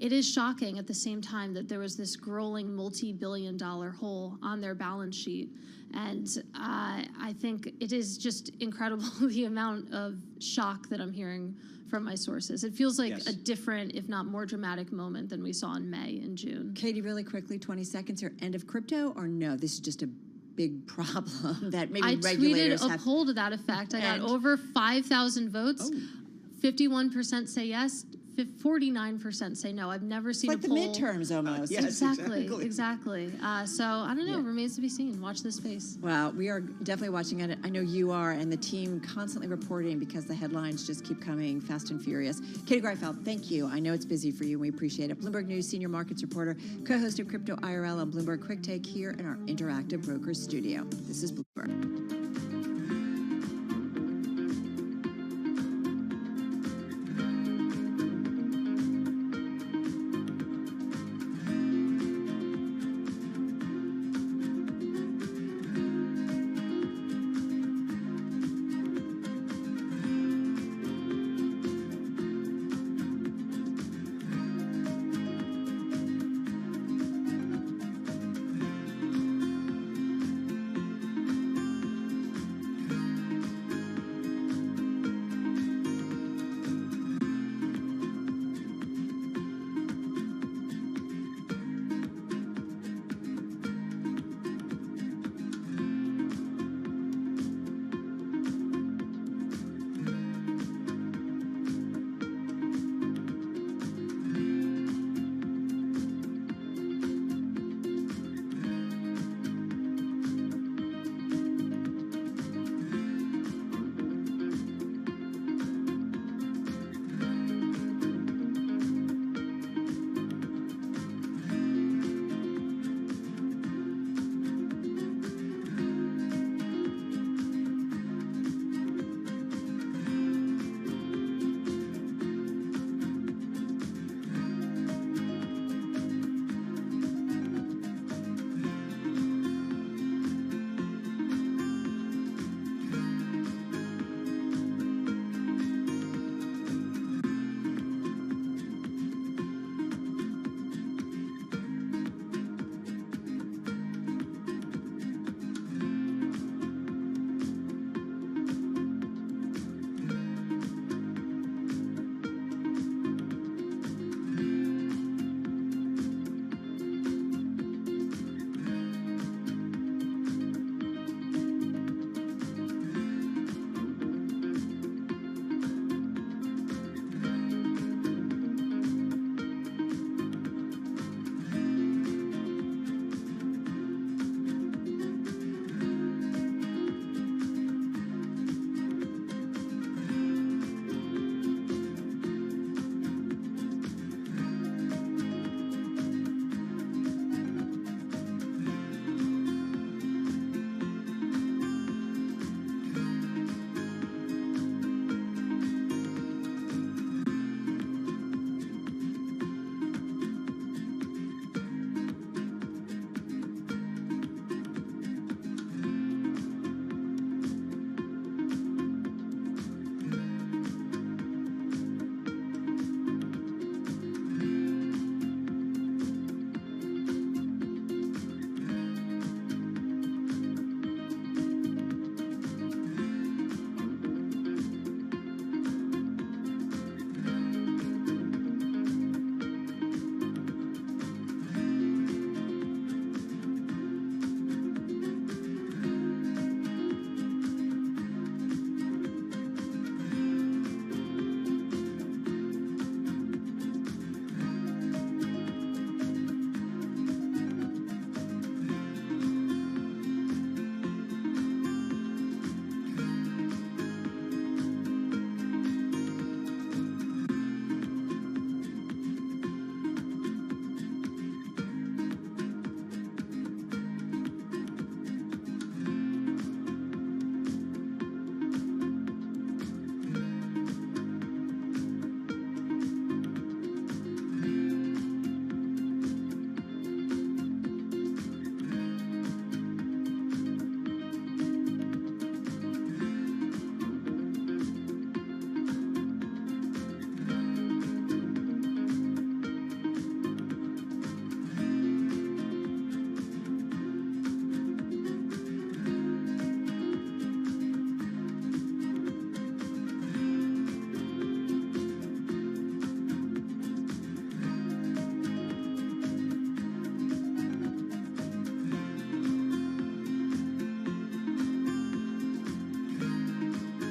it is shocking at the same time that there was this growing multi-billion-dollar hole on their balance sheet. And I think it is just incredible the amount of shock that I'm hearing from my sources. It feels like a different, if not more dramatic moment than we saw in May and June. Katie, really quickly, 20 seconds here. End of crypto, or no? This is just a big problem that maybe regulators have. I tweeted a poll to that effect. I got over 5,000 votes. 51% say yes. 49% say no. I've never seen a poll. Like the midterms almost. Yes, exactly. So I don't know. Remains to be seen. Watch this space. Well, we are definitely watching it. I know you are, and the team constantly reporting because the headlines just keep coming fast and furious. Katie Greifeld, thank you. I know it's busy for you, and we appreciate it. Bloomberg News senior markets reporter, co-host of Crypto IRL on Bloomberg Quick Take here in our Interactive Brokers studio. This is Bloomberg.